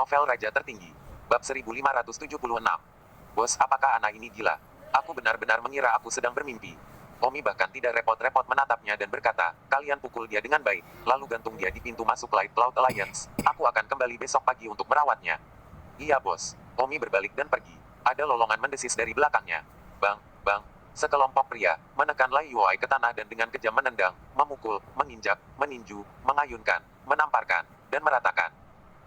Novel Raja Tertinggi. Bab 1576. Bos, apakah anak ini gila? Aku benar-benar mengira aku sedang bermimpi. Omi bahkan tidak repot-repot menatapnya dan berkata, kalian pukul dia dengan baik, lalu gantung dia di pintu masuk Light Cloud Alliance. Aku akan kembali besok pagi untuk merawatnya. Iya bos. Omi berbalik dan pergi. Ada lolongan mendesis dari belakangnya. Bang, bang. Sekelompok pria menekan Lai Yuai ke tanah dan dengan kejam menendang, memukul, menginjak, meninju, mengayunkan, menamparkan, dan meratakan.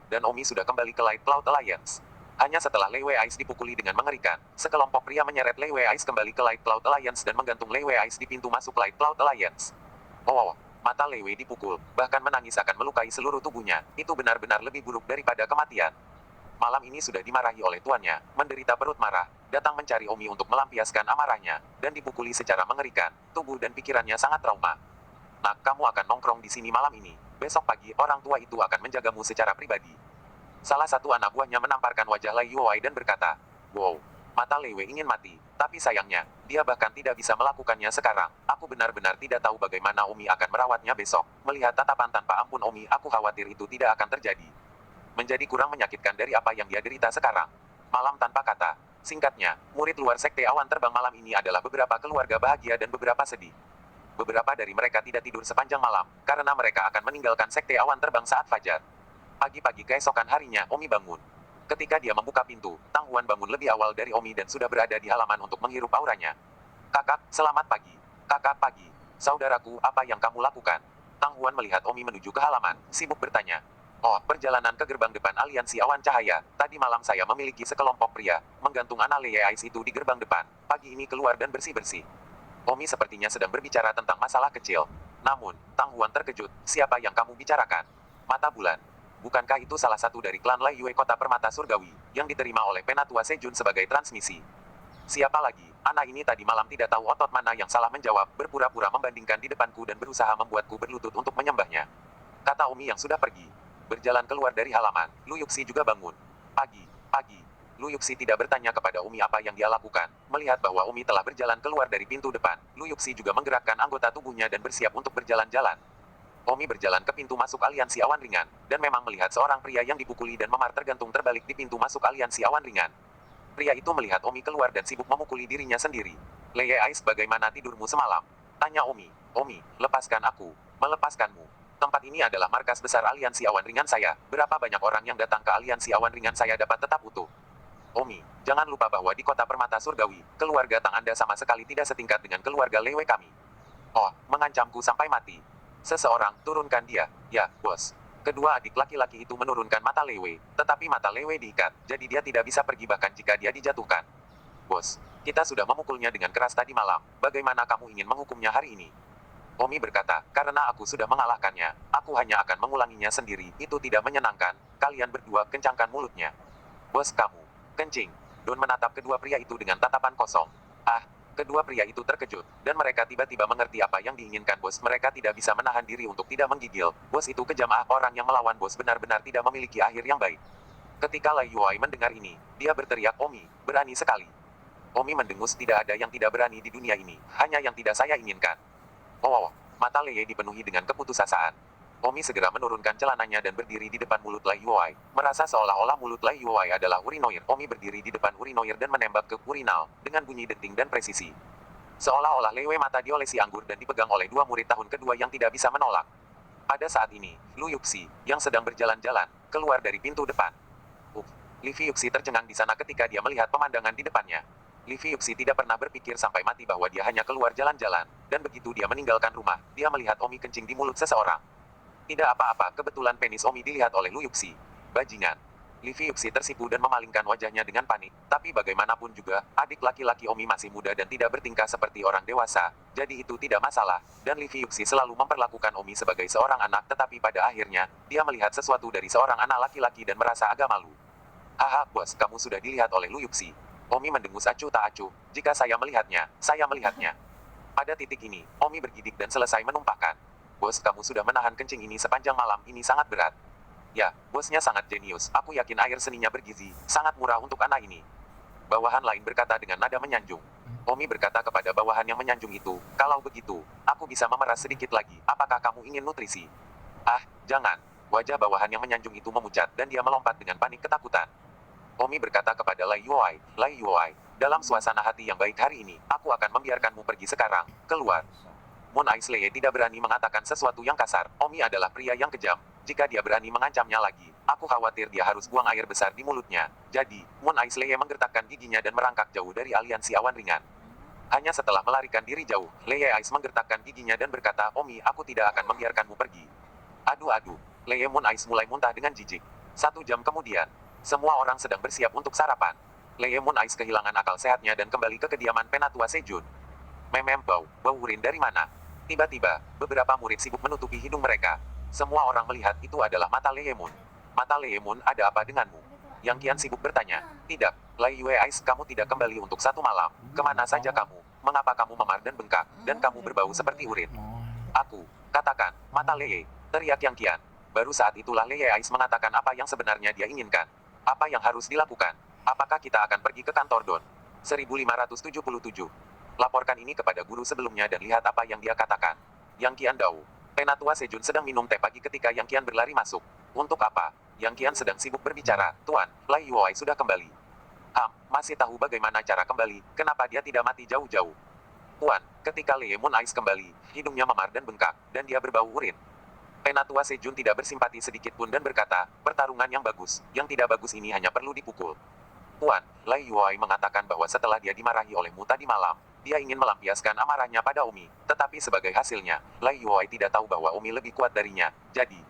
Dan Omi sudah kembali ke Light Cloud Alliance. Hanya setelah Lei Wei Ais dipukuli dengan mengerikan, sekelompok pria menyeret Lei Wei Ais kembali ke Light Cloud Alliance dan menggantung Lei Wei Ais di pintu masuk Light Cloud Alliance. Oh, mata Lei Wei dipukul, bahkan menangis akan melukai seluruh tubuhnya. Itu benar-benar lebih buruk daripada kematian. Malam ini sudah dimarahi oleh tuannya, menderita perut marah, datang mencari Omi untuk melampiaskan amarahnya, dan dipukuli secara mengerikan. Tubuh dan pikirannya sangat trauma. Nak, kamu akan nongkrong di sini malam ini. Besok pagi orang tua itu akan menjagamu secara pribadi. Salah satu anak buahnya menamparkan wajah Lai Yuai dan berkata, wow, mata Lei Wei ingin mati, tapi sayangnya, dia bahkan tidak bisa melakukannya sekarang. Aku benar-benar tidak tahu bagaimana Omi akan merawatnya besok. Melihat tatapan tanpa ampun Omi, aku khawatir itu tidak akan terjadi. Menjadi kurang menyakitkan dari apa yang dia derita sekarang. Malam tanpa kata. Singkatnya, murid luar Sekte Awan Terbang malam ini adalah beberapa keluarga bahagia dan beberapa sedih. Beberapa dari mereka tidak tidur sepanjang malam, karena mereka akan meninggalkan Sekte Awan Terbang saat fajar. Pagi-pagi keesokan harinya, Omi bangun. Ketika dia membuka pintu, Tang Huan bangun lebih awal dari Omi dan sudah berada di halaman untuk menghirup auranya. Kakak, selamat pagi. Kakak pagi. Saudaraku, apa yang kamu lakukan? Tang Huan melihat Omi menuju ke halaman, sibuk bertanya. Oh, perjalanan ke gerbang depan Aliansi Awan Cahaya. Tadi malam saya memiliki sekelompok pria, menggantung anak Lei Ais itu di gerbang depan. Pagi ini keluar dan bersih-bersih. Omi sepertinya sedang berbicara tentang masalah kecil. Namun, Tang Huan terkejut. Siapa yang kamu bicarakan? Mata bulan. Bukankah itu salah satu dari klan Lai Yue Kota Permata Surgawi, yang diterima oleh Penatua Sejun sebagai transmisi? Siapa lagi? Anak ini tadi malam tidak tahu otot mana yang salah menjawab, berpura-pura membandingkan di depanku dan berusaha membuatku berlutut untuk menyembahnya. Kata Omi yang sudah pergi. Berjalan keluar dari halaman, Lu Yuxi juga bangun. Pagi. Lu Yuxi tidak bertanya kepada Omi apa yang dia lakukan. Melihat bahwa Omi telah berjalan keluar dari pintu depan, Lu Yuxi juga menggerakkan anggota tubuhnya dan bersiap untuk berjalan-jalan. Omi berjalan ke pintu masuk Aliansi Awan Ringan, dan memang melihat seorang pria yang dipukuli dan memar tergantung terbalik di pintu masuk Aliansi Awan Ringan. Pria itu melihat Omi keluar dan sibuk memukuli dirinya sendiri. Lei Ais, bagaimana tidurmu semalam? Tanya Omi. Omi, lepaskan aku. Melepaskanmu. Tempat ini adalah markas besar Aliansi Awan Ringan saya. Berapa banyak orang yang datang ke Aliansi Awan Ringan saya dapat tetap utuh. Omi, jangan lupa bahwa di Kota Permata Surgawi, keluarga Tang Anda sama sekali tidak setingkat dengan keluarga Lei Wei kami. Oh, mengancamku sampai mati. Seseorang, turunkan dia. Ya, bos. Kedua adik laki-laki itu menurunkan mata Lei Wei, tetapi mata Lei Wei diikat, jadi dia tidak bisa pergi bahkan jika dia dijatuhkan. Bos, kita sudah memukulnya dengan keras tadi malam, bagaimana kamu ingin menghukumnya hari ini? Omi berkata, karena aku sudah mengalahkannya, aku hanya akan mengulanginya sendiri, itu tidak menyenangkan, kalian berdua kencangkan mulutnya. Bos kamu, kencing. Don menatap kedua pria itu dengan tatapan kosong. Ah, kedua pria itu terkejut, dan mereka tiba-tiba mengerti apa yang diinginkan bos. Mereka tidak bisa menahan diri untuk tidak menggigil. Bos itu kejam. Orang yang melawan bos benar-benar tidak memiliki akhir yang baik. Ketika Lai Yuai mendengar ini, dia berteriak, Omi, berani sekali. Omi mendengus, tidak ada yang tidak berani di dunia ini, hanya yang tidak saya inginkan. Oh, mata Lei dipenuhi dengan keputusasaan. Omi segera menurunkan celananya dan berdiri di depan mulut Lai Yuai, merasa seolah-olah mulut Lai Yuai adalah urinoir. Omi berdiri di depan urinoir dan menembak ke urinal, dengan bunyi denting dan presisi. Seolah-olah Lei Wei mata diolesi anggur dan dipegang oleh dua murid tahun kedua yang tidak bisa menolak. Pada saat ini, Lu Yuxi, yang sedang berjalan-jalan, keluar dari pintu depan. Li Yuxi tercengang di sana ketika dia melihat pemandangan di depannya. Li Yuxi tidak pernah berpikir sampai mati bahwa dia hanya keluar jalan-jalan, dan begitu dia meninggalkan rumah, dia melihat Omi kencing di mulut seseorang. Tidak apa-apa, kebetulan penis Omi dilihat oleh Lu Yuxi. Bajingan. Li Yuxi tersipu dan memalingkan wajahnya dengan panik. Tapi bagaimanapun juga, adik laki-laki Omi masih muda dan tidak bertingkah seperti orang dewasa, jadi itu tidak masalah, dan Li Yuxi selalu memperlakukan Omi sebagai seorang anak, tetapi pada akhirnya, dia melihat sesuatu dari seorang anak laki-laki dan merasa agak malu. Haha, bos, kamu sudah dilihat oleh Lu Yuxi. Omi mendengus acuh tak acuh. Jika saya melihatnya, saya melihatnya. Pada titik ini, Omi bergidik dan selesai menumpahkan. Bos, kamu sudah menahan kencing ini sepanjang malam, ini sangat berat. Ya, bosnya sangat jenius, aku yakin air seninya bergizi, sangat murah untuk anak ini. Bawahan lain berkata dengan nada menyanjung. Omi berkata kepada bawahan yang menyanjung itu, kalau begitu, aku bisa memeras sedikit lagi, apakah kamu ingin nutrisi? Ah, jangan. Wajah bawahan yang menyanjung itu memucat dan dia melompat dengan panik ketakutan. Omi berkata kepada Lai Yuai, dalam suasana hati yang baik hari ini, aku akan membiarkanmu pergi sekarang, keluar. Moon Ice Leye tidak berani mengatakan sesuatu yang kasar. Omi adalah pria yang kejam. Jika dia berani mengancamnya lagi, aku khawatir dia harus buang air besar di mulutnya. Jadi, Moon Ice Leye menggertakkan giginya dan merangkak jauh dari aliansi awan ringan. Hanya setelah melarikan diri jauh, Leye Ice menggertakkan giginya dan berkata, Omi, aku tidak akan membiarkanmu pergi. Aduh. Leye Moon Ice mulai muntah dengan jijik. 1 jam kemudian, semua orang sedang bersiap untuk sarapan. Leye Moon Ice kehilangan akal sehatnya dan kembali ke kediaman Penatua Sejun. Bau urin dari mana? Tiba-tiba, beberapa murid sibuk menutupi hidung mereka. Semua orang melihat itu adalah mata Leye Moon. Mata Leye Moon, ada apa denganmu? Yang Qian sibuk bertanya. Tidak, Lai Yue Ice, kamu tidak kembali untuk 1 malam. Kemana saja kamu? Mengapa kamu memar dan bengkak, dan kamu berbau seperti urin? Aku, katakan, mata Leye, teriak Yang Qian. Baru saat itulah Leye Ice mengatakan apa yang sebenarnya dia inginkan. Apa yang harus dilakukan? Apakah kita akan pergi ke kantor Don? 1577. Laporkan ini kepada guru sebelumnya dan lihat apa yang dia katakan. Yang Qian Dao. Penatua Sejun sedang minum teh pagi ketika Yang Qian berlari masuk. Untuk apa? Yang Qian sedang sibuk berbicara. Tuan, Lai Yuai sudah kembali. Masih tahu bagaimana cara kembali, kenapa dia tidak mati jauh-jauh? Tuan, ketika Leye Moon Ice kembali, hidungnya memar dan bengkak, dan dia berbau urin. Penatua Sejun tidak bersimpati sedikit pun dan berkata, pertarungan yang bagus, yang tidak bagus ini hanya perlu dipukul. Tuan, Lai Yuai mengatakan bahwa setelah dia dimarahi olehmu tadi malam, dia ingin melampiaskan amarahnya pada Omi, tetapi sebagai hasilnya, Lai Yuai tidak tahu bahwa Omi lebih kuat darinya, jadi...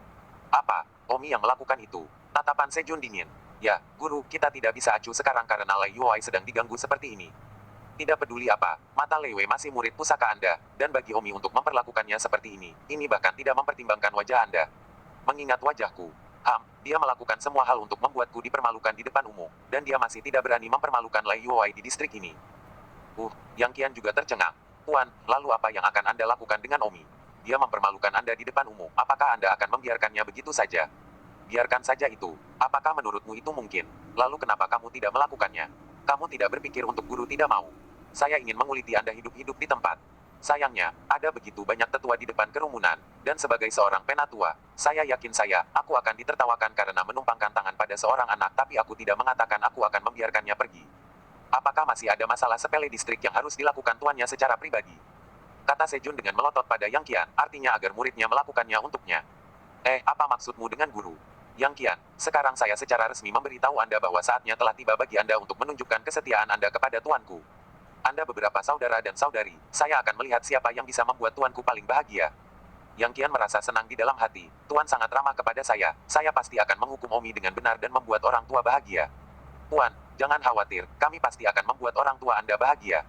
Apa? Omi yang melakukan itu? Tatapan Sejun dingin. Ya, guru, kita tidak bisa acuh sekarang karena Lai Yuai sedang diganggu seperti ini. Tidak peduli apa, mata Lei Wei masih murid pusaka Anda, dan bagi Omi untuk memperlakukannya seperti ini bahkan tidak mempertimbangkan wajah Anda. Mengingat wajahku, dia melakukan semua hal untuk membuatku dipermalukan di depan umum, dan dia masih tidak berani mempermalukan Lai Yuai di distrik ini. Yang Qian juga tercengang. Tuan, lalu apa yang akan Anda lakukan dengan Omi? Dia mempermalukan Anda di depan umum, apakah Anda akan membiarkannya begitu saja? Biarkan saja itu. Apakah menurutmu itu mungkin? Lalu kenapa kamu tidak melakukannya? Kamu tidak berpikir untuk guru tidak mau. Saya ingin menguliti Anda hidup-hidup di tempat. Sayangnya, ada begitu banyak tetua di depan kerumunan, dan sebagai seorang penatua, saya yakin aku akan ditertawakan karena menumpangkan tangan pada seorang anak tapi aku tidak mengatakan aku akan membiarkannya pergi. Apakah masih ada masalah sepele distrik yang harus dilakukan tuannya secara pribadi? Kata Sejun dengan melotot pada Yang Qian, artinya agar muridnya melakukannya untuknya. Apa maksudmu dengan guru? Yang Qian, sekarang saya secara resmi memberitahu Anda bahwa saatnya telah tiba bagi Anda untuk menunjukkan kesetiaan Anda kepada tuanku. Anda beberapa saudara dan saudari, saya akan melihat siapa yang bisa membuat tuanku paling bahagia. Yang Qian merasa senang di dalam hati, Tuan sangat ramah kepada saya pasti akan menghukum Omi dengan benar dan membuat orang tua bahagia. Tuan, jangan khawatir, kami pasti akan membuat orang tua Anda bahagia.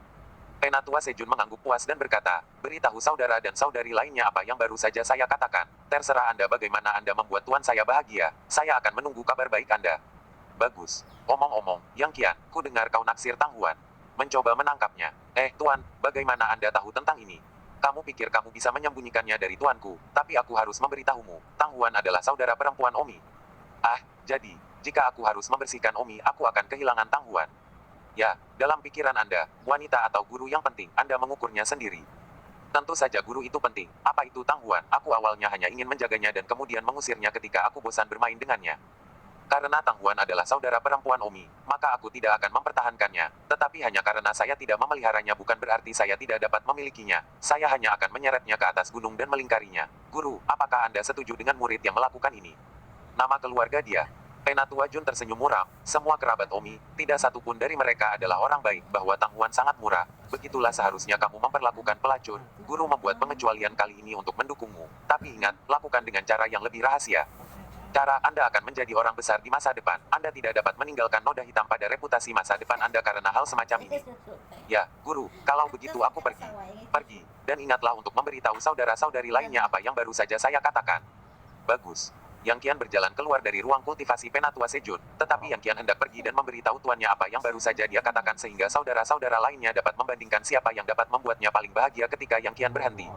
Penatua Sejun mengangguk puas dan berkata, beritahu saudara dan saudari lainnya apa yang baru saja saya katakan. Terserah Anda bagaimana Anda membuat tuan saya bahagia, saya akan menunggu kabar baik Anda. Bagus. Omong-omong, Yang Qian, ku dengar kau naksir Tang Huan. Mencoba menangkapnya. Tuan, bagaimana Anda tahu tentang ini? Kamu pikir kamu bisa menyembunyikannya dari tuanku, tapi aku harus memberitahumu, Tang Huan adalah saudara perempuan Omi. Jadi, jika aku harus membersihkan Omi, aku akan kehilangan Tang Huan. Ya, dalam pikiran Anda, wanita atau guru yang penting, Anda mengukurnya sendiri. Tentu saja guru itu penting. Apa itu Tang Huan? Aku awalnya hanya ingin menjaganya dan kemudian mengusirnya ketika aku bosan bermain dengannya. Karena Tang Huan adalah saudara perempuan Omi, maka aku tidak akan mempertahankannya. Tetapi hanya karena saya tidak memeliharanya bukan berarti saya tidak dapat memilikinya. Saya hanya akan menyeretnya ke atas gunung dan melingkarinya. Guru, apakah Anda setuju dengan murid yang melakukan ini? Nama keluarga dia. Penatua Jun tersenyum muram. Semua kerabat Omi, tidak satupun dari mereka adalah orang baik, bahwa Tang Huan sangat murah. Begitulah seharusnya kamu memperlakukan pelacur. Guru membuat pengecualian kali ini untuk mendukungmu. Tapi ingat, lakukan dengan cara yang lebih rahasia. Cara Anda akan menjadi orang besar di masa depan. Anda tidak dapat meninggalkan noda hitam pada reputasi masa depan Anda karena hal semacam ini. Ya, guru, kalau begitu aku pergi. Pergi, dan ingatlah untuk memberitahu saudara-saudari lainnya apa yang baru saja saya katakan. Bagus. Yang Qian berjalan keluar dari ruang kultivasi Penatua Sejun, tetapi Yang Qian hendak pergi dan memberitahu tuannya apa yang baru saja dia katakan sehingga saudara-saudara lainnya dapat membandingkan siapa yang dapat membuatnya paling bahagia ketika Yang Qian berhenti.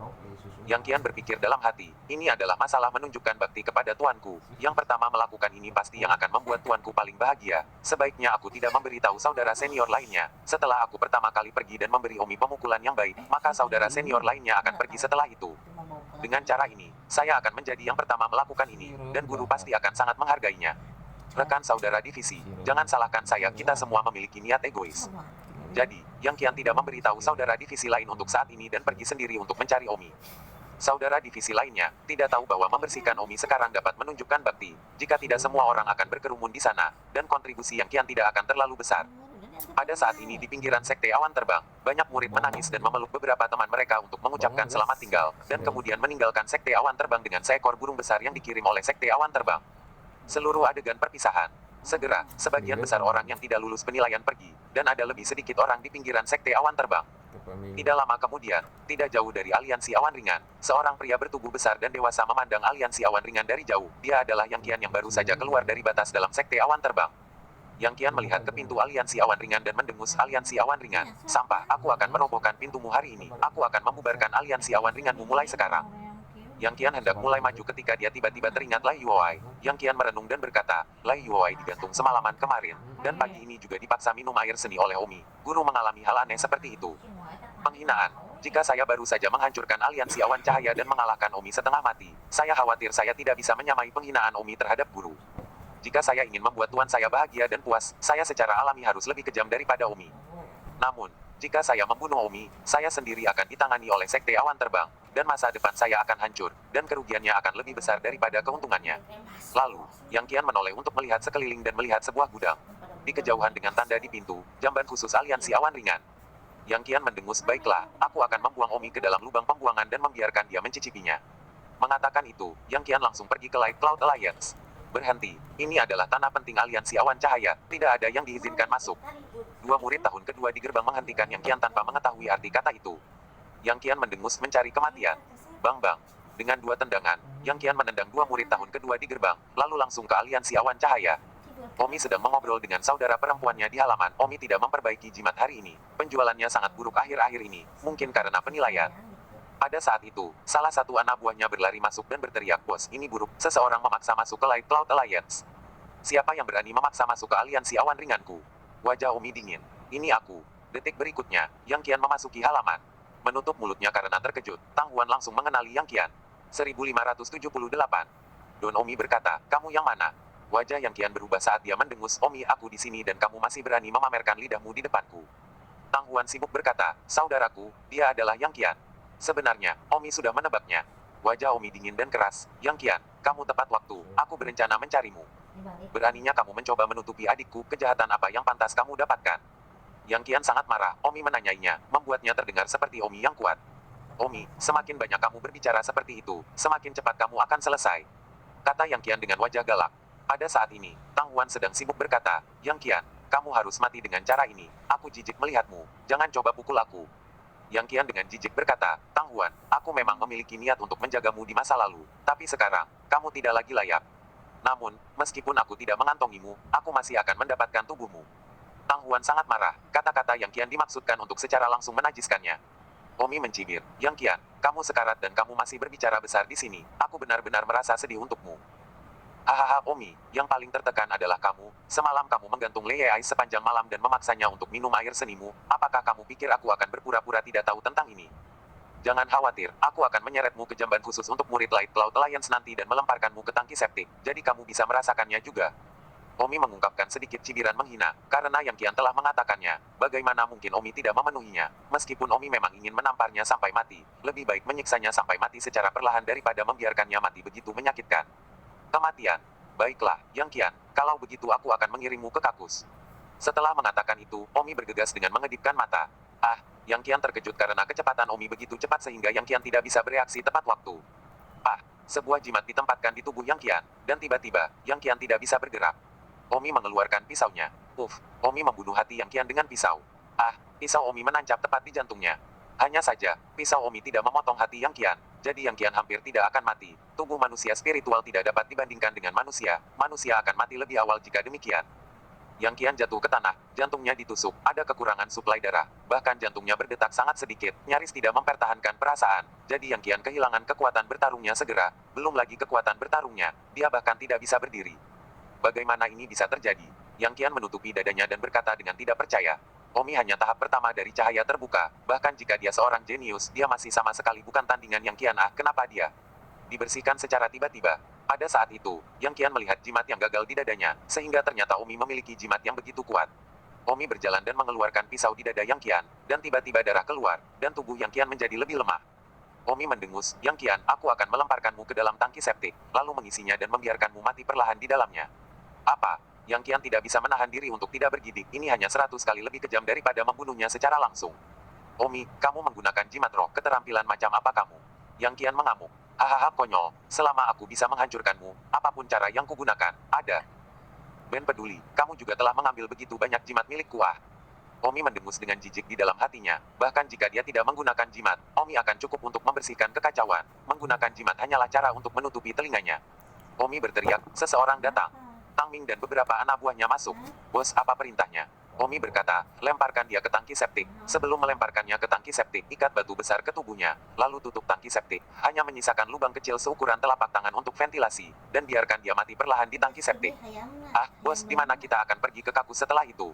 Yang Qian berpikir dalam hati, ini adalah masalah menunjukkan bakti kepada tuanku. Yang pertama melakukan ini pasti yang akan membuat tuanku paling bahagia. Sebaiknya aku tidak memberitahu saudara senior lainnya. Setelah aku pertama kali pergi dan memberi Omi pemukulan yang baik, maka saudara senior lainnya akan pergi setelah itu. Dengan cara ini, saya akan menjadi yang pertama melakukan ini, dan guru pasti akan sangat menghargainya. Rekan saudara divisi, jangan salahkan saya, kita semua memiliki niat egois. Jadi, Yang Qian tidak memberitahu saudara divisi lain untuk saat ini dan pergi sendiri untuk mencari Omi. Saudara divisi lainnya tidak tahu bahwa membersihkan Omi sekarang dapat menunjukkan bakti. Jika tidak, semua orang akan berkerumun di sana, dan kontribusi Yang Qian tidak akan terlalu besar. Pada saat ini di pinggiran Sekte Awan Terbang, banyak murid menangis dan memeluk beberapa teman mereka untuk mengucapkan selamat tinggal, dan kemudian meninggalkan Sekte Awan Terbang dengan seekor burung besar yang dikirim oleh Sekte Awan Terbang. Seluruh adegan perpisahan. Segera, sebagian besar orang yang tidak lulus penilaian pergi, dan ada lebih sedikit orang di pinggiran Sekte Awan Terbang. Tidak lama kemudian, tidak jauh dari aliansi awan ringan, seorang pria bertubuh besar dan dewasa memandang aliansi awan ringan dari jauh. Dia adalah Yang Qian yang baru saja keluar dari batas dalam Sekte Awan Terbang. Yang Qian melihat ke pintu aliansi awan ringan dan mendengus, aliansi awan ringan. Sampah, aku akan merobohkan pintumu hari ini. Aku akan membubarkan aliansi awan ringanmu mulai sekarang. Yang Qian hendak mulai maju ketika dia tiba-tiba teringat Lai Yuowai. Yang Qian merenung dan berkata, Lai Yuowai digantung semalaman kemarin, dan pagi ini juga dipaksa minum air seni oleh Omi. Guru mengalami hal aneh seperti itu. Penghinaan. Jika saya baru saja menghancurkan aliansi awan cahaya dan mengalahkan Omi setengah mati, saya khawatir saya tidak bisa menyamai penghinaan Omi terhadap guru. Jika saya ingin membuat tuan saya bahagia dan puas, saya secara alami harus lebih kejam daripada Omi. Namun, jika saya membunuh Omi, saya sendiri akan ditangani oleh Sekte Awan Terbang, dan masa depan saya akan hancur, dan kerugiannya akan lebih besar daripada keuntungannya. Lalu, Yang Qian menoleh untuk melihat sekeliling dan melihat sebuah gudang. Di kejauhan dengan tanda di pintu, jamban khusus aliansi awan ringan. Yang Qian mendengus, baiklah, aku akan membuang Omi ke dalam lubang pembuangan dan membiarkan dia mencicipinya. Mengatakan itu, Yang Qian langsung pergi ke Light Cloud Alliance. Berhenti, ini adalah tanah penting aliansi awan cahaya, tidak ada yang diizinkan masuk. Dua murid tahun kedua di gerbang menghentikan Yang Qian tanpa mengetahui arti kata itu. Yang Qian mendengus mencari kematian. Bang-bang. Dengan dua tendangan, Yang Qian menendang dua murid tahun kedua di gerbang, lalu langsung ke aliansi awan cahaya. Omi sedang mengobrol dengan saudara perempuannya di halaman. Omi tidak memperbaiki jimat hari ini. Penjualannya sangat buruk akhir-akhir ini, mungkin karena penilaian. Pada saat itu, salah satu anak buahnya berlari masuk dan berteriak, bos, ini buruk, seseorang memaksa masuk ke Light Cloud Alliance. Siapa yang berani memaksa masuk ke aliansi awan ringanku? Wajah Omi dingin. Ini aku. Detik berikutnya, Yang Qian memasuki halaman. Menutup mulutnya karena terkejut, Tang Huan langsung mengenali Yang Qian. 1578. Don Omi berkata, kamu yang mana? Wajah Yang Qian berubah saat dia mendengus, Omi, aku di sini dan kamu masih berani memamerkan lidahmu di depanku. Tang Huan sibuk berkata, saudaraku, dia adalah Yang Qian. Sebenarnya, Omi sudah menebaknya. Wajah Omi dingin dan keras. Yang Qian, kamu tepat waktu, aku berencana mencarimu. Beraninya kamu mencoba menutupi adikku, kejahatan apa yang pantas kamu dapatkan? Yang Qian sangat marah, Omi menanyainya, membuatnya terdengar seperti Omi yang kuat. Omi, semakin banyak kamu berbicara seperti itu, semakin cepat kamu akan selesai. Kata Yang Qian dengan wajah galak. Pada saat ini, Tang Huan sedang sibuk berkata, Yang Qian, kamu harus mati dengan cara ini, aku jijik melihatmu, jangan coba pukul aku. Yang Qian dengan jijik berkata, Tang Huan, aku memang memiliki niat untuk menjagamu di masa lalu, tapi sekarang, kamu tidak lagi layak. Namun, meskipun aku tidak mengantongimu, aku masih akan mendapatkan tubuhmu. Tang Huan sangat marah, kata-kata Yang Qian dimaksudkan untuk secara langsung menajiskannya. Omi mencibir, Yang Qian, kamu sekarat dan kamu masih berbicara besar di sini, aku benar-benar merasa sedih untukmu. Hahaha Omi, yang paling tertekan adalah kamu, semalam kamu menggantung Lei Ai sepanjang malam dan memaksanya untuk minum air senimu, apakah kamu pikir aku akan berpura-pura tidak tahu tentang ini? Jangan khawatir, aku akan menyeretmu ke jamban khusus untuk murid Light Cloud Alliance nanti dan melemparkanmu ke tangki septik, jadi kamu bisa merasakannya juga. Omi mengungkapkan sedikit cibiran menghina, karena Yang Qian telah mengatakannya, bagaimana mungkin Omi tidak memenuhinya, meskipun Omi memang ingin menamparnya sampai mati, lebih baik menyiksanya sampai mati secara perlahan daripada membiarkannya mati begitu menyakitkan. Kematian. Baiklah, Yang Qian, kalau begitu aku akan mengirimmu ke kakus. Setelah mengatakan itu, Omi bergegas dengan mengedipkan mata. Ah, Yang Qian terkejut karena kecepatan Omi begitu cepat sehingga Yang Qian tidak bisa bereaksi tepat waktu. Ah, sebuah jimat ditempatkan di tubuh Yang Qian, dan tiba-tiba, Yang Qian tidak bisa bergerak. Omi mengeluarkan pisaunya. Omi membunuh hati Yang Qian dengan pisau. Ah, pisau Omi menancap tepat di jantungnya. Hanya saja, pisau Omi tidak memotong hati Yang Qian, jadi Yang Qian hampir tidak akan mati. Tubuh manusia spiritual tidak dapat dibandingkan dengan manusia akan mati lebih awal jika demikian. Yang Qian jatuh ke tanah, jantungnya ditusuk, ada kekurangan suplai darah, bahkan jantungnya berdetak sangat sedikit, nyaris tidak mempertahankan perasaan, jadi Yang Qian kehilangan kekuatan bertarungnya segera, belum lagi kekuatan bertarungnya, dia bahkan tidak bisa berdiri. Bagaimana ini bisa terjadi? Yang Qian menutupi dadanya dan berkata dengan tidak percaya. Omi hanya tahap pertama dari cahaya terbuka, bahkan jika dia seorang jenius, dia masih sama sekali bukan tandingan Yang Qian. Ah, kenapa dia dibersihkan secara tiba-tiba. Pada saat itu, Yang Qian melihat jimat yang gagal di dadanya, sehingga ternyata Omi memiliki jimat yang begitu kuat. Omi berjalan dan mengeluarkan pisau di dada Yang Qian, dan tiba-tiba darah keluar, dan tubuh Yang Qian menjadi lebih lemah. Omi mendengus, Yang Qian, aku akan melemparkanmu ke dalam tangki septik, lalu mengisinya dan membiarkanmu mati perlahan di dalamnya. Apa? Yang Qian tidak bisa menahan diri untuk tidak bergidik, ini hanya 100 kali lebih kejam daripada membunuhnya secara langsung. Omi, kamu menggunakan jimat roh, keterampilan macam apa kamu? Yang Qian mengamuk. Hahaha konyol, selama aku bisa menghancurkanmu, apapun cara yang kugunakan, ada. Ben peduli, kamu juga telah mengambil begitu banyak jimat milikku ah. Omi mendengus dengan jijik di dalam hatinya, bahkan jika dia tidak menggunakan jimat, Omi akan cukup untuk membersihkan kekacauan. Menggunakan jimat hanyalah cara untuk menutupi telinganya. Omi berteriak, seseorang datang. Tang Ming dan beberapa anak buahnya masuk. Bos, apa perintahnya? Omi berkata, lemparkan dia ke tangki septik. Sebelum melemparkannya ke tangki septik, ikat batu besar ke tubuhnya, lalu tutup tangki septik. Hanya menyisakan lubang kecil seukuran telapak tangan untuk ventilasi, dan biarkan dia mati perlahan di tangki septik. Ah, bos, di mana kita akan pergi ke kampus setelah itu?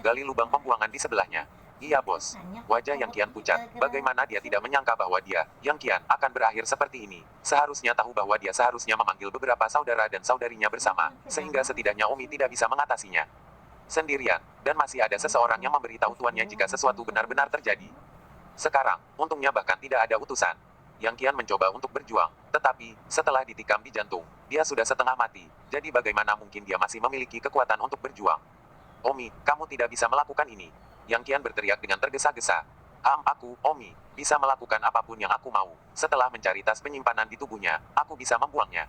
Gali lubang pembuangan di sebelahnya. Iya bos. Wajah Yang Qian pucat. Bagaimana dia tidak menyangka bahwa dia, Yang Qian, akan berakhir seperti ini. Seharusnya tahu bahwa dia seharusnya memanggil beberapa saudara dan saudarinya bersama, sehingga setidaknya Omi tidak bisa mengatasinya sendirian, dan masih ada seseorang yang memberitahu tuannya jika sesuatu benar-benar terjadi. Sekarang, untungnya bahkan tidak ada utusan. Yang Qian mencoba untuk berjuang, tetapi, setelah ditikam di jantung, dia sudah setengah mati, jadi bagaimana mungkin dia masih memiliki kekuatan untuk berjuang? Omi, kamu tidak bisa melakukan ini. Yang Qian berteriak dengan tergesa-gesa. Aku, Omi, bisa melakukan apapun yang aku mau. Setelah mencari tas penyimpanan di tubuhnya, aku bisa membuangnya.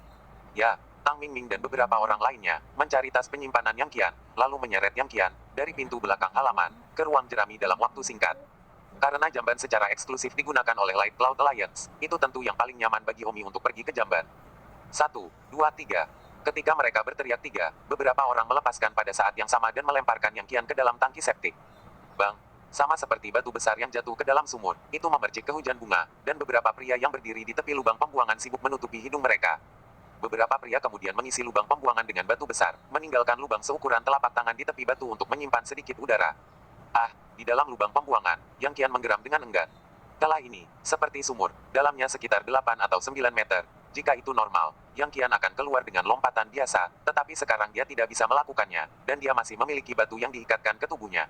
Ya, Tang Mingming dan beberapa orang lainnya, mencari tas penyimpanan Yang Qian, lalu menyeret Yang Qian, dari pintu belakang halaman, ke ruang jerami dalam waktu singkat. Karena jamban secara eksklusif digunakan oleh Light Cloud Alliance, itu tentu yang paling nyaman bagi Omi untuk pergi ke jamban. 1, 2, 3. Ketika mereka berteriak tiga, beberapa orang melepaskan pada saat yang sama dan melemparkan Yang Qian ke dalam tangki septik. Bang! Sama seperti batu besar yang jatuh ke dalam sumur, itu memercik ke hujan bunga, dan beberapa pria yang berdiri di tepi lubang pembuangan sibuk menutupi hidung mereka. Beberapa pria kemudian mengisi lubang pembuangan dengan batu besar, meninggalkan lubang seukuran telapak tangan di tepi batu untuk menyimpan sedikit udara. Ah, di dalam lubang pembuangan, Yang Qian menggeram dengan enggan. Telah ini, seperti sumur, dalamnya sekitar 8 atau 9 meter. Jika itu normal, Yang Qian akan keluar dengan lompatan biasa, tetapi sekarang dia tidak bisa melakukannya, dan dia masih memiliki batu yang diikatkan ke tubuhnya.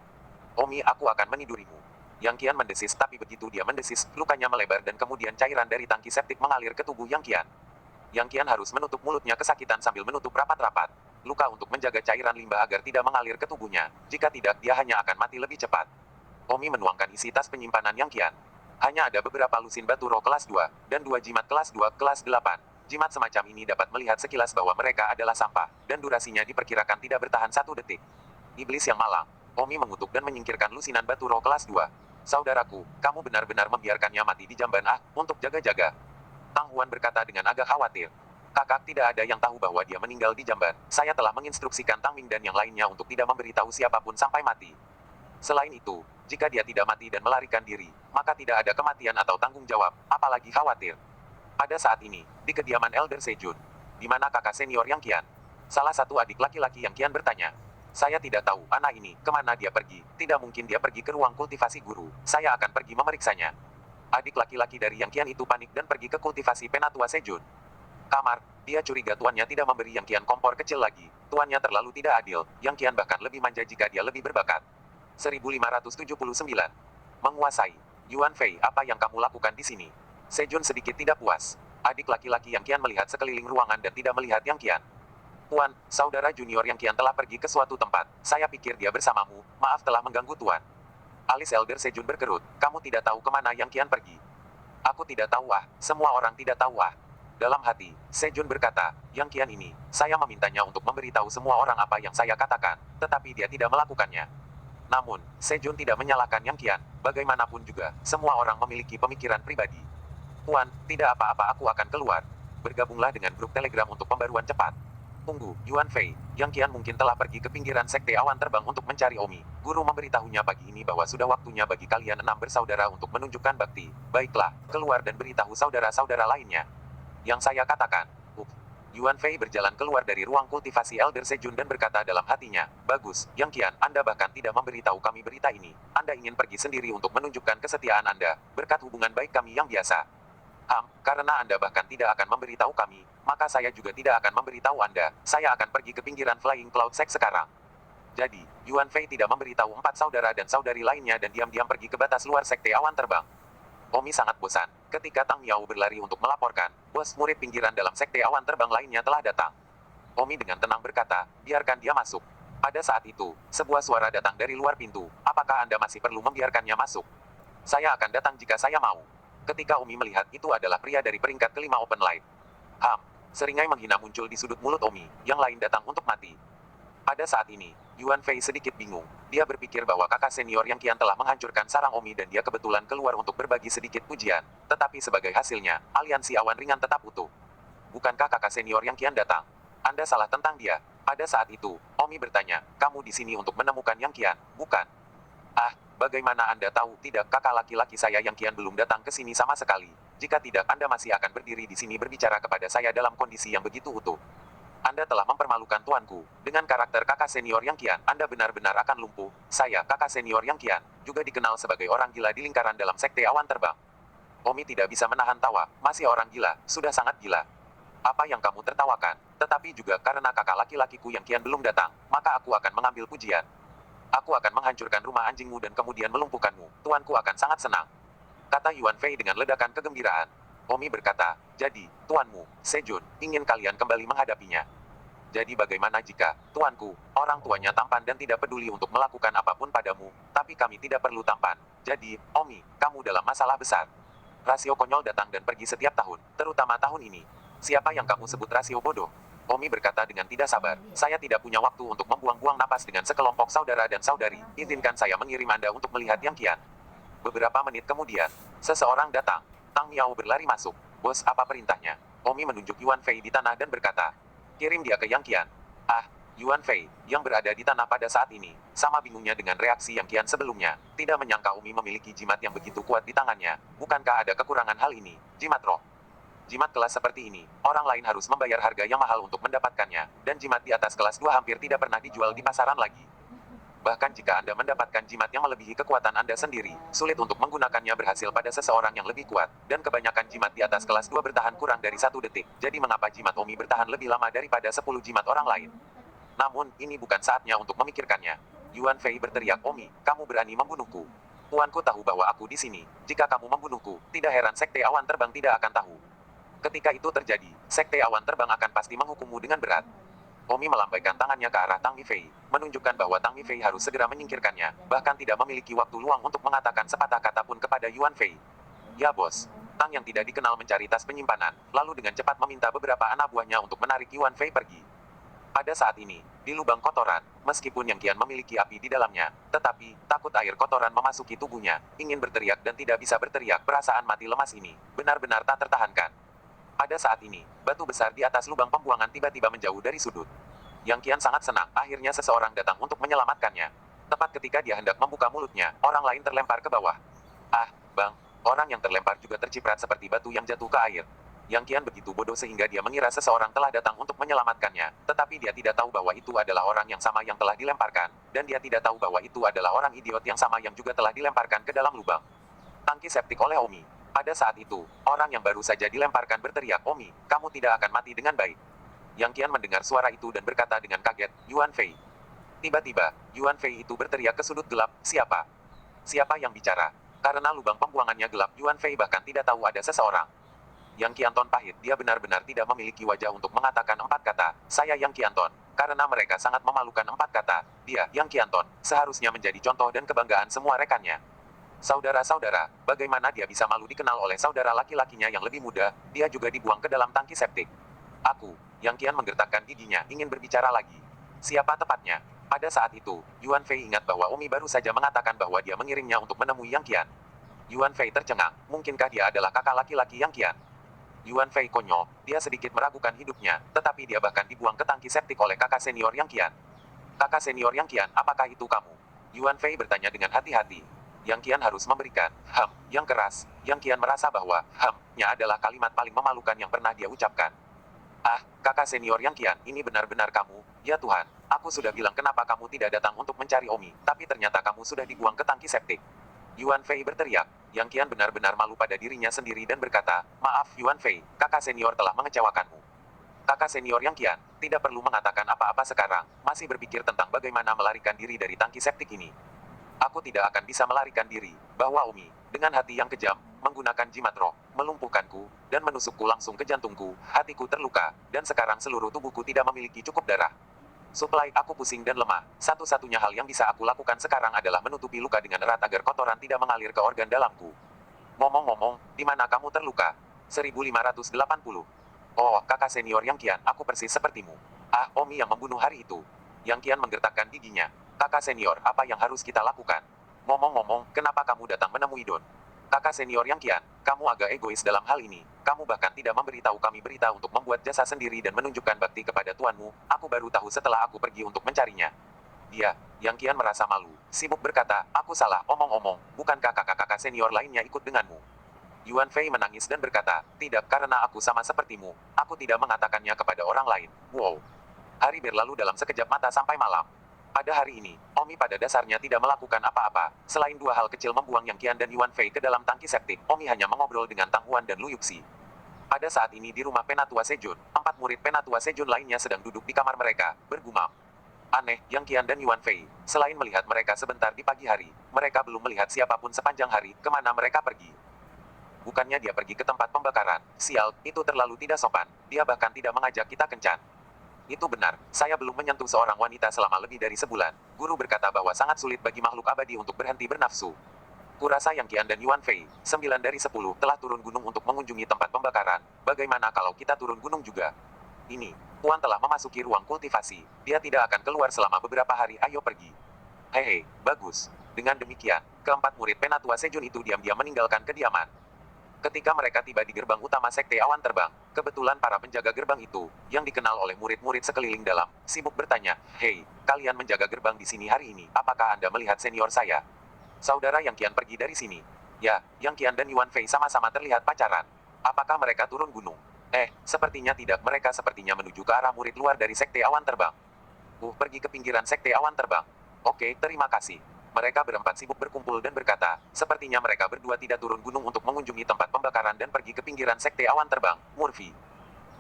Omi, aku akan menidurimu. Yang Qian mendesis, tapi begitu dia mendesis, lukanya melebar dan kemudian cairan dari tangki septik mengalir ke tubuh Yang Qian. Yang Qian harus menutup mulutnya kesakitan sambil menutup rapat-rapat luka untuk menjaga cairan limbah agar tidak mengalir ke tubuhnya. Jika tidak, dia hanya akan mati lebih cepat. Omi menuangkan isi tas penyimpanan Yang Qian. Hanya ada beberapa lusin batu roh kelas 2, dan 2 jimat kelas 2, kelas 8. Jimat semacam ini dapat melihat sekilas bahwa mereka adalah sampah, dan durasinya diperkirakan tidak bertahan 1 detik. Iblis yang malang. Omi mengutuk dan menyingkirkan lusinan batu roh kelas 2. Saudaraku, kamu benar-benar membiarkannya mati di jamban untuk jaga-jaga. Tang Huan berkata dengan agak khawatir. Kakak, tidak ada yang tahu bahwa dia meninggal di jamban. Saya telah menginstruksikan Tang Ming dan yang lainnya untuk tidak memberitahu siapapun sampai mati. Selain itu, jika dia tidak mati dan melarikan diri, maka tidak ada kematian atau tanggung jawab, apalagi khawatir. Pada saat ini, di kediaman Elder Sejun, di mana kakak senior Yang Qian? Salah satu adik laki-laki Yang Qian bertanya. Saya tidak tahu, anak ini, kemana dia pergi. Tidak mungkin dia pergi ke ruang kultivasi guru. Saya akan pergi memeriksanya. Adik laki-laki dari Yang Qian itu panik dan pergi ke kultivasi Penatua Sejun. Kamar, dia curiga tuannya tidak memberi Yang Qian kompor kecil lagi. Tuannya terlalu tidak adil, Yang Qian bahkan lebih manja jika dia lebih berbakat. 1579. Menguasai. Yuan Fei, apa yang kamu lakukan di sini? Sejun sedikit tidak puas. Adik laki-laki Yang Qian melihat sekeliling ruangan dan tidak melihat Yang Qian. Tuan, saudara junior Yang Qian telah pergi ke suatu tempat. Saya pikir dia bersamamu. Maaf telah mengganggu Tuan. Alis Elder Sejun berkerut. Kamu tidak tahu kemana Yang Qian pergi. Aku tidak tahu semua orang tidak tahu Dalam hati, Sejun berkata, Yang Qian ini, saya memintanya untuk memberitahu semua orang apa yang saya katakan, tetapi dia tidak melakukannya. Namun, Sejun tidak menyalahkan Yang Qian. Bagaimanapun juga, semua orang memiliki pemikiran pribadi. Tuan, tidak apa-apa, aku akan keluar. Bergabunglah dengan grup Telegram untuk pembaruan cepat. Tunggu, Yuan Fei, Yang Qian mungkin telah pergi ke pinggiran sekte awan terbang untuk mencari Omi. Guru memberitahunya pagi ini bahwa sudah waktunya bagi kalian 6 bersaudara untuk menunjukkan bakti. Baiklah, keluar dan beritahu saudara-saudara lainnya. Yang saya katakan. Yuan Fei berjalan keluar dari ruang kultivasi Elder Sejun dan berkata dalam hatinya, bagus, Yang Qian, Anda bahkan tidak memberitahu kami berita ini. Anda ingin pergi sendiri untuk menunjukkan kesetiaan Anda, berkat hubungan baik kami yang biasa. Karena Anda bahkan tidak akan memberitahu kami, maka saya juga tidak akan memberitahu Anda. Saya akan pergi ke pinggiran Flying Cloud Sect sekarang. Jadi, Yuan Fei tidak memberitahu 4 saudara dan saudari lainnya dan diam-diam pergi ke batas luar Sekte Awan Terbang. Omi sangat bosan, ketika Tang Miao berlari untuk melaporkan, bos murid pinggiran dalam Sekte Awan Terbang lainnya telah datang. Omi dengan tenang berkata, biarkan dia masuk. Pada saat itu, sebuah suara datang dari luar pintu, apakah Anda masih perlu membiarkannya masuk? Saya akan datang jika saya mau. Ketika Omi melihat itu adalah pria dari peringkat kelima Open Light. Seringai menghina muncul di sudut mulut Omi, yang lain datang untuk mati. Pada saat ini, Yuan Fei sedikit bingung. Dia berpikir bahwa kakak senior yang kian telah menghancurkan sarang Omi dan dia kebetulan keluar untuk berbagi sedikit pujian. Tetapi sebagai hasilnya, aliansi awan ringan tetap utuh. Bukankah kakak senior yang kian datang? Anda salah tentang dia. Pada saat itu, Omi bertanya, kamu di sini untuk menemukan Yang Qian, bukan? Bagaimana Anda tahu tidak kakak laki-laki saya Yang Qian belum datang ke sini sama sekali? Jika tidak Anda masih akan berdiri di sini berbicara kepada saya dalam kondisi yang begitu utuh. Anda telah mempermalukan tuanku. Dengan karakter kakak senior Yang Qian, Anda benar-benar akan lumpuh. Saya, kakak senior Yang Qian, juga dikenal sebagai orang gila di lingkaran dalam Sekte Awan Terbang. Omi tidak bisa menahan tawa, masih orang gila, sudah sangat gila. Apa yang kamu tertawakan? Tetapi juga karena kakak laki-lakiku Yang Qian belum datang, maka aku akan mengambil pujian. Aku akan menghancurkan rumah anjingmu dan kemudian melumpuhkanmu. Tuanku akan sangat senang. Kata Yuan Fei dengan ledakan kegembiraan. Omi berkata, jadi, tuanmu, Sejun, ingin kalian kembali menghadapinya. Jadi bagaimana jika, tuanku, orang tuanya tampan dan tidak peduli untuk melakukan apapun padamu, tapi kami tidak perlu tampan. Jadi, Omi, kamu dalam masalah besar. Rasio konyol datang dan pergi setiap tahun, terutama tahun ini. Siapa yang kamu sebut rasio bodoh? Omi berkata dengan tidak sabar, saya tidak punya waktu untuk membuang-buang napas dengan sekelompok saudara dan saudari, izinkan saya mengirim Anda untuk melihat Yang Qian. Beberapa menit kemudian, seseorang datang. Tang Miao berlari masuk. Bos, apa perintahnya? Omi menunjuk Yuan Fei di tanah dan berkata, kirim dia ke Yang Qian. Yuan Fei, yang berada di tanah pada saat ini, sama bingungnya dengan reaksi Yang Qian sebelumnya, tidak menyangka Omi memiliki jimat yang begitu kuat di tangannya. Bukankah ada kekurangan hal ini? Jimat roh. Jimat kelas seperti ini, orang lain harus membayar harga yang mahal untuk mendapatkannya, dan jimat di atas kelas 2 hampir tidak pernah dijual di pasaran lagi. Bahkan jika Anda mendapatkan jimat yang melebihi kekuatan Anda sendiri, sulit untuk menggunakannya berhasil pada seseorang yang lebih kuat, dan kebanyakan jimat di atas kelas 2 bertahan kurang dari 1 detik. Jadi mengapa jimat Omi bertahan lebih lama daripada 10 jimat orang lain? Namun, ini bukan saatnya untuk memikirkannya. Yuan Fei berteriak, Omi, kamu berani membunuhku. Tuanku tahu bahwa aku di sini. Jika kamu membunuhku, tidak heran Sekte Awan Terbang tidak akan tahu. Ketika itu terjadi, Sekte Awan Terbang akan pasti menghukummu dengan berat. Omi melambaikan tangannya ke arah Tang Mifei, menunjukkan bahwa Tang Mifei harus segera menyingkirkannya, bahkan tidak memiliki waktu luang untuk mengatakan sepatah kata pun kepada Yuan Fei. Ya bos. Tang yang tidak dikenal mencari tas penyimpanan, lalu dengan cepat meminta beberapa anak buahnya untuk menarik Yuan Fei pergi. Pada saat ini, di lubang kotoran, meskipun Yang Qian memiliki api di dalamnya, tetapi, takut air kotoran memasuki tubuhnya, ingin berteriak dan tidak bisa berteriak, perasaan mati lemas ini, benar-benar tak tertahankan. Pada saat ini, batu besar di atas lubang pembuangan tiba-tiba menjauh dari sudut. Yang Qian sangat senang, akhirnya seseorang datang untuk menyelamatkannya. Tepat ketika dia hendak membuka mulutnya, orang lain terlempar ke bawah. Bang, orang yang terlempar juga terciprat seperti batu yang jatuh ke air. Yang Qian begitu bodoh sehingga dia mengira seseorang telah datang untuk menyelamatkannya, tetapi dia tidak tahu bahwa itu adalah orang yang sama yang telah dilemparkan, dan dia tidak tahu bahwa itu adalah orang idiot yang sama yang juga telah dilemparkan ke dalam lubang. Tangki septik oleh Omi. Pada saat itu, orang yang baru saja dilemparkan berteriak, Omi, kamu tidak akan mati dengan baik. Yang Qian mendengar suara itu dan berkata dengan kaget, Yuan Fei. Tiba-tiba, Yuan Fei itu berteriak ke sudut gelap, siapa? Siapa yang bicara? Karena lubang pembuangannya gelap, Yuan Fei bahkan tidak tahu ada seseorang. Yang Qianton pahit, dia benar-benar tidak memiliki wajah untuk mengatakan 4 kata, saya Yang Qianton. Karena mereka sangat memalukan 4 kata, dia, Yang Qianton, seharusnya menjadi contoh dan kebanggaan semua rekannya. Saudara-saudara, bagaimana dia bisa malu dikenal oleh saudara laki-lakinya yang lebih muda, dia juga dibuang ke dalam tangki septik. Aku, Yang Qian menggertakkan giginya, ingin berbicara lagi. Siapa tepatnya? Pada saat itu, Yuan Fei ingat bahwa Omi baru saja mengatakan bahwa dia mengirimnya untuk menemui Yang Qian. Yuan Fei tercengang, mungkinkah dia adalah kakak laki-laki Yang Qian? Yuan Fei konyol, dia sedikit meragukan hidupnya, tetapi dia bahkan dibuang ke tangki septik oleh kakak senior Yang Qian. Kakak senior Yang Qian, apakah itu kamu? Yuan Fei bertanya dengan hati-hati. Yang Qian harus memberikan, yang keras. Yang Qian merasa bahwa, nya adalah kalimat paling memalukan yang pernah dia ucapkan. Kakak senior Yang Qian, ini benar-benar kamu, ya Tuhan. Aku sudah bilang kenapa kamu tidak datang untuk mencari Omi, tapi ternyata kamu sudah dibuang ke tangki septik. Yuan Fei berteriak. Yang Qian benar-benar malu pada dirinya sendiri dan berkata, maaf Yuan Fei, kakak senior telah mengecewakanmu. Kakak senior Yang Qian, tidak perlu mengatakan apa-apa sekarang, masih berpikir tentang bagaimana melarikan diri dari tangki septik ini. Aku tidak akan bisa melarikan diri, bahwa Omi, dengan hati yang kejam, menggunakan jimat roh, melumpuhkanku, dan menusukku langsung ke jantungku, hatiku terluka, dan sekarang seluruh tubuhku tidak memiliki cukup darah. Suplai aku pusing dan lemah, satu-satunya hal yang bisa aku lakukan sekarang adalah menutupi luka dengan erat agar kotoran tidak mengalir ke organ dalamku. Ngomong-ngomong, di mana kamu terluka? 1580. Oh, kakak senior Yang Qian, aku persis sepertimu. Ah, Omi yang membunuh hari itu. Yang Qian menggertakkan giginya. Kakak senior, apa yang harus kita lakukan? Ngomong-ngomong, kenapa kamu datang menemui Don? Kakak senior Yang Qian, kamu agak egois dalam hal ini. Kamu bahkan tidak memberitahu kami berita untuk membuat jasa sendiri dan menunjukkan bakti kepada tuanmu. Aku baru tahu setelah aku pergi untuk mencarinya. Dia, Yang Qian merasa malu, sibuk berkata, aku salah, omong-omong, bukankah kakak-kakak senior lainnya ikut denganmu? Yuan Fei menangis dan berkata, tidak karena aku sama sepertimu, aku tidak mengatakannya kepada orang lain. Wow. Hari berlalu dalam sekejap mata sampai malam. Pada hari ini, Omi pada dasarnya tidak melakukan apa-apa, selain dua hal kecil membuang Yang Qian dan Yuan Fei ke dalam tangki septik, Omi hanya mengobrol dengan Tang Huan dan Lu Yuxi. Pada saat ini di rumah Penatua Sejun, 4 murid Penatua Sejun lainnya sedang duduk di kamar mereka, bergumam. Aneh, Yang Qian dan Yuan Fei, selain melihat mereka sebentar di pagi hari, mereka belum melihat siapapun sepanjang hari, kemana mereka pergi. Bukannya dia pergi ke tempat pembakaran, sial, itu terlalu tidak sopan, dia bahkan tidak mengajak kita kencan. Itu benar, saya belum menyentuh seorang wanita selama lebih dari sebulan. Guru berkata bahwa sangat sulit bagi makhluk abadi untuk berhenti bernafsu. Kurasa Yang Qian dan Yuan Fei, 9 dari 10, telah turun gunung untuk mengunjungi tempat pembakaran. Bagaimana kalau kita turun gunung juga? Ini, Tuan telah memasuki ruang kultivasi. Dia tidak akan keluar selama beberapa hari, ayo pergi. Hehe, bagus. Dengan demikian, keempat murid Penatua Sejun itu diam-diam meninggalkan kediaman. Ketika mereka tiba di gerbang utama Sekte Awan Terbang, kebetulan para penjaga gerbang itu, yang dikenal oleh murid-murid sekeliling dalam, sibuk bertanya, hei, kalian menjaga gerbang di sini hari ini, apakah Anda melihat senior saya? Saudara Yang Qian pergi dari sini. Ya, Yang Qian dan Yuan Fei sama-sama terlihat pacaran. Apakah mereka turun gunung? Sepertinya tidak, mereka sepertinya menuju ke arah murid luar dari Sekte Awan Terbang. Pergi ke pinggiran Sekte Awan Terbang. Oke, terima kasih. Mereka berempat sibuk berkumpul dan berkata, sepertinya mereka berdua tidak turun gunung untuk mengunjungi tempat pembakaran dan pergi ke pinggiran Sekte Awan Terbang, Murphy.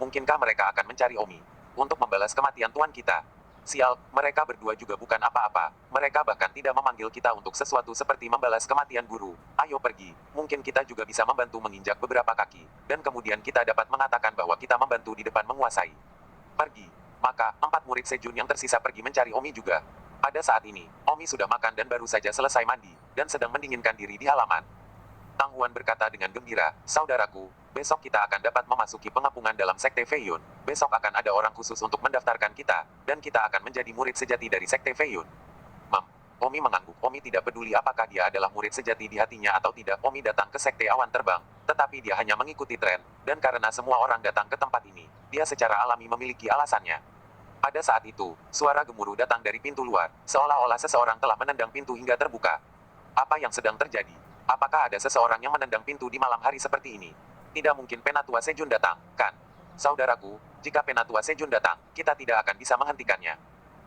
Mungkinkah mereka akan mencari Omi? Untuk membalas kematian tuan kita. Sial, mereka berdua juga bukan apa-apa. Mereka bahkan tidak memanggil kita untuk sesuatu seperti membalas kematian guru. Ayo pergi, mungkin kita juga bisa membantu menginjak beberapa kaki. Dan kemudian kita dapat mengatakan bahwa kita membantu di depan menguasai. Pergi. Maka, 4 murid Sejun yang tersisa pergi mencari Omi juga. Pada saat ini, Omi sudah makan dan baru saja selesai mandi, dan sedang mendinginkan diri di halaman. Tang Huan berkata dengan gembira, saudaraku, besok kita akan dapat memasuki pengepungan dalam Sekte Feiyun. Besok akan ada orang khusus untuk mendaftarkan kita, dan kita akan menjadi murid sejati dari Sekte Feiyun. Omi mengangguk. Omi tidak peduli apakah dia adalah murid sejati di hatinya atau tidak. Omi datang ke Sekte Awan Terbang, tetapi dia hanya mengikuti tren, dan karena semua orang datang ke tempat ini, dia secara alami memiliki alasannya. Pada saat itu, suara gemuruh datang dari pintu luar, seolah-olah seseorang telah menendang pintu hingga terbuka. Apa yang sedang terjadi? Apakah ada seseorang yang menendang pintu di malam hari seperti ini? Tidak mungkin Penatua Sejun datang, kan? Saudaraku, jika Penatua Sejun datang, kita tidak akan bisa menghentikannya.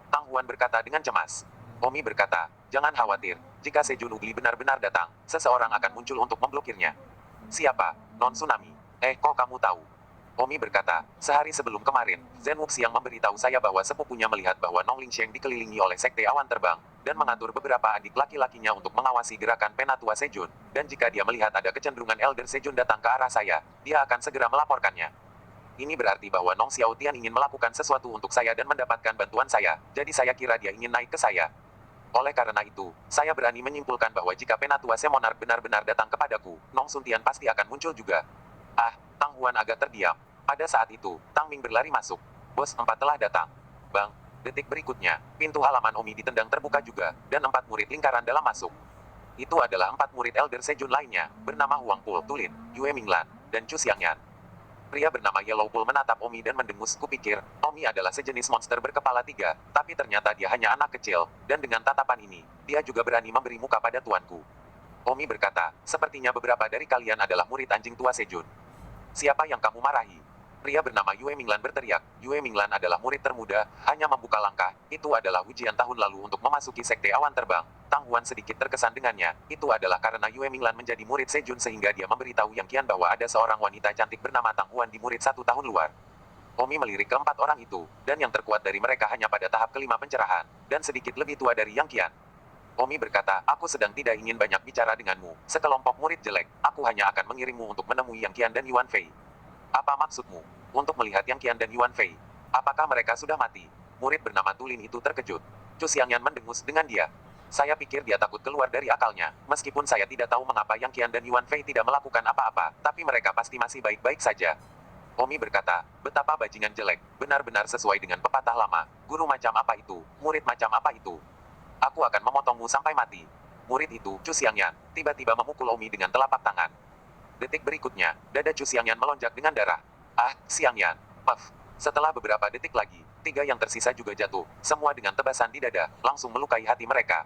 Tang Huan berkata dengan cemas. Omi berkata, jangan khawatir, jika Sejun Ugli benar-benar datang, seseorang akan muncul untuk memblokirnya. Siapa? Non Tsunami. Kok kamu tahu? Omi berkata, sehari sebelum kemarin, Zhen Wuxiang memberitahu saya bahwa sepupunya melihat bahwa Nong Lingsheng dikelilingi oleh Sekte Awan Terbang, dan mengatur beberapa adik laki-lakinya untuk mengawasi gerakan Penatua Sejun, dan jika dia melihat ada kecenderungan Elder Sejun datang ke arah saya, dia akan segera melaporkannya. Ini berarti bahwa Nong Xiaotian ingin melakukan sesuatu untuk saya dan mendapatkan bantuan saya, jadi saya kira dia ingin naik ke saya. Oleh karena itu, saya berani menyimpulkan bahwa jika Penatua Semonarch benar-benar datang kepadaku, Nong Suntian pasti akan muncul juga. Tang Huan agak terdiam. Pada saat itu, Tang Ming berlari masuk. Bos 4 telah datang. Bang, detik berikutnya, pintu halaman Omi ditendang terbuka juga, dan 4 murid lingkaran dalam masuk. Itu adalah 4 murid Elder Sejun lainnya, bernama Huang Pul Tulin, Yue Minglan, dan Chu Xiangyan. Pria bernama Yellow Pool menatap Omi dan mendengus. Kupikir, Omi adalah sejenis monster berkepala 3, tapi ternyata dia hanya anak kecil, dan dengan tatapan ini, dia juga berani memberi muka pada tuanku. Omi berkata, sepertinya beberapa dari kalian adalah murid anjing tua Sejun. Siapa yang kamu marahi? Pria bernama Yue Minglan berteriak. Yue Minglan adalah murid termuda, hanya membuka langkah. Itu adalah ujian tahun lalu untuk memasuki Sekte Awan Terbang. Tang Huan sedikit terkesan dengannya. Itu adalah karena Yue Minglan menjadi murid Sejun sehingga dia memberitahu Yang Qian bahwa ada seorang wanita cantik bernama Tang Huan di murid 1 tahun luar. Omi melirik keempat orang itu, dan yang terkuat dari mereka hanya pada tahap kelima pencerahan, dan sedikit lebih tua dari Yang Qian. Omi berkata, aku sedang tidak ingin banyak bicara denganmu, sekelompok murid jelek, aku hanya akan mengirimmu untuk menemui Yang Qian dan Yuan Fei. Apa maksudmu? Untuk melihat Yang Qian dan Yuan Fei. Apakah mereka sudah mati? Murid bernama Tulin itu terkejut. Chu Xiangyan mendengus dengan dia. Saya pikir dia takut keluar dari akalnya, meskipun saya tidak tahu mengapa Yang Qian dan Yuan Fei tidak melakukan apa-apa, tapi mereka pasti masih baik-baik saja. Omi berkata, betapa bajingan jelek, benar-benar sesuai dengan pepatah lama. Guru macam apa itu? Murid macam apa itu? Aku akan memotongmu sampai mati. Murid itu, Chu Xiangyan, tiba-tiba memukul Omi dengan telapak tangan. Detik berikutnya, dada Chu Xiangyan melonjak dengan darah. Ah, Xiangyan. Puff. Setelah beberapa detik lagi, 3 yang tersisa juga jatuh, semua dengan tebasan di dada, langsung melukai hati mereka.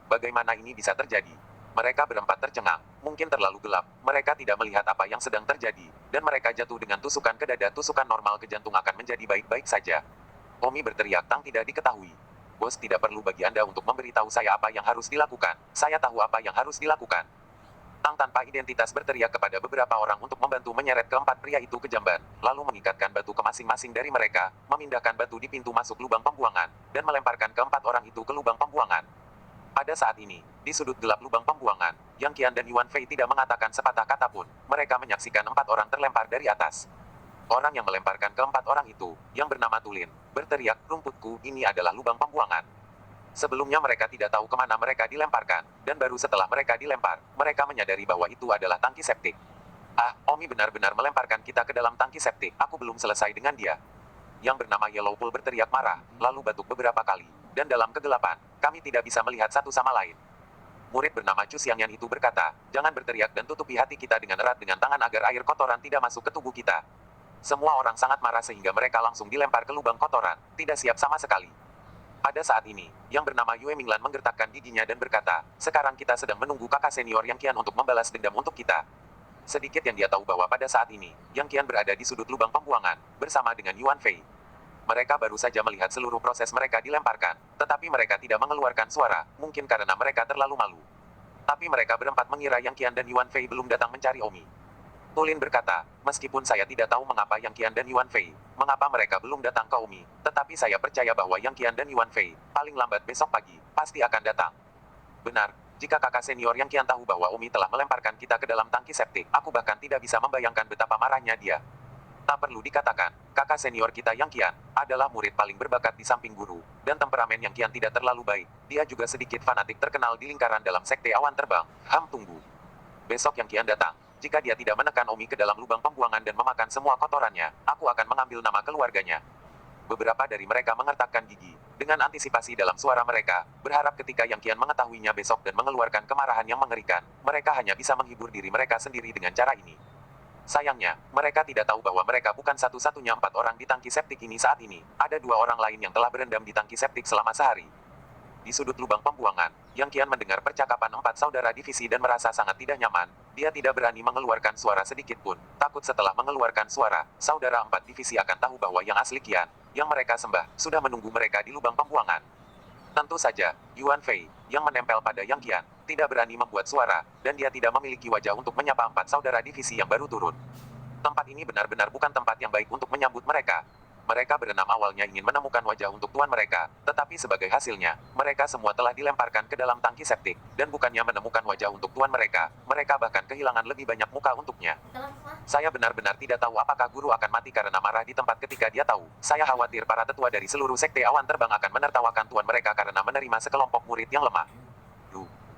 Bagaimana ini bisa terjadi? Mereka berempat tercengang, mungkin terlalu gelap, mereka tidak melihat apa yang sedang terjadi, dan mereka jatuh dengan tusukan ke dada. Tusukan normal ke jantung akan menjadi baik-baik saja. Omi berteriak. Tang tidak diketahui. Bos, tidak perlu bagi Anda untuk memberitahu saya apa yang harus dilakukan, saya tahu apa yang harus dilakukan. Tang tanpa identitas berteriak kepada beberapa orang untuk membantu menyeret keempat pria itu ke jamban, lalu mengikatkan batu ke masing-masing dari mereka, memindahkan batu di pintu masuk lubang pembuangan, dan melemparkan keempat orang itu ke lubang pembuangan. Pada saat ini, di sudut gelap lubang pembuangan, Yang Qian dan Yuan Fei tidak mengatakan sepatah kata pun. Mereka menyaksikan 4 orang terlempar dari atas. Orang yang melemparkan keempat orang itu, yang bernama Tulin, berteriak, rumputku, ini adalah lubang pembuangan. Sebelumnya mereka tidak tahu kemana mereka dilemparkan, dan baru setelah mereka dilempar, mereka menyadari bahwa itu adalah tangki septik. Ah, Omi benar-benar melemparkan kita ke dalam tangki septik, aku belum selesai dengan dia. Yang bernama Yellow Pool berteriak marah, lalu batuk beberapa kali, dan dalam kegelapan, kami tidak bisa melihat satu sama lain. Murid bernama Chu Xiangyan itu berkata, jangan berteriak dan tutupi hati kita dengan erat dengan tangan agar air kotoran tidak masuk ke tubuh kita. Semua orang sangat marah sehingga mereka langsung dilempar ke lubang kotoran, tidak siap sama sekali. Pada saat ini, yang bernama Yue Minglan menggertakkan giginya dan berkata, sekarang kita sedang menunggu kakak senior Yang Qian untuk membalas dendam untuk kita. Sedikit yang dia tahu bahwa pada saat ini, Yang Qian berada di sudut lubang pembuangan, bersama dengan Yuan Fei. Mereka baru saja melihat seluruh proses mereka dilemparkan, tetapi mereka tidak mengeluarkan suara, mungkin karena mereka terlalu malu. Tapi mereka berempat mengira Yang Qian dan Yuan Fei belum datang mencari Omi. Tulin berkata, meskipun saya tidak tahu mengapa Yang Qian dan Yuan Fei, mengapa mereka belum datang ke Omi, tetapi saya percaya bahwa Yang Qian dan Yuan Fei, paling lambat besok pagi, pasti akan datang. Benar, jika kakak senior Yang Qian tahu bahwa Omi telah melemparkan kita ke dalam tangki septik, aku bahkan tidak bisa membayangkan betapa marahnya dia. Tak perlu dikatakan, kakak senior kita Yang Qian, adalah murid paling berbakat di samping guru, dan temperamen Yang Qian tidak terlalu baik, dia juga sedikit fanatik terkenal di lingkaran dalam sekte awan terbang. Tunggu. Besok Yang Qian datang. Jika dia tidak menekan Omi ke dalam lubang pembuangan dan memakan semua kotorannya, aku akan mengambil nama keluarganya. Beberapa dari mereka mengertakkan gigi, dengan antisipasi dalam suara mereka, berharap ketika Yang Qian mengetahuinya besok dan mengeluarkan kemarahan yang mengerikan, mereka hanya bisa menghibur diri mereka sendiri dengan cara ini. Sayangnya, mereka tidak tahu bahwa mereka bukan satu-satunya 4 orang di tangki septik ini saat ini, ada 2 orang lain yang telah berendam di tangki septik selama sehari. Di sudut lubang pembuangan, Yang Qian mendengar percakapan 4 saudara divisi dan merasa sangat tidak nyaman. Dia tidak berani mengeluarkan suara sedikit pun, takut setelah mengeluarkan suara, saudara 4 divisi akan tahu bahwa yang asli Qian, yang mereka sembah, sudah menunggu mereka di lubang pembuangan. Tentu saja, Yuan Fei, yang menempel pada Yang Qian, tidak berani membuat suara, dan dia tidak memiliki wajah untuk menyapa 4 saudara divisi yang baru turun. Tempat ini benar-benar bukan tempat yang baik untuk menyambut mereka. Mereka berenam awalnya ingin menemukan wajah untuk tuan mereka, tetapi sebagai hasilnya, mereka semua telah dilemparkan ke dalam tangki septik, dan bukannya menemukan wajah untuk tuan mereka, mereka bahkan kehilangan lebih banyak muka untuknya. Saya benar-benar tidak tahu apakah guru akan mati karena marah di tempat ketika dia tahu. Saya khawatir para tetua dari seluruh sekte awan terbang akan menertawakan tuan mereka karena menerima sekelompok murid yang lemah.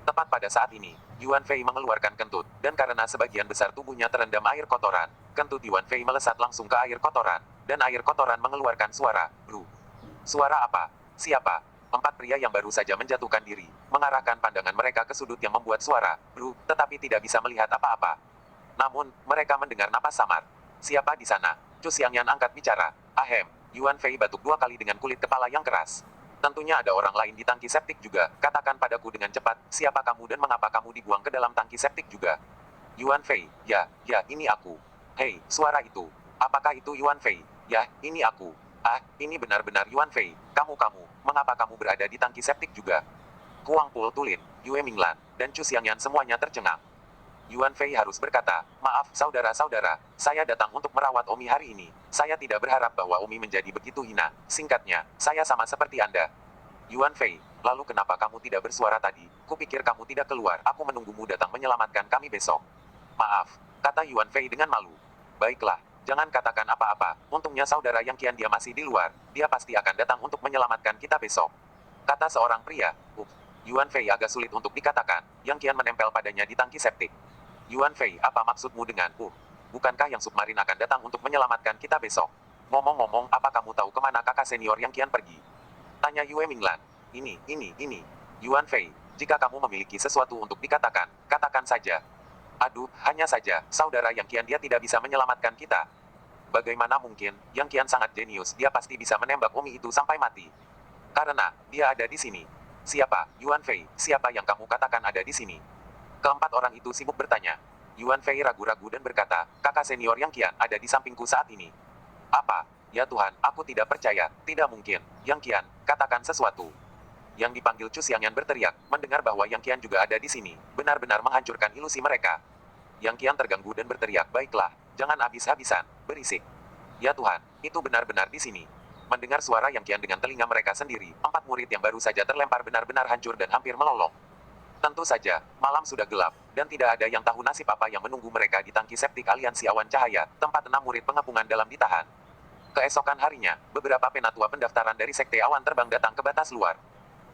Tepat pada saat ini, Yuan Fei mengeluarkan kentut, dan karena sebagian besar tubuhnya terendam air kotoran, kentut Yuan Fei melesat langsung ke air kotoran, dan air kotoran mengeluarkan suara, bru. Suara apa? Siapa? 4 pria yang baru saja menjatuhkan diri, mengarahkan pandangan mereka ke sudut yang membuat suara, bru, tetapi tidak bisa melihat apa-apa. Namun, mereka mendengar napas samar. Siapa di sana? Chu Xiangyan angkat bicara. Ahem, Yuan Fei batuk 2 kali dengan kulit kepala yang keras. Tentunya ada orang lain di tangki septik juga, katakan padaku dengan cepat, siapa kamu dan mengapa kamu dibuang ke dalam tangki septik juga? Yuan Fei, ya, ini aku. Hei, suara itu. Apakah itu Yuan Fei? Ya, ini aku. Ah, ini benar-benar Yuan Fei. Kamu, mengapa kamu berada di tangki septik juga? Huang Pul Tulin, Yue Minglan, dan Chu Xiangyan semuanya tercengang. Yuan Fei harus berkata, maaf saudara-saudara, saya datang untuk merawat Omi hari ini. Saya tidak berharap bahwa Omi menjadi begitu hina. Singkatnya, saya sama seperti Anda. Yuan Fei, lalu kenapa kamu tidak bersuara tadi? Kupikir kamu tidak keluar. Aku menunggumu datang menyelamatkan kami besok. Maaf, kata Yuan Fei dengan malu. Baiklah, jangan katakan apa-apa. Untungnya saudara Yang Qian dia masih di luar. Dia pasti akan datang untuk menyelamatkan kita besok. Kata seorang pria. Yuan Fei agak sulit untuk dikatakan. Yang Qian menempel padanya di tangki septik. Yuan Fei, apa maksudmu dengan bukankah yang submarin akan datang untuk menyelamatkan kita besok? Ngomong-ngomong, apa kamu tahu kemana kakak senior Yang Qian pergi? Tanya Yue Minglan. Ini. Yuan Fei, jika kamu memiliki sesuatu untuk dikatakan, katakan saja. Aduh, hanya saja, saudara Yang Qian dia tidak bisa menyelamatkan kita. Bagaimana mungkin, Yang Qian sangat jenius, dia pasti bisa menembak Omi itu sampai mati. Karena, dia ada di sini. Siapa, Yuan Fei, siapa yang kamu katakan ada di sini? Keempat orang itu sibuk bertanya. Yuan Fei ragu-ragu dan berkata, kakak senior Yang Qian ada di sampingku saat ini. Apa? Ya Tuhan, aku tidak percaya, tidak mungkin. Yang Qian, katakan sesuatu. Yang dipanggil Chu Xiangyan berteriak, mendengar bahwa Yang Qian juga ada di sini, benar-benar menghancurkan ilusi mereka. Yang Qian terganggu dan berteriak, baiklah, jangan habis-habisan, berisik. Ya Tuhan, itu benar-benar di sini. Mendengar suara Yang Qian dengan telinga mereka sendiri, 4 murid yang baru saja terlempar benar-benar hancur dan hampir melolong. Tentu saja, malam sudah gelap, dan tidak ada yang tahu nasib apa yang menunggu mereka di tangki septik aliansi awan cahaya, tempat 6 murid pengepungan dalam ditahan. Keesokan harinya, beberapa penatua pendaftaran dari Sekte Awan Terbang datang ke batas luar.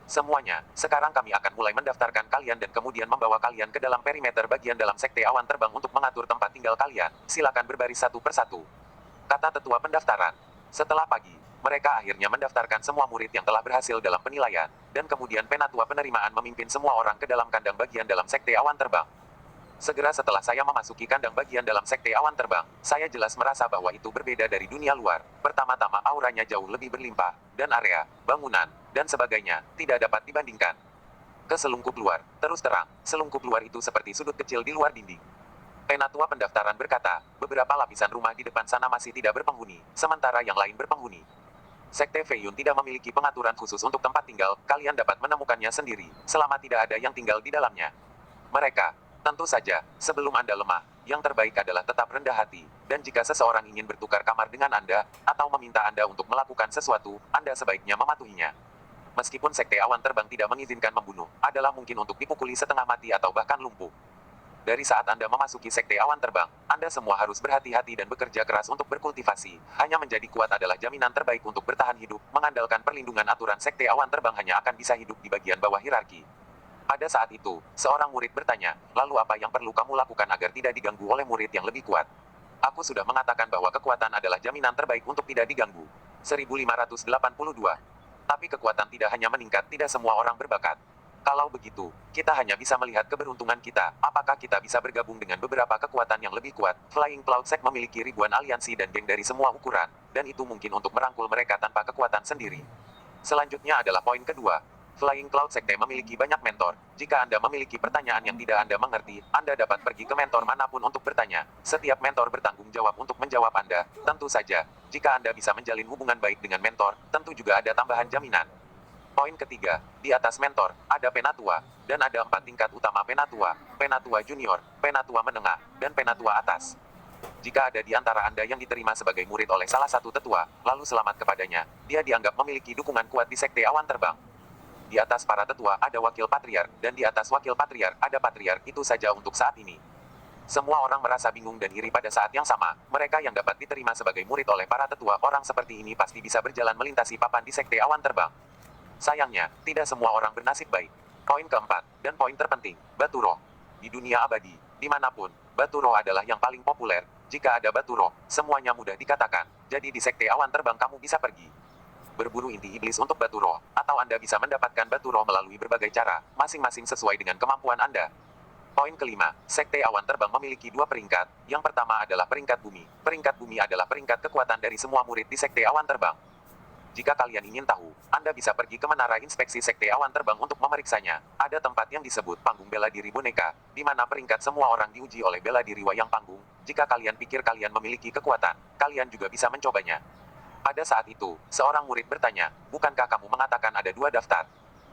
Semuanya, sekarang kami akan mulai mendaftarkan kalian dan kemudian membawa kalian ke dalam perimeter bagian dalam Sekte Awan Terbang untuk mengatur tempat tinggal kalian. Silakan berbaris satu persatu. Kata tetua pendaftaran. Setelah pagi, mereka akhirnya mendaftarkan semua murid yang telah berhasil dalam penilaian, dan kemudian penatua penerimaan memimpin semua orang ke dalam kandang bagian dalam Sekte Awan Terbang. Segera setelah saya memasuki kandang bagian dalam Sekte Awan Terbang, saya jelas merasa bahwa itu berbeda dari dunia luar. Pertama-tama auranya jauh lebih berlimpah, dan area, bangunan, dan sebagainya, tidak dapat dibandingkan. Ke selungkup luar, terus terang, selungkup luar itu seperti sudut kecil di luar dinding. Penatua pendaftaran berkata, beberapa lapisan rumah di depan sana masih tidak berpenghuni, sementara yang lain berpenghuni. Sekte Feiyun tidak memiliki pengaturan khusus untuk tempat tinggal, kalian dapat menemukannya sendiri, selama tidak ada yang tinggal di dalamnya. Mereka, tentu saja, sebelum Anda lemah, yang terbaik adalah tetap rendah hati, dan jika seseorang ingin bertukar kamar dengan Anda, atau meminta Anda untuk melakukan sesuatu, Anda sebaiknya mematuhinya. Meskipun Sekte Awan Terbang tidak mengizinkan membunuh, adalah mungkin untuk dipukuli setengah mati atau bahkan lumpuh. Dari saat Anda memasuki Sekte Awan Terbang, Anda semua harus berhati-hati dan bekerja keras untuk berkultivasi. Hanya menjadi kuat adalah jaminan terbaik untuk bertahan hidup, mengandalkan perlindungan aturan Sekte Awan Terbang hanya akan bisa hidup di bagian bawah hierarki. Pada saat itu, seorang murid bertanya, lalu apa yang perlu kamu lakukan agar tidak diganggu oleh murid yang lebih kuat? Aku sudah mengatakan bahwa kekuatan adalah jaminan terbaik untuk tidak diganggu. 1582. Tapi kekuatan tidak hanya meningkat, tidak semua orang berbakat. Kalau begitu, kita hanya bisa melihat keberuntungan kita. Apakah kita bisa bergabung dengan beberapa kekuatan yang lebih kuat? Flying Cloud Sect memiliki ribuan aliansi dan geng dari semua ukuran, dan itu mungkin untuk merangkul mereka tanpa kekuatan sendiri. Selanjutnya adalah poin kedua. Flying Cloud Sekte memiliki banyak mentor. Jika Anda memiliki pertanyaan yang tidak Anda mengerti, Anda dapat pergi ke mentor manapun untuk bertanya. Setiap mentor bertanggung jawab untuk menjawab Anda. Tentu saja, jika Anda bisa menjalin hubungan baik dengan mentor, tentu juga ada tambahan jaminan. Poin ketiga, di atas mentor, ada penatua, dan ada 4 tingkat utama penatua junior, penatua menengah, dan penatua atas. Jika ada di antara Anda yang diterima sebagai murid oleh salah satu tetua, lalu selamat kepadanya, dia dianggap memiliki dukungan kuat di Sekte Awan Terbang. Di atas para tetua ada wakil patriark, dan di atas wakil patriark ada patriark, itu saja untuk saat ini. Semua orang merasa bingung dan iri pada saat yang sama. Mereka yang dapat diterima sebagai murid oleh para tetua orang seperti ini pasti bisa berjalan melintasi papan di Sekte Awan Terbang. Sayangnya, tidak semua orang bernasib baik. Poin keempat, dan poin terpenting, batu roh. Di dunia abadi, dimanapun, batu roh adalah yang paling populer. Jika ada batu roh, semuanya mudah dikatakan. Jadi di Sekte Awan Terbang kamu bisa pergi berburu inti iblis untuk batu roh, atau Anda bisa mendapatkan batu roh melalui berbagai cara, masing-masing sesuai dengan kemampuan Anda. Poin kelima, Sekte Awan Terbang memiliki 2 peringkat. Yang pertama adalah peringkat bumi. Peringkat bumi adalah peringkat kekuatan dari semua murid di Sekte Awan Terbang. Jika kalian ingin tahu, Anda bisa pergi ke menara inspeksi Sekte Awan Terbang untuk memeriksanya. Ada tempat yang disebut panggung bela diri boneka, di mana peringkat semua orang diuji oleh bela diri wayang panggung. Jika kalian pikir kalian memiliki kekuatan, kalian juga bisa mencobanya. Pada saat itu, seorang murid bertanya, bukankah kamu mengatakan ada 2 daftar?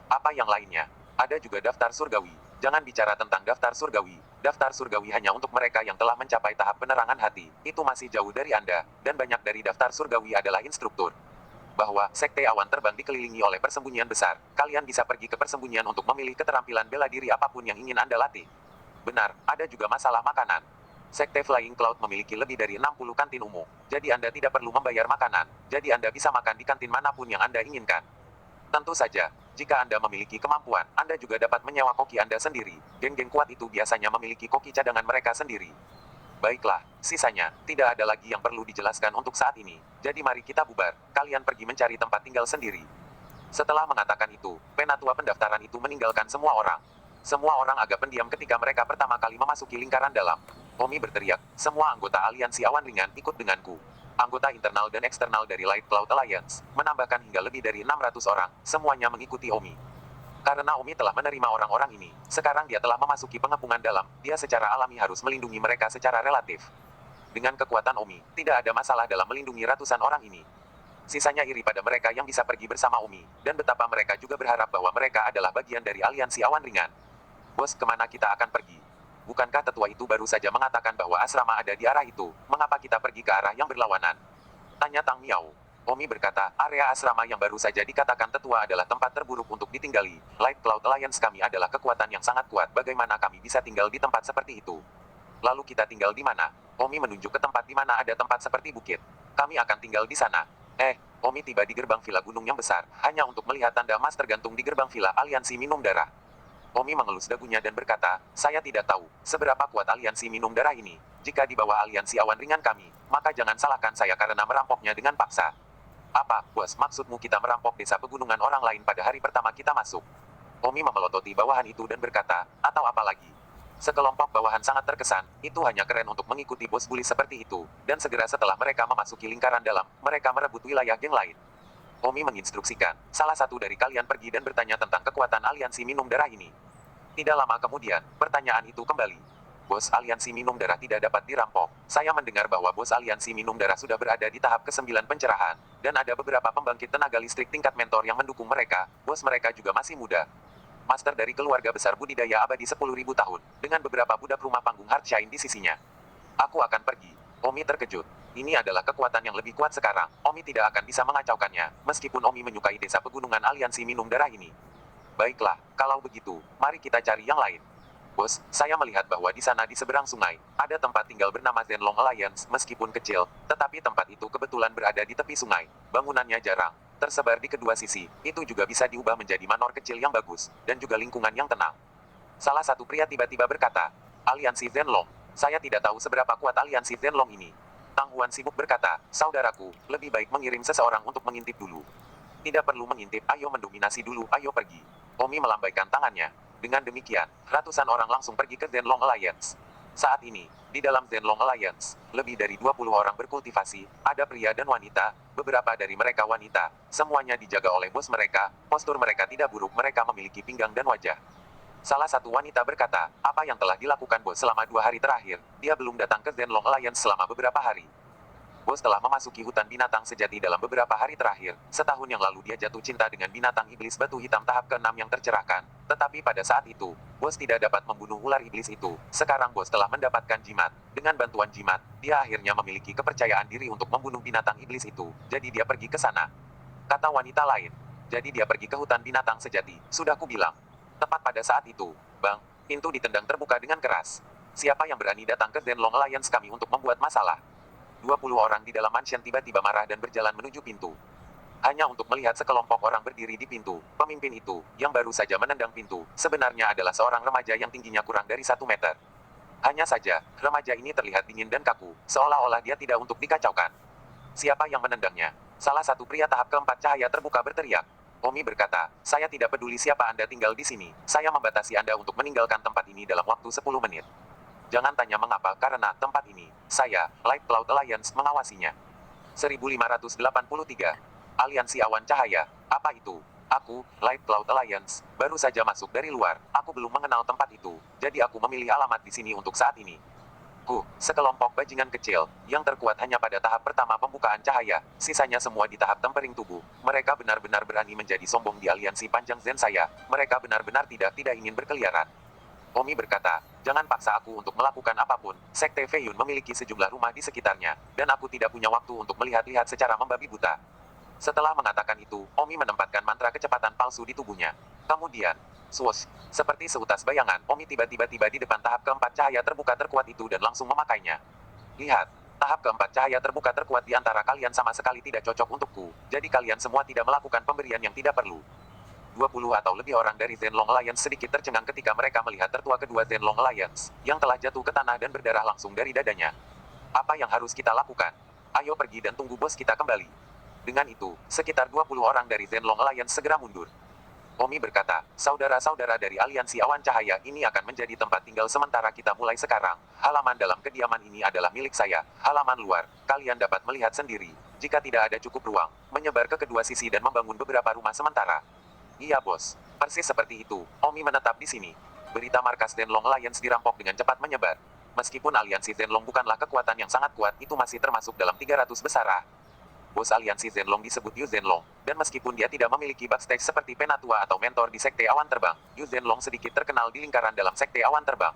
Apa yang lainnya? Ada juga daftar surgawi. Jangan bicara tentang daftar surgawi. Daftar surgawi hanya untuk mereka yang telah mencapai tahap penerangan hati. Itu masih jauh dari Anda, dan banyak dari daftar surgawi adalah instruktur. Bahwa sekte awan terbang dikelilingi oleh persembunyian besar. Kalian bisa pergi ke persembunyian untuk memilih keterampilan bela diri apapun yang ingin Anda latih. Benar, ada juga masalah makanan. Sekte Flying Cloud memiliki lebih dari 60 kantin umum. Jadi Anda tidak perlu membayar makanan. Jadi Anda bisa makan di kantin manapun yang Anda inginkan. Tentu saja, jika Anda memiliki kemampuan, Anda juga dapat menyewa koki Anda sendiri. Geng-geng kuat itu biasanya memiliki koki cadangan mereka sendiri. Baiklah, sisanya, tidak ada lagi yang perlu dijelaskan untuk saat ini. Jadi mari kita bubar, kalian pergi mencari tempat tinggal sendiri. Setelah mengatakan itu, penatua pendaftaran itu meninggalkan semua orang. Semua orang agak pendiam ketika mereka pertama kali memasuki lingkaran dalam. Omi berteriak, semua anggota aliansi awan ringan ikut denganku. Anggota internal dan eksternal dari Light Cloud Alliance, menambahkan hingga lebih dari 600 orang, semuanya mengikuti Omi. Karena Omi telah menerima orang-orang ini, sekarang dia telah memasuki pengepungan dalam, dia secara alami harus melindungi mereka secara relatif. Dengan kekuatan Omi, tidak ada masalah dalam melindungi ratusan orang ini. Sisanya iri pada mereka yang bisa pergi bersama Omi, dan betapa mereka juga berharap bahwa mereka adalah bagian dari aliansi awan ringan. Bos, kemana kita akan pergi? Bukankah tetua itu baru saja mengatakan bahwa asrama ada di arah itu, mengapa kita pergi ke arah yang berlawanan? Tanya Tang Miao. Omi berkata, area asrama yang baru saja dikatakan tetua adalah tempat terburuk untuk ditinggali. Light Cloud Alliance kami adalah kekuatan yang sangat kuat, bagaimana kami bisa tinggal di tempat seperti itu? Lalu kita tinggal di mana? Omi menunjuk ke tempat di mana ada tempat seperti bukit. Kami akan tinggal di sana. Omi tiba di gerbang villa gunung yang besar, hanya untuk melihat tanda emas tergantung di gerbang villa aliansi minum darah. Omi mengelus dagunya dan berkata, saya tidak tahu seberapa kuat aliansi minum darah ini. Jika di bawah aliansi awan ringan kami, maka jangan salahkan saya karena merampoknya dengan paksa. Apa, bos, maksudmu kita merampok desa pegunungan orang lain pada hari pertama kita masuk? Omi memelototi bawahan itu dan berkata, atau apa lagi? Sekelompok bawahan sangat terkesan, itu hanya keren untuk mengikuti bos bully seperti itu, dan segera setelah mereka memasuki lingkaran dalam, mereka merebut wilayah geng lain. Omi menginstruksikan, salah satu dari kalian pergi dan bertanya tentang kekuatan aliansi minum darah ini. Tidak lama kemudian, pertanyaan itu kembali. Bos aliansi minum darah tidak dapat dirampok. Saya mendengar bahwa bos aliansi minum darah sudah berada di tahap ke-9 pencerahan, dan ada beberapa pembangkit tenaga listrik tingkat mentor yang mendukung mereka. Bos mereka juga masih muda. Master dari keluarga besar budidaya abadi 10.000 tahun, dengan beberapa budak rumah panggung Heartshine di sisinya. Aku akan pergi. Omi terkejut. Ini adalah kekuatan yang lebih kuat sekarang. Omi tidak akan bisa mengacaukannya, meskipun Omi menyukai desa pegunungan aliansi minum darah ini. Baiklah, kalau begitu, mari kita cari yang lain. Bos, saya melihat bahwa di sana di seberang sungai, ada tempat tinggal bernama Zenlong Alliance, meskipun kecil, tetapi tempat itu kebetulan berada di tepi sungai. Bangunannya jarang, tersebar di kedua sisi, itu juga bisa diubah menjadi manor kecil yang bagus, dan juga lingkungan yang tenang. Salah satu pria tiba-tiba berkata, aliansi Zenlong. Saya tidak tahu seberapa kuat aliansi Zenlong ini. Tang Huan sibuk berkata, saudaraku, lebih baik mengirim seseorang untuk mengintip dulu. Tidak perlu mengintip, ayo mendominasi dulu, ayo pergi. Omi melambaikan tangannya. Dengan demikian, ratusan orang langsung pergi ke Zenlong Alliance. Saat ini, di dalam Zenlong Alliance, lebih dari 20 orang berkultivasi, ada pria dan wanita, beberapa dari mereka wanita, semuanya dijaga oleh bos mereka, postur mereka tidak buruk, mereka memiliki pinggang dan wajah. Salah satu wanita berkata, apa yang telah dilakukan bos selama 2 hari terakhir, dia belum datang ke Zenlong Alliance selama beberapa hari. Bos telah memasuki hutan binatang sejati dalam beberapa hari terakhir. Setahun yang lalu dia jatuh cinta dengan binatang iblis batu hitam tahap ke-6 yang tercerahkan. Tetapi pada saat itu, bos tidak dapat membunuh ular iblis itu. Sekarang bos telah mendapatkan jimat. Dengan bantuan jimat, dia akhirnya memiliki kepercayaan diri untuk membunuh binatang iblis itu. Jadi dia pergi ke sana. Kata wanita lain. Jadi dia pergi ke hutan binatang sejati. Sudah kubilang. Tepat pada saat itu, bang, pintu ditendang terbuka dengan keras. Siapa yang berani datang ke Zenlong Alliance kami untuk membuat masalah? 20 orang di dalam mansion tiba-tiba marah dan berjalan menuju pintu. Hanya untuk melihat sekelompok orang berdiri di pintu, pemimpin itu, yang baru saja menendang pintu, sebenarnya adalah seorang remaja yang tingginya kurang dari 1 meter. Hanya saja, remaja ini terlihat dingin dan kaku, seolah-olah dia tidak untuk dikacaukan. Siapa yang menendangnya? Salah satu pria tahap keempat cahaya terbuka berteriak. Omi berkata, saya tidak peduli siapa Anda tinggal di sini, saya membatasi Anda untuk meninggalkan tempat ini dalam waktu 10 menit. Jangan tanya mengapa, karena tempat ini, saya, Light Cloud Alliance, mengawasinya. 1583. Aliansi Awan Cahaya. Apa itu? Aku, Light Cloud Alliance, baru saja masuk dari luar. Aku belum mengenal tempat itu, jadi aku memilih alamat di sini untuk saat ini. Sekelompok bajingan kecil, yang terkuat hanya pada tahap pertama pembukaan cahaya, sisanya semua di tahap tempering tubuh. Mereka benar-benar berani menjadi sombong di aliansi panjang Zen saya. Mereka benar-benar tidak ingin berkeliaran. Omi berkata, jangan paksa aku untuk melakukan apapun. Sekte Feiyun memiliki sejumlah rumah di sekitarnya, dan aku tidak punya waktu untuk melihat-lihat secara membabi buta. Setelah mengatakan itu, Omi menempatkan mantra kecepatan palsu di tubuhnya. Kemudian, swoosh, seperti seutas bayangan, Omi tiba-tiba tiba di depan tahap keempat cahaya terbuka terkuat itu dan langsung memakainya. Lihat, tahap keempat cahaya terbuka terkuat di antara kalian sama sekali tidak cocok untukku, jadi kalian semua tidak melakukan pemberian yang tidak perlu. 20 atau lebih orang dari Zenlong Alliance sedikit tercengang ketika mereka melihat tertua kedua Zenlong Alliance, yang telah jatuh ke tanah dan berdarah langsung dari dadanya. Apa yang harus kita lakukan? Ayo pergi dan tunggu bos kita kembali. Dengan itu, sekitar 20 orang dari Zenlong Alliance segera mundur. Omi berkata, saudara-saudara dari aliansi awan cahaya ini akan menjadi tempat tinggal sementara kita mulai sekarang. Halaman dalam kediaman ini adalah milik saya. Halaman luar, kalian dapat melihat sendiri. Jika tidak ada cukup ruang, menyebar ke kedua sisi dan membangun beberapa rumah sementara. Iya bos, persis seperti itu. Omi menetap di sini. Berita markas Zenlong Alliance dirampok dengan cepat menyebar. Meskipun aliansi Zenlong bukanlah kekuatan yang sangat kuat, itu masih termasuk dalam 300 besar. Bos aliansi Zenlong disebut Yu Zenlong, dan meskipun dia tidak memiliki backstage seperti penatua atau mentor di Sekte Awan Terbang, Yu Zenlong sedikit terkenal di lingkaran dalam Sekte Awan Terbang.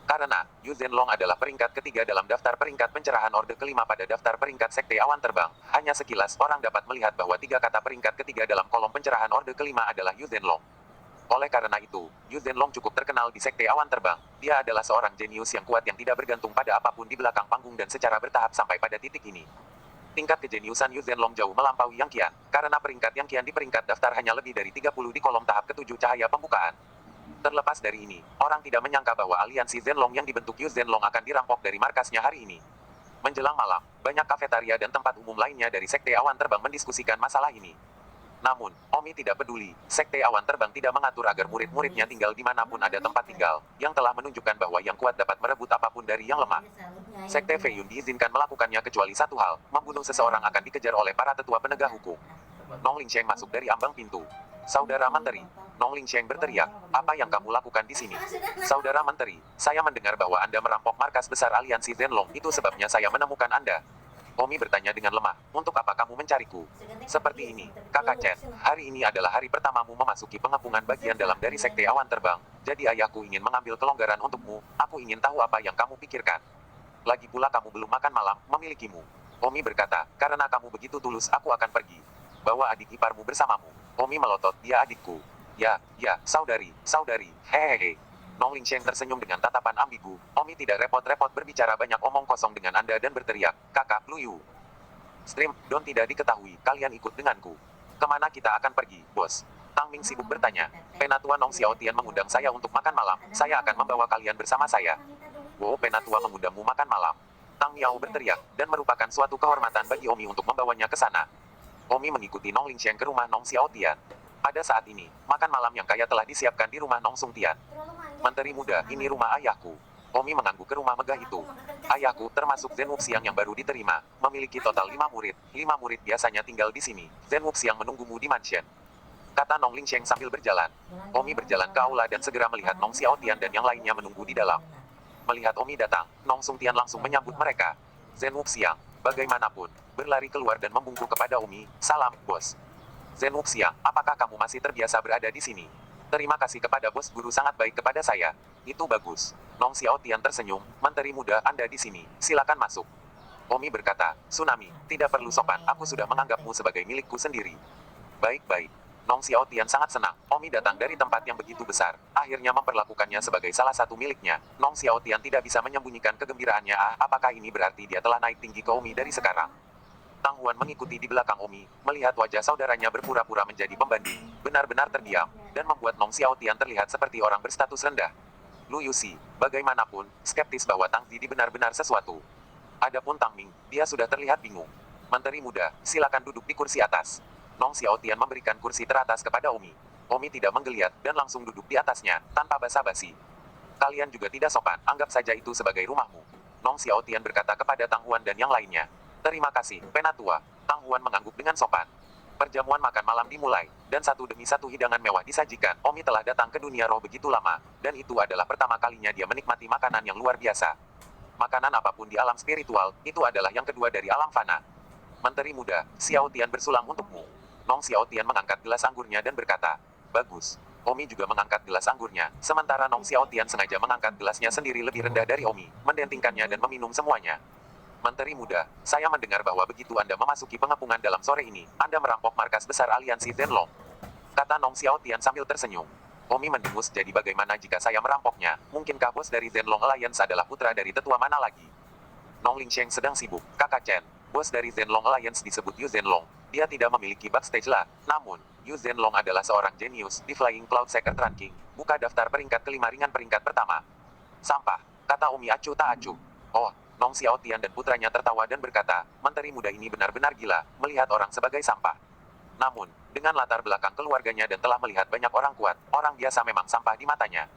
Karena, Yu Zenlong adalah peringkat ketiga dalam daftar peringkat pencerahan Orde kelima pada daftar peringkat Sekte Awan Terbang, hanya sekilas orang dapat melihat bahwa tiga kata peringkat ketiga dalam kolom pencerahan Orde kelima adalah Yu Zenlong. Oleh karena itu, Yu Zenlong cukup terkenal di Sekte Awan Terbang. Dia adalah seorang jenius yang kuat yang tidak bergantung pada apapun di belakang panggung dan secara bertahap sampai pada titik ini. Tingkat kejeniusan Yu Zenlong jauh melampaui Yang Qian, karena peringkat Yang Qian di peringkat daftar hanya lebih dari 30 di kolom tahap ketujuh cahaya pembukaan. Terlepas dari ini, orang tidak menyangka bahwa aliansi Zenlong yang dibentuk Yu Zenlong akan dirampok dari markasnya hari ini. Menjelang malam, banyak kafetaria dan tempat umum lainnya dari Sekte Awan Terbang mendiskusikan masalah ini. Namun, Omi tidak peduli. Sekte Awan Terbang tidak mengatur agar murid-muridnya tinggal dimanapun ada tempat tinggal, yang telah menunjukkan bahwa yang kuat dapat merebut apapun dari yang lemah. Sekte Feiyun diizinkan melakukannya kecuali satu hal, membunuh seseorang akan dikejar oleh para tetua penegak hukum. Nong Lingsheng masuk dari ambang pintu. Saudara Menteri, Nong Lingsheng berteriak, apa yang kamu lakukan di sini? Saudara Menteri, saya mendengar bahwa Anda merampok markas besar aliansi Zenlong, itu sebabnya saya menemukan Anda. Omi bertanya dengan lemah, untuk apa kamu mencariku? Seperti ini, Kakak Chen, hari ini adalah hari pertamamu memasuki pengepungan bagian dalam dari Sekte Awan Terbang, jadi ayahku ingin mengambil kelonggaran untukmu, aku ingin tahu apa yang kamu pikirkan. Lagi pula kamu belum makan malam, memilikimu. Omi berkata, karena kamu begitu tulus aku akan pergi. Bawa adik iparmu bersamamu. Omi melotot, dia adikku. Ya, saudari, hehehe. Nong Lingsheng tersenyum dengan tatapan ambigu. Omi tidak repot-repot berbicara banyak omong kosong dengan Anda dan berteriak, kakak, Luyu. Stream, Don tidak diketahui, kalian ikut denganku. Kemana kita akan pergi, bos? Tang Ming sibuk bertanya. Penatua Nong Xiaotian mengundang saya untuk makan malam, saya akan membawa kalian bersama saya. Wow, Penatua mengundangmu makan malam. Tang Miao berteriak, dan merupakan suatu kehormatan bagi Omi untuk membawanya ke sana. Omi mengikuti Nong Lingsheng ke rumah Nong Xiaotian. Pada saat ini, makan malam yang kaya telah disiapkan di rumah Nong Sungtian. Menteri muda, ini rumah ayahku. Omi mengangguk ke rumah megah itu. Ayahku, termasuk Zen Wuxiang yang baru diterima, memiliki total 5 murid. 5 murid biasanya tinggal di sini. Zen Wuxiang menunggumu di mansion. Kata Nong Lingsheng sambil berjalan. Omi berjalan ke aula dan segera melihat Nong Xiaotian dan yang lainnya menunggu di dalam. Melihat Omi datang, Nong Sungtian langsung menyambut mereka. Zen Wuxiang, bagaimanapun, berlari keluar dan membungkuk kepada Omi, salam, bos. Zen Wuxiang, apakah kamu masih terbiasa berada di sini? Terima kasih kepada bos guru sangat baik kepada saya. Itu bagus. Nong Xiaotian tersenyum, Menteri muda Anda di sini, silakan masuk. Omi berkata, Tsunami, tidak perlu sopan, aku sudah menganggapmu sebagai milikku sendiri. Baik-baik. Nong Xiaotian sangat senang, Omi datang dari tempat yang begitu besar, akhirnya memperlakukannya sebagai salah satu miliknya. Nong Xiaotian tidak bisa menyembunyikan kegembiraannya. Apakah ini berarti dia telah naik tinggi ke Omi dari sekarang? Tang Huan mengikuti di belakang Omi, melihat wajah saudaranya berpura-pura menjadi pembanding, benar-benar terdiam, dan membuat Nong Xiaotian terlihat seperti orang berstatus rendah. Lu Yusi, bagaimanapun, skeptis bahwa Tang Zidi benar-benar sesuatu. Adapun Tang Ming, dia sudah terlihat bingung. Menteri muda, silakan duduk di kursi atas. Nong Xiaotian memberikan kursi teratas kepada Omi. Omi tidak menggeliat, dan langsung duduk di atasnya, tanpa basa-basi. Kalian juga tidak sopan, anggap saja itu sebagai rumahmu. Nong Xiaotian berkata kepada Tang Huan dan yang lainnya. Terima kasih, Penatua. Tang Huan mengangguk dengan sopan. Perjamuan makan malam dimulai, dan satu demi satu hidangan mewah disajikan. Omi telah datang ke dunia roh begitu lama, dan itu adalah pertama kalinya dia menikmati makanan yang luar biasa. Makanan apapun di alam spiritual, itu adalah yang kedua dari alam fana. Menteri muda, Xiao Tian bersulang untukmu. Nong Xiao Tian mengangkat gelas anggurnya dan berkata, bagus. Omi juga mengangkat gelas anggurnya, sementara Nong Xiao Tian sengaja mengangkat gelasnya sendiri lebih rendah dari Omi, mendentingkannya dan meminum semuanya. Menteri muda, saya mendengar bahwa begitu Anda memasuki pengepungan dalam sore ini, Anda merampok markas besar aliansi Denlong. Kata Nong Xiao Tian sambil tersenyum. Omi mendengus, jadi bagaimana jika saya merampoknya? Mungkinkah bos dari Denlong Alliance adalah putra dari tetua mana lagi? Nong Lingsheng sedang sibuk. Kakak Chen, bos dari Zenlong Alliance disebut Yu Zenlong. Dia tidak memiliki backstage lah. Namun, Yu Zenlong adalah seorang jenius di Flying Cloud Second Ranking. Buka daftar peringkat kelima ringan peringkat pertama. Sampah, kata Omi acuh tak acuh. Oh, Nong Xiao Tian dan putranya tertawa dan berkata, menteri muda ini benar-benar gila, melihat orang sebagai sampah. Namun, dengan latar belakang keluarganya dan telah melihat banyak orang kuat, orang biasa memang sampah di matanya.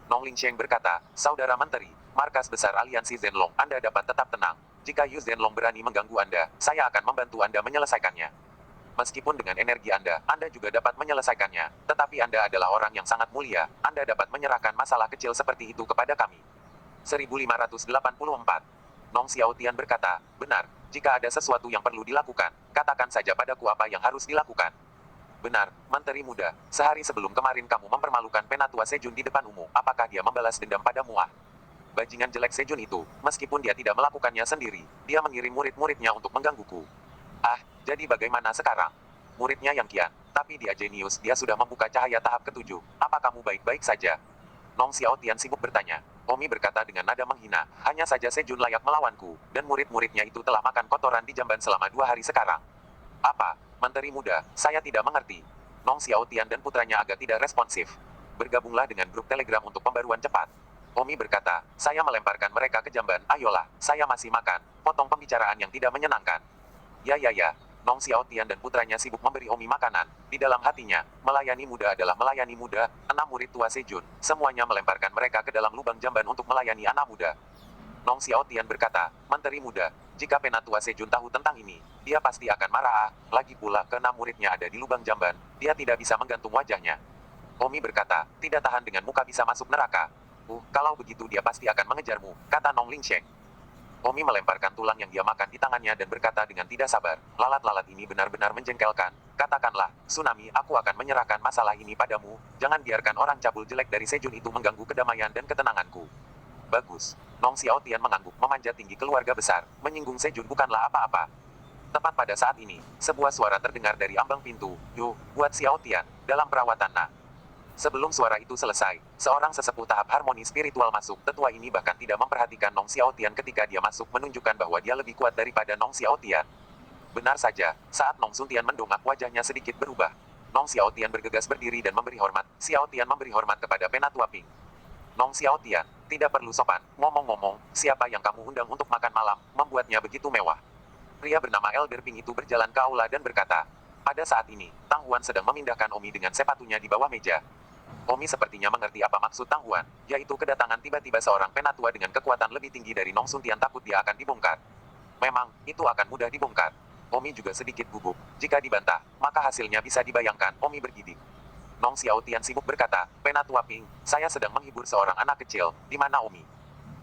Nong Lingsheng berkata, saudara menteri, markas besar aliansi Zenlong, Anda dapat tetap tenang. Jika Yu Zenlong berani mengganggu Anda, saya akan membantu Anda menyelesaikannya. Meskipun dengan energi Anda juga dapat menyelesaikannya. Tetapi Anda adalah orang yang sangat mulia, Anda dapat menyerahkan masalah kecil seperti itu kepada kami. 1584. Nong Xiao Tian berkata, benar, jika ada sesuatu yang perlu dilakukan, katakan saja padaku apa yang harus dilakukan. Benar, Menteri Muda. Sehari sebelum kemarin kamu mempermalukan Penatua Sejun di depan umum. Apakah dia membalas dendam padamu? Bajingan jelek Sejun itu, meskipun dia tidak melakukannya sendiri, dia mengirim murid-muridnya untuk menggangguku. Jadi bagaimana sekarang? Muridnya yang kian, tapi dia jenius, dia sudah membuka cahaya tahap ketujuh. Apa kamu baik-baik saja? Nong Xiao Tian sibuk bertanya. Omi berkata dengan nada menghina, hanya saja Sejun layak melawanku, dan murid-muridnya itu telah makan kotoran di jamban selama 2 hari sekarang. Apa? Menteri muda, saya tidak mengerti. Nong Xiao Tian dan putranya agak tidak responsif. Bergabunglah dengan grup Telegram untuk pembaruan cepat. Omi berkata, saya melemparkan mereka ke jamban, ayolah, saya masih makan. Potong pembicaraan yang tidak menyenangkan. Ya. Nong Xiao Tian dan putranya sibuk memberi Omi makanan. Di dalam hatinya, melayani muda adalah melayani muda. 6 murid tua Sejun, semuanya melemparkan mereka ke dalam lubang jamban untuk melayani anak muda. Nong Xiao Tian berkata, menteri muda, jika Penatua Sejun tahu tentang ini, dia pasti akan marah. Lagi pula, ke-6 muridnya ada di lubang jamban, dia tidak bisa menggantung wajahnya. Omi berkata, tidak tahan dengan muka bisa masuk neraka. Kalau begitu dia pasti akan mengejarmu, kata Nong Lingsheng. Omi melemparkan tulang yang dia makan di tangannya dan berkata dengan tidak sabar, lalat-lalat ini benar-benar menjengkelkan. Katakanlah, Tsunami, aku akan menyerahkan masalah ini padamu, jangan biarkan orang cabul jelek dari Sejun itu mengganggu kedamaian dan ketenanganku. Bagus. Nong Xiao Tian mengangguk, memanjat tinggi keluarga besar, menyinggung Sejun bukanlah apa-apa. Tepat pada saat ini, sebuah suara terdengar dari ambang pintu, buat Xiao Tian, dalam perawatan Nah. Sebelum suara itu selesai, seorang sesepuh tahap harmoni spiritual masuk. Tetua ini bahkan tidak memperhatikan Nong Xiao Tian ketika dia masuk, menunjukkan bahwa dia lebih kuat daripada Nong Xiao Tian. Benar saja, saat Nong Sun Tian mendongak wajahnya sedikit berubah. Nong Xiao Tian bergegas berdiri dan memberi hormat. Xiao Tian memberi hormat kepada Penatua Ping. Nong Xiao Tian, tidak perlu sopan. Ngomong-ngomong, siapa yang kamu undang untuk makan malam, membuatnya begitu mewah? Pria bernama Elder Ping itu berjalan ke aula dan berkata, pada saat ini, Tang Huan sedang memindahkan Omi dengan sepatunya di bawah meja. Omi sepertinya mengerti apa maksud Tang Huan, yaitu kedatangan tiba-tiba seorang penatua dengan kekuatan lebih tinggi dari Nong Sun Tian, takut dia akan dibongkar. Memang, itu akan mudah dibongkar. Omi juga sedikit gugup. Jika dibantah, maka hasilnya bisa dibayangkan. Omi bergidik. Nong Xiao Tian sibuk berkata, Penatua Ping, saya sedang menghibur seorang anak kecil, di mana Omi?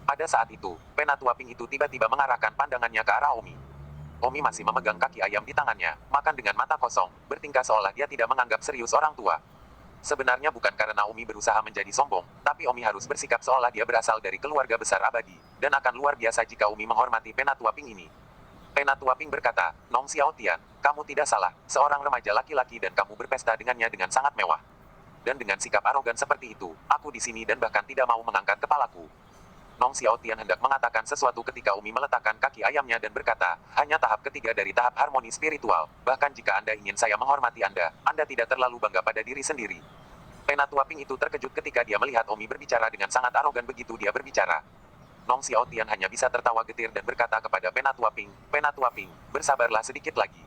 Pada saat itu, Penatua Ping itu tiba-tiba mengarahkan pandangannya ke arah Omi. Omi masih memegang kaki ayam di tangannya, makan dengan mata kosong, bertingkah seolah dia tidak menganggap serius orang tua. Sebenarnya bukan karena Omi berusaha menjadi sombong, tapi Omi harus bersikap seolah dia berasal dari keluarga besar abadi, dan akan luar biasa jika Omi menghormati Penatua Ping ini. Penatua Ping berkata, Nong Xiao Tian, kamu tidak salah, seorang remaja laki-laki dan kamu berpesta dengannya dengan sangat mewah. Dan dengan sikap arogan seperti itu, aku di sini dan bahkan tidak mau mengangkat kepalaku. Nong Xiao Tian hendak mengatakan sesuatu ketika Omi meletakkan kaki ayamnya dan berkata, hanya tahap ketiga dari tahap harmoni spiritual, bahkan jika Anda ingin saya menghormati Anda tidak terlalu bangga pada diri sendiri. Penatua Ping itu terkejut ketika dia melihat Omi berbicara dengan sangat arogan begitu dia berbicara. Nong Xiao Tian hanya bisa tertawa getir dan berkata kepada Penatua Ping, bersabarlah sedikit lagi.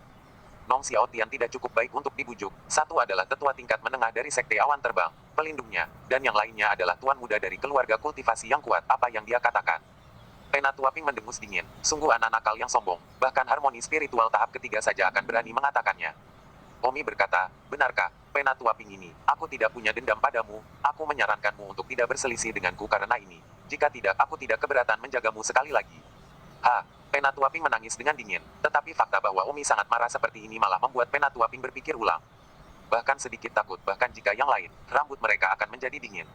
Nong Xiao Tian tidak cukup baik untuk dibujuk. Satu adalah tetua tingkat menengah dari sekte awan terbang, pelindungnya, dan yang lainnya adalah tuan muda dari keluarga kultivasi yang kuat. Apa yang dia katakan? Penatua Ping mendengus dingin. Sungguh anak nakal yang sombong. Bahkan harmoni spiritual tahap ketiga saja akan berani mengatakannya. Omi berkata, benarkah? Penatua Ping ini, aku tidak punya dendam padamu, aku menyarankanmu untuk tidak berselisih denganku karena ini. Jika tidak, aku tidak keberatan menjagamu sekali lagi. Penatua Ping menangis dengan dingin, tetapi fakta bahwa Omi sangat marah seperti ini malah membuat Penatua Ping berpikir ulang. Bahkan sedikit takut, bahkan jika yang lain, rambut mereka akan menjadi dingin.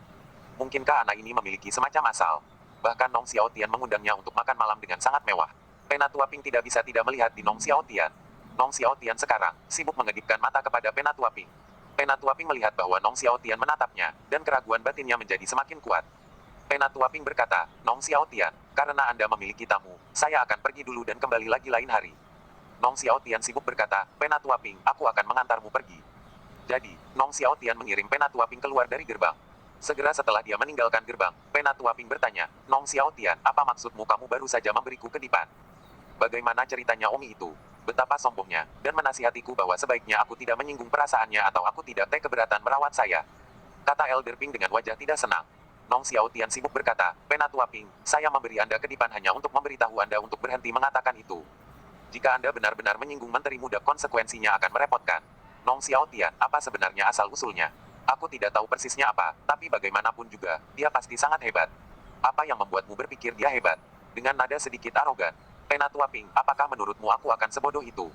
Mungkinkah anak ini memiliki semacam asal? Bahkan Nong Xiaotian mengundangnya untuk makan malam dengan sangat mewah. Penatua Ping tidak bisa tidak melihat di Nong Xiaotian. Nong Xiaotian sekarang sibuk mengedipkan mata kepada Penatua Ping. Penatua Ping melihat bahwa Nong Xiaotian menatapnya, dan keraguan batinnya menjadi semakin kuat. Penatua Ping berkata, Nong Xiaotian, karena Anda memiliki tamu, saya akan pergi dulu dan kembali lagi lain hari. Nong Xiaotian sibuk berkata, Penatua Ping, aku akan mengantarmu pergi. Jadi, Nong Xiaotian mengirim Penatua Ping keluar dari gerbang. Segera setelah dia meninggalkan gerbang, Penatua Ping bertanya, Nong Xiaotian, apa maksudmu kamu baru saja memberiku kedipan? Bagaimana ceritanya Omi itu? Betapa sombongnya, dan menasihatiku bahwa sebaiknya aku tidak menyinggung perasaannya atau aku tidak keberatan merawat saya. Kata Elder Ping dengan wajah tidak senang. Nong Xiaotian sibuk berkata, Penatua Ping, saya memberi Anda kedipan hanya untuk memberitahu Anda untuk berhenti mengatakan itu. Jika Anda benar-benar menyinggung menteri muda konsekuensinya akan merepotkan. Nong Xiaotian, apa sebenarnya asal-usulnya? Aku tidak tahu persisnya apa, tapi bagaimanapun juga, dia pasti sangat hebat. Apa yang membuatmu berpikir dia hebat? Dengan nada sedikit arogan. Penatua Ping, apakah menurutmu aku akan sebodoh itu?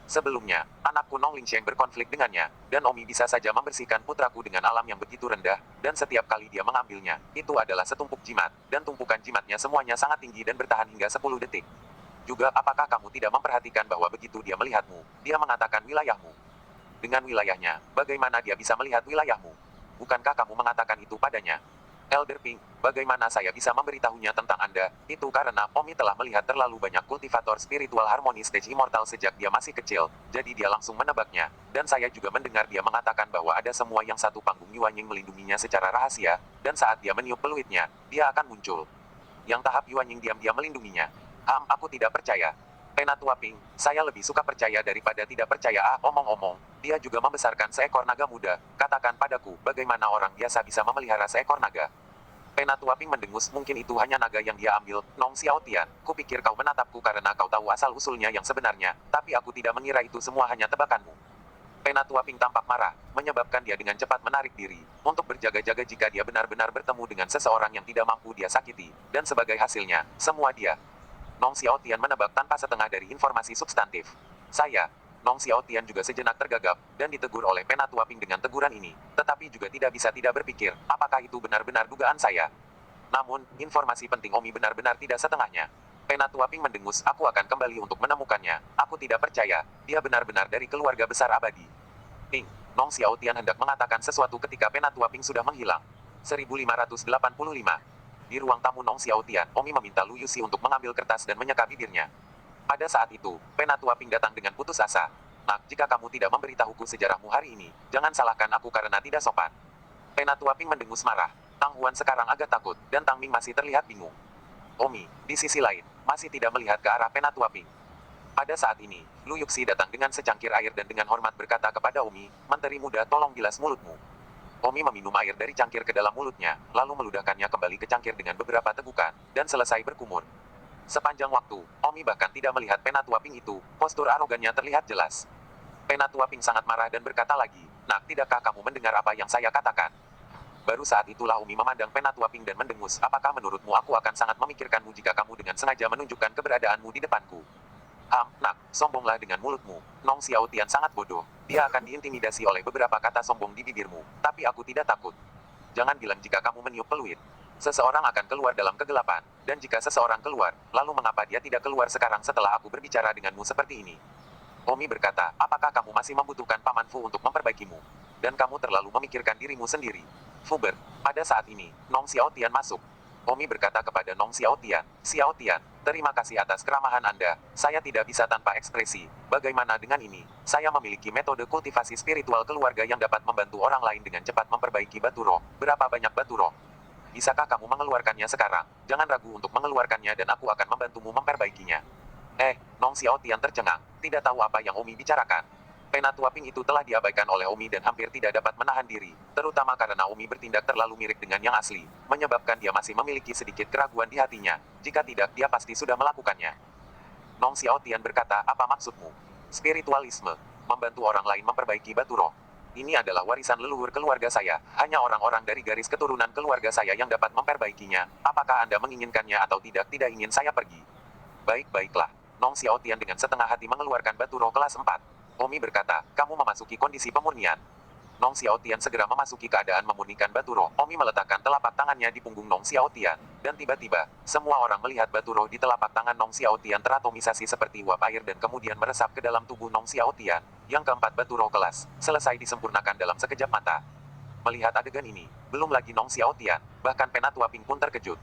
Sebelumnya, anakku Nong Lingsheng berkonflik dengannya, dan Omi bisa saja membersihkan putraku dengan alam yang begitu rendah, dan setiap kali dia mengambilnya, itu adalah setumpuk jimat, dan tumpukan jimatnya semuanya sangat tinggi dan bertahan hingga 10 detik. Juga, apakah kamu tidak memperhatikan bahwa begitu dia melihatmu, dia mengatakan wilayahmu? Dengan wilayahnya, bagaimana dia bisa melihat wilayahmu? Bukankah kamu mengatakan itu padanya? Elder Ping, bagaimana saya bisa memberitahunya tentang Anda? Itu karena Omi telah melihat terlalu banyak kultivator spiritual harmoni stage immortal sejak dia masih kecil, jadi dia langsung menebaknya. Dan saya juga mendengar dia mengatakan bahwa ada semua yang satu panggung Yuanying melindunginya secara rahasia, dan saat dia meniup peluitnya, dia akan muncul. Yang tahap Yuanying diam-diam melindunginya. Aku tidak percaya. Penatua Ping, saya lebih suka percaya daripada tidak percaya. Omong-omong, dia juga membesarkan seekor naga muda. Katakan padaku, bagaimana orang biasa bisa memelihara seekor naga? Penatua Ping mendengus, mungkin itu hanya naga yang dia ambil. Nong Xiaotian, kupikir kau menatapku karena kau tahu asal-usulnya yang sebenarnya, tapi aku tidak mengira itu semua hanya tebakanmu. Penatua Ping tampak marah, menyebabkan dia dengan cepat menarik diri, untuk berjaga-jaga jika dia benar-benar bertemu dengan seseorang yang tidak mampu dia sakiti, dan sebagai hasilnya, semua dia. Nong Xiaotian menebak tanpa setengah dari informasi substantif. Nong Xiaotian juga sejenak tergagap, dan ditegur oleh Penatua Ping dengan teguran ini, tetapi juga tidak bisa tidak berpikir, apakah itu benar-benar dugaan saya? Namun, informasi penting Omi benar-benar tidak setengahnya. Penatua Ping mendengus, aku akan kembali untuk menemukannya, aku tidak percaya, dia benar-benar dari keluarga besar abadi. Ping, Nong Xiaotian hendak mengatakan sesuatu ketika Penatua Ping sudah menghilang. 1585. Di ruang tamu Nong Xiaotian, Omi meminta Lu Yuxi untuk mengambil kertas dan menyeka bibirnya. Pada saat itu, Penatua Ping datang dengan putus asa. Nak, jika kamu tidak memberitahuku sejarahmu hari ini, jangan salahkan aku karena tidak sopan. Penatua Ping mendengus marah. Tang Huan sekarang agak takut, dan Tang Ming masih terlihat bingung. Omi, di sisi lain, masih tidak melihat ke arah Penatua Ping. Pada saat ini, Lu Yuxi datang dengan secangkir air dan dengan hormat berkata kepada Omi, Menteri muda tolong bilas mulutmu. Omi meminum air dari cangkir ke dalam mulutnya, lalu meludahkannya kembali ke cangkir dengan beberapa tegukan, dan selesai berkumur. Sepanjang waktu, Omi bahkan tidak melihat Penatua Ping itu, postur arogannya terlihat jelas. Penatua Ping sangat marah dan berkata lagi, Nak, tidakkah kamu mendengar apa yang saya katakan? Baru saat itulah Omi memandang Penatua Ping dan mendengus, apakah menurutmu aku akan sangat memikirkanmu jika kamu dengan sengaja menunjukkan keberadaanmu di depanku? Nak, sombonglah dengan mulutmu. Nong Xiaotian sangat bodoh. Dia akan diintimidasi oleh beberapa kata sombong di bibirmu. Tapi aku tidak takut. Jangan bilang jika kamu meniup peluit. Seseorang akan keluar dalam kegelapan. Dan jika seseorang keluar, lalu mengapa dia tidak keluar sekarang setelah aku berbicara denganmu seperti ini? Omi berkata, apakah kamu masih membutuhkan Paman Fu untuk memperbaikimu? Dan kamu terlalu memikirkan dirimu sendiri. Fuber. Pada saat ini, Nong Xiaotian masuk. Omi berkata kepada Nong Xiaotian, Xiaotian, terima kasih atas keramahan Anda, saya tidak bisa tanpa ekspresi. Bagaimana dengan ini? Saya memiliki metode kultivasi spiritual keluarga yang dapat membantu orang lain dengan cepat memperbaiki batu roh. Berapa banyak batu roh? Bisakah kamu mengeluarkannya sekarang? Jangan ragu untuk mengeluarkannya dan aku akan membantumu memperbaikinya. Nong Xiaotian tercengang, tidak tahu apa yang Omi bicarakan. Penatua Ping itu telah diabaikan oleh Omi dan hampir tidak dapat menahan diri, terutama karena Omi bertindak terlalu mirip dengan yang asli, menyebabkan dia masih memiliki sedikit keraguan di hatinya. Jika tidak, dia pasti sudah melakukannya. Nong Xiaotian berkata, apa maksudmu? Spiritualisme. Membantu orang lain memperbaiki batu roh. Ini adalah warisan leluhur keluarga saya. Hanya orang-orang dari garis keturunan keluarga saya yang dapat memperbaikinya. Apakah Anda menginginkannya atau tidak? Tidak ingin saya pergi. Baiklah. Nong Xiaotian dengan setengah hati mengeluarkan batu roh kelas 4. Omi berkata, kamu memasuki kondisi pemurnian. Nong Xiaotian segera memasuki keadaan memurnikan batu roh. Omi meletakkan telapak tangannya di punggung Nong Xiaotian. Dan tiba-tiba, semua orang melihat batu roh di telapak tangan Nong Xiaotian teratomisasi seperti uap air dan kemudian meresap ke dalam tubuh Nong Xiaotian. Yang keempat batu roh kelas, selesai disempurnakan dalam sekejap mata. Melihat adegan ini, belum lagi Nong Xiaotian, bahkan Penatua Ping pun terkejut.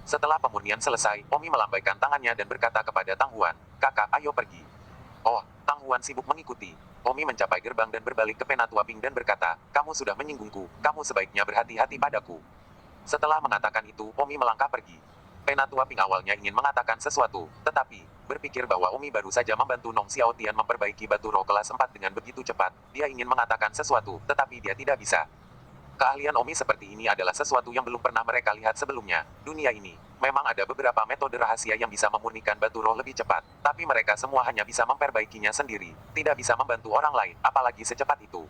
Setelah pemurnian selesai, Omi melambaikan tangannya dan berkata kepada Tang Huan, kakak, ayo pergi. Oh, Tang Huan sibuk mengikuti. Omi mencapai gerbang dan berbalik ke Penatua Ping dan berkata, kamu sudah menyinggungku, kamu sebaiknya berhati-hati padaku. Setelah mengatakan itu, Omi melangkah pergi. Penatua Ping awalnya ingin mengatakan sesuatu, tetapi, berpikir bahwa Omi baru saja membantu Nong Xiaotian memperbaiki batu roh kelas 4 dengan begitu cepat, dia ingin mengatakan sesuatu, tetapi dia tidak bisa. Keahlian Omi seperti ini adalah sesuatu yang belum pernah mereka lihat sebelumnya. Dunia ini, memang ada beberapa metode rahasia yang bisa memurnikan batu roh lebih cepat, tapi mereka semua hanya bisa memperbaikinya sendiri, tidak bisa membantu orang lain, apalagi secepat itu.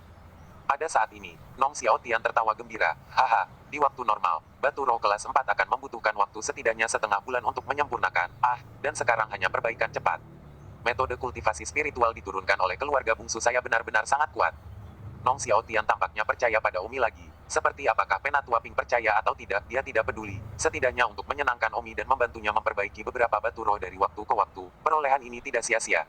Pada saat ini, Nong Xiaotian tertawa gembira. Haha, di waktu normal, batu roh kelas 4 akan membutuhkan waktu setidaknya setengah bulan untuk menyempurnakan. Dan sekarang hanya perbaikan cepat. Metode kultivasi spiritual diturunkan oleh keluarga bungsu saya benar-benar sangat kuat. Nong Xiaotian tampaknya percaya pada Omi lagi. Seperti apakah Penatua Ping percaya atau tidak, dia tidak peduli. Setidaknya untuk menyenangkan Omi dan membantunya memperbaiki beberapa batu roh dari waktu ke waktu, perolehan ini tidak sia-sia.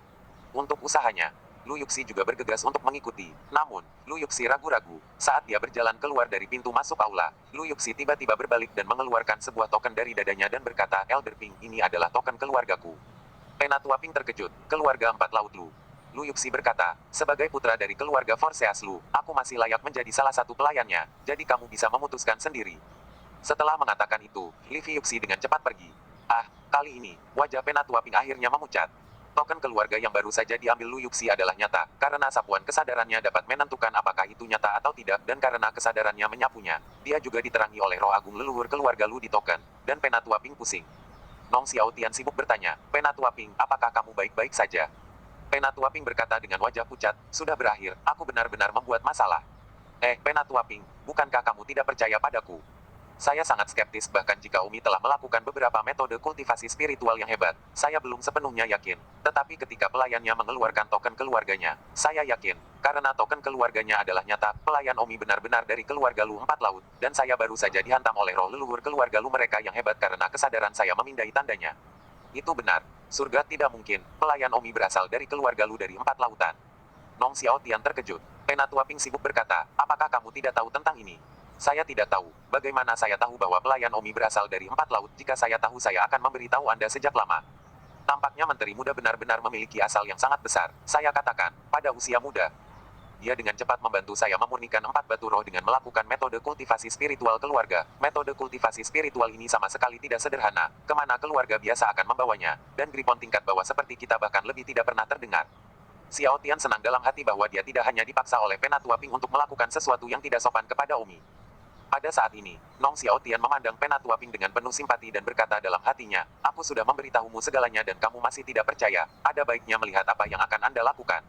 Untuk usahanya, Lu Yuxi juga bergegas untuk mengikuti. Namun, Lu Yuxi ragu-ragu. Saat dia berjalan keluar dari pintu masuk aula, Lu Yuxi tiba-tiba berbalik dan mengeluarkan sebuah token dari dadanya dan berkata, Elder Ping, ini adalah token keluargaku. Penatua Ping terkejut, keluarga empat laut Lu. Lu Yuxi berkata, sebagai putra dari keluarga Forseas Lu, aku masih layak menjadi salah satu pelayannya, jadi kamu bisa memutuskan sendiri. Setelah mengatakan itu, Li Yuxi dengan cepat pergi. Kali ini, wajah Penatua Ping akhirnya memucat. Token keluarga yang baru saja diambil Lu Yuxi adalah nyata, karena sapuan kesadarannya dapat menentukan apakah itu nyata atau tidak dan karena kesadarannya menyapunya, dia juga diterangi oleh roh agung leluhur keluarga Lu di token, dan Penatua Ping pusing. Nong Xiaotian sibuk bertanya, Penatua Ping, apakah kamu baik-baik saja? Penatua Ping berkata dengan wajah pucat, sudah berakhir, aku benar-benar membuat masalah. Penatua Ping, bukankah kamu tidak percaya padaku? Saya sangat skeptis bahkan jika Umi telah melakukan beberapa metode kultivasi spiritual yang hebat, saya belum sepenuhnya yakin. Tetapi ketika pelayannya mengeluarkan token keluarganya, saya yakin, karena token keluarganya adalah nyata, pelayan Umi benar-benar dari keluarga Lu Empat Laut, dan saya baru saja dihantam oleh roh leluhur keluarga Lu mereka yang hebat karena kesadaran saya memindai tandanya. Itu benar. Surga tidak mungkin, pelayan Omi berasal dari keluarga Lu dari empat lautan. Nong Xiaotian terkejut. Penatua Ping sibuk berkata, apakah kamu tidak tahu tentang ini? Saya tidak tahu. Bagaimana saya tahu bahwa pelayan Omi berasal dari empat laut? Jika saya tahu saya akan memberitahu Anda sejak lama. Tampaknya Menteri Muda benar-benar memiliki asal yang sangat besar. Saya katakan, pada usia muda. Dia dengan cepat membantu saya memurnikan 4 batu roh dengan melakukan metode kultivasi spiritual keluarga. Metode kultivasi spiritual ini sama sekali tidak sederhana, kemana keluarga biasa akan membawanya, dan gripon tingkat bawah seperti kita bahkan lebih tidak pernah terdengar. Xiaotian senang dalam hati bahwa dia tidak hanya dipaksa oleh Penatua Ping untuk melakukan sesuatu yang tidak sopan kepada Omi. Pada saat ini, Nong Xiaotian memandang Penatua Ping dengan penuh simpati dan berkata dalam hatinya, aku sudah memberitahumu segalanya dan kamu masih tidak percaya, ada baiknya melihat apa yang akan Anda lakukan.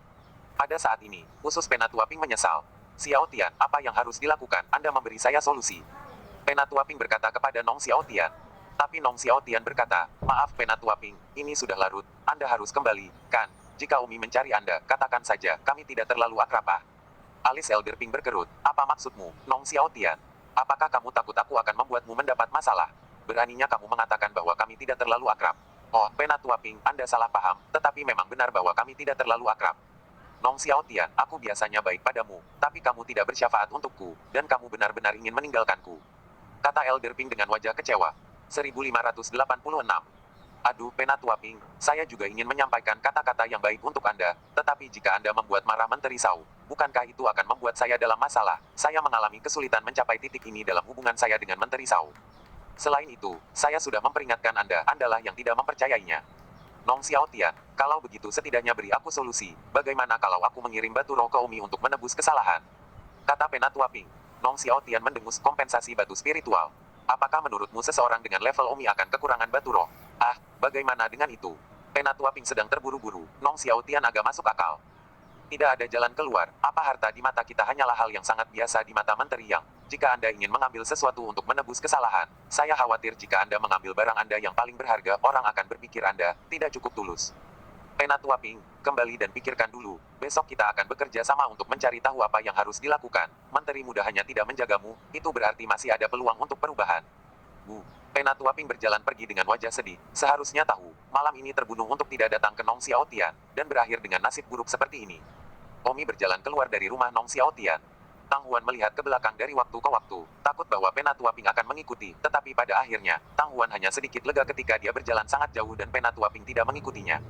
Pada saat ini, usus Penatua Ping menyesal. Xiaotian, apa yang harus dilakukan? Anda memberi saya solusi. Penatua Ping berkata kepada Nong Xiaotian. Tapi Nong Xiaotian berkata, maaf Penatua Ping, ini sudah larut, Anda harus kembali, kan? Jika Umi mencari Anda, katakan saja, kami tidak terlalu akrab. Alis Elder Ping berkerut, apa maksudmu, Nong Xiaotian? Apakah kamu takut aku akan membuatmu mendapat masalah? Beraninya kamu mengatakan bahwa kami tidak terlalu akrab. Oh, Penatua Ping, Anda salah paham, tetapi memang benar bahwa kami tidak terlalu akrab. Nong Xiaotian, aku biasanya baik padamu, tapi kamu tidak bersyafaat untukku, dan kamu benar-benar ingin meninggalkanku. Kata Elder Ping dengan wajah kecewa. 1586. Aduh, Penatua Ping, saya juga ingin menyampaikan kata-kata yang baik untuk Anda, tetapi jika Anda membuat marah Menteri Shao, bukankah itu akan membuat saya dalam masalah? Saya mengalami kesulitan mencapai titik ini dalam hubungan saya dengan Menteri Shao. Selain itu, saya sudah memperingatkan Anda, Andalah yang tidak mempercayainya. Nong Xiaotian, kalau begitu setidaknya beri aku solusi, bagaimana kalau aku mengirim batu roh ke Umi untuk menebus kesalahan? Kata Penatua Ping. Nong Xiaotian mendengus kompensasi batu spiritual. Apakah menurutmu seseorang dengan level Umi akan kekurangan batu roh? Bagaimana dengan itu? Penatua Ping sedang terburu-buru, Nong Xiaotian agak masuk akal. Tidak ada jalan keluar. Apa harta di mata kita hanyalah hal yang sangat biasa di mata menteri yang, jika Anda ingin mengambil sesuatu untuk menebus kesalahan, saya khawatir jika Anda mengambil barang Anda yang paling berharga, orang akan berpikir Anda tidak cukup tulus. Penatua Ping, kembali dan pikirkan dulu. Besok kita akan bekerja sama untuk mencari tahu apa yang harus dilakukan. Menteri muda hanya tidak menjagamu, itu berarti masih ada peluang untuk perubahan. Bu, Penatua Ping berjalan pergi dengan wajah sedih. Seharusnya tahu, malam ini terbunuh untuk tidak datang ke Nong Xiaotian, dan berakhir dengan nasib buruk seperti ini. Omi berjalan keluar dari rumah Nong Xiaotian. Tang Huan melihat ke belakang dari waktu ke waktu, takut bahwa Penatua Ping akan mengikuti, tetapi pada akhirnya, Tang Huan hanya sedikit lega ketika dia berjalan sangat jauh dan Penatua Ping tidak mengikutinya.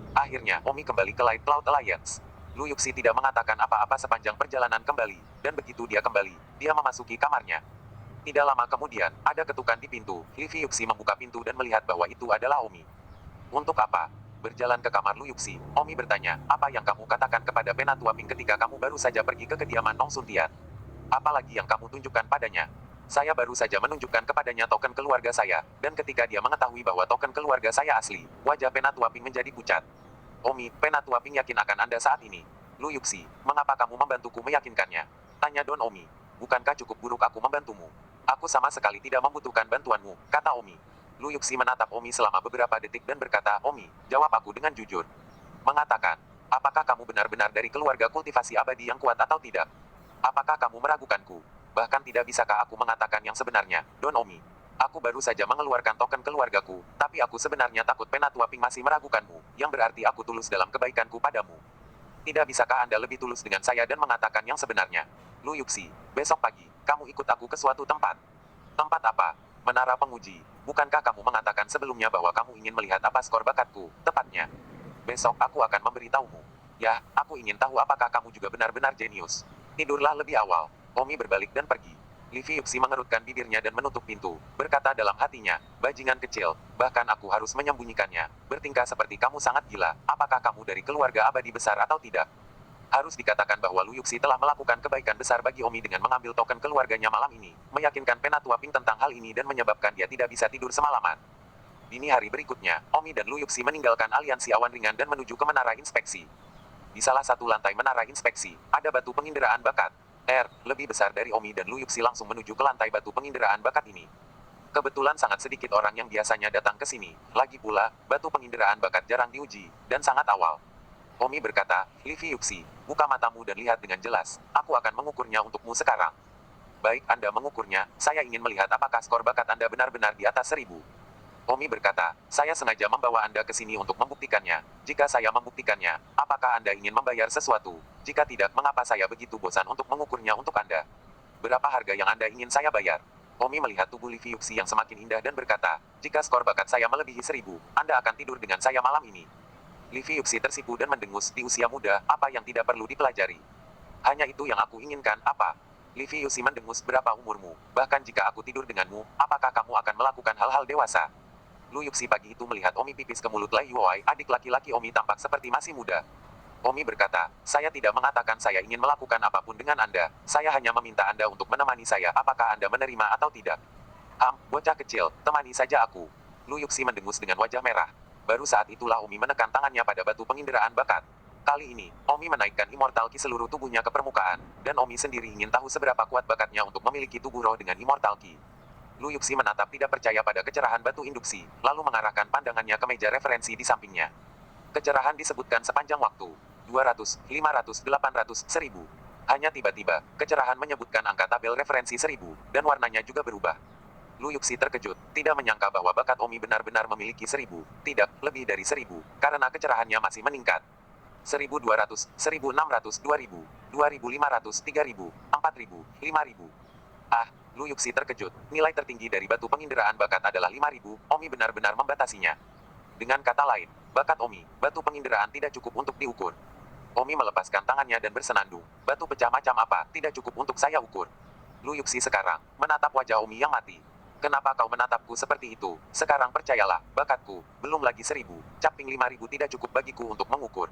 Akhirnya, Omi kembali ke Light Cloud Alliance. Lu Yuxi tidak mengatakan apa-apa sepanjang perjalanan kembali, dan begitu dia kembali, dia memasuki kamarnya. Tidak lama kemudian, ada ketukan di pintu. Livi Yuxi membuka pintu dan melihat bahwa itu adalah Omi. Untuk apa? Berjalan ke kamar Lu Yuxi, Omi bertanya, apa yang kamu katakan kepada Penatua Ping ketika kamu baru saja pergi ke kediaman Nong Suntian? Apalagi yang kamu tunjukkan padanya? Saya baru saja menunjukkan kepadanya token keluarga saya, dan ketika dia mengetahui bahwa token keluarga saya asli, wajah Penatua Ping menjadi pucat. Omi, Penatua Ping yakin akan Anda saat ini. Lu Yuxi, mengapa kamu membantuku meyakinkannya? Tanya Don Omi. Bukankah cukup buruk aku membantumu? Aku sama sekali tidak membutuhkan bantuanmu, kata Omi. Lu Yuxi menatap Omi selama beberapa detik dan berkata, Omi, jawab aku dengan jujur. Mengatakan, apakah kamu benar-benar dari keluarga kultivasi abadi yang kuat atau tidak? Apakah kamu meragukanku? Bahkan tidak bisakah aku mengatakan yang sebenarnya, Don Omi? Aku baru saja mengeluarkan token keluargaku, tapi aku sebenarnya takut Penatua Ping masih meragukanmu, yang berarti aku tulus dalam kebaikanku padamu. Tidak bisakah Anda lebih tulus dengan saya dan mengatakan yang sebenarnya? Lu Yuxi, besok pagi, kamu ikut aku ke suatu tempat. Tempat apa? Menara penguji. Bukankah kamu mengatakan sebelumnya bahwa kamu ingin melihat apa skor bakatku, tepatnya? Besok aku akan memberitahumu. Ya, aku ingin tahu apakah kamu juga benar-benar jenius. Tidurlah lebih awal. Omi berbalik dan pergi. Livi Yuxi mengerutkan bibirnya dan menutup pintu, berkata dalam hatinya, bajingan kecil, bahkan aku harus menyembunyikannya. Bertingkah seperti kamu sangat gila, apakah kamu dari keluarga abadi besar atau tidak? Harus dikatakan bahwa Lu Yuxi telah melakukan kebaikan besar bagi Omi dengan mengambil token keluarganya malam ini, meyakinkan Penatua Ping tentang hal ini dan menyebabkan dia tidak bisa tidur semalaman. Dini hari berikutnya, Omi dan Lu Yuxi meninggalkan aliansi awan ringan dan menuju ke menara inspeksi. Di salah satu lantai menara inspeksi, ada batu penginderaan bakat. Lebih besar dari Omi dan Lu Yuxi langsung menuju ke lantai batu penginderaan bakat ini. Kebetulan sangat sedikit orang yang biasanya datang ke sini. Lagi pula, batu penginderaan bakat jarang diuji, dan sangat awal. Omi berkata, Livi Yuxi, buka matamu dan lihat dengan jelas. Aku akan mengukurnya untukmu sekarang. Baik, Anda mengukurnya, saya ingin melihat apakah skor bakat Anda benar-benar di atas 1000. Omi berkata, saya sengaja membawa Anda ke sini untuk membuktikannya. Jika saya membuktikannya, apakah Anda ingin membayar sesuatu? Jika tidak, mengapa saya begitu bosan untuk mengukurnya untuk Anda? Berapa harga yang Anda ingin saya bayar? Omi melihat tubuh Livi Yuxi yang semakin indah dan berkata, jika skor bakat saya melebihi 1000, Anda akan tidur dengan saya malam ini. Livi Yuxi tersipu dan mendengus, di usia muda, apa yang tidak perlu dipelajari? Hanya itu yang aku inginkan, apa? Livi Yuxi mendengus, berapa umurmu? Bahkan jika aku tidur denganmu, apakah kamu akan melakukan hal-hal dewasa? Lu Yuxi pagi itu melihat Omi pipis ke mulut Lai Yuoi, adik laki-laki Omi tampak seperti masih muda. Omi berkata, saya tidak mengatakan saya ingin melakukan apapun dengan Anda, saya hanya meminta Anda untuk menemani saya, apakah Anda menerima atau tidak? Bocah kecil, temani saja aku. Lu Yuxi mendengus dengan wajah merah. Baru saat itulah Omi menekan tangannya pada batu penginderaan bakat. Kali ini, Omi menaikkan Immortal Ki seluruh tubuhnya ke permukaan, dan Omi sendiri ingin tahu seberapa kuat bakatnya untuk memiliki tubuh roh dengan Immortal Ki. Lu Yuxi menatap tidak percaya pada kecerahan batu induksi, lalu mengarahkan pandangannya ke meja referensi di sampingnya. Kecerahan disebutkan sepanjang waktu. 200, 500, 800, 1000. Hanya tiba-tiba, kecerahan menyebutkan angka tabel referensi 1000, dan warnanya juga berubah. Lu Yuxi terkejut, tidak menyangka bahwa bakat Omi benar-benar memiliki 1000, tidak, lebih dari 1000, karena kecerahannya masih meningkat. 1200, 1600, 2000, 2500, 3000, 4000, 5000. Lu Yuxi terkejut, nilai tertinggi dari batu penginderaan bakat adalah 5000, Omi benar-benar membatasinya. Dengan kata lain, bakat Omi, batu penginderaan tidak cukup untuk diukur. Omi melepaskan tangannya dan bersenandung, batu pecah macam apa, tidak cukup untuk saya ukur. Lu Yuxi sekarang, menatap wajah Omi yang mati. Kenapa kau menatapku seperti itu? Sekarang percayalah, bakatku, belum lagi 1000, caping 5000 tidak cukup bagiku untuk mengukur.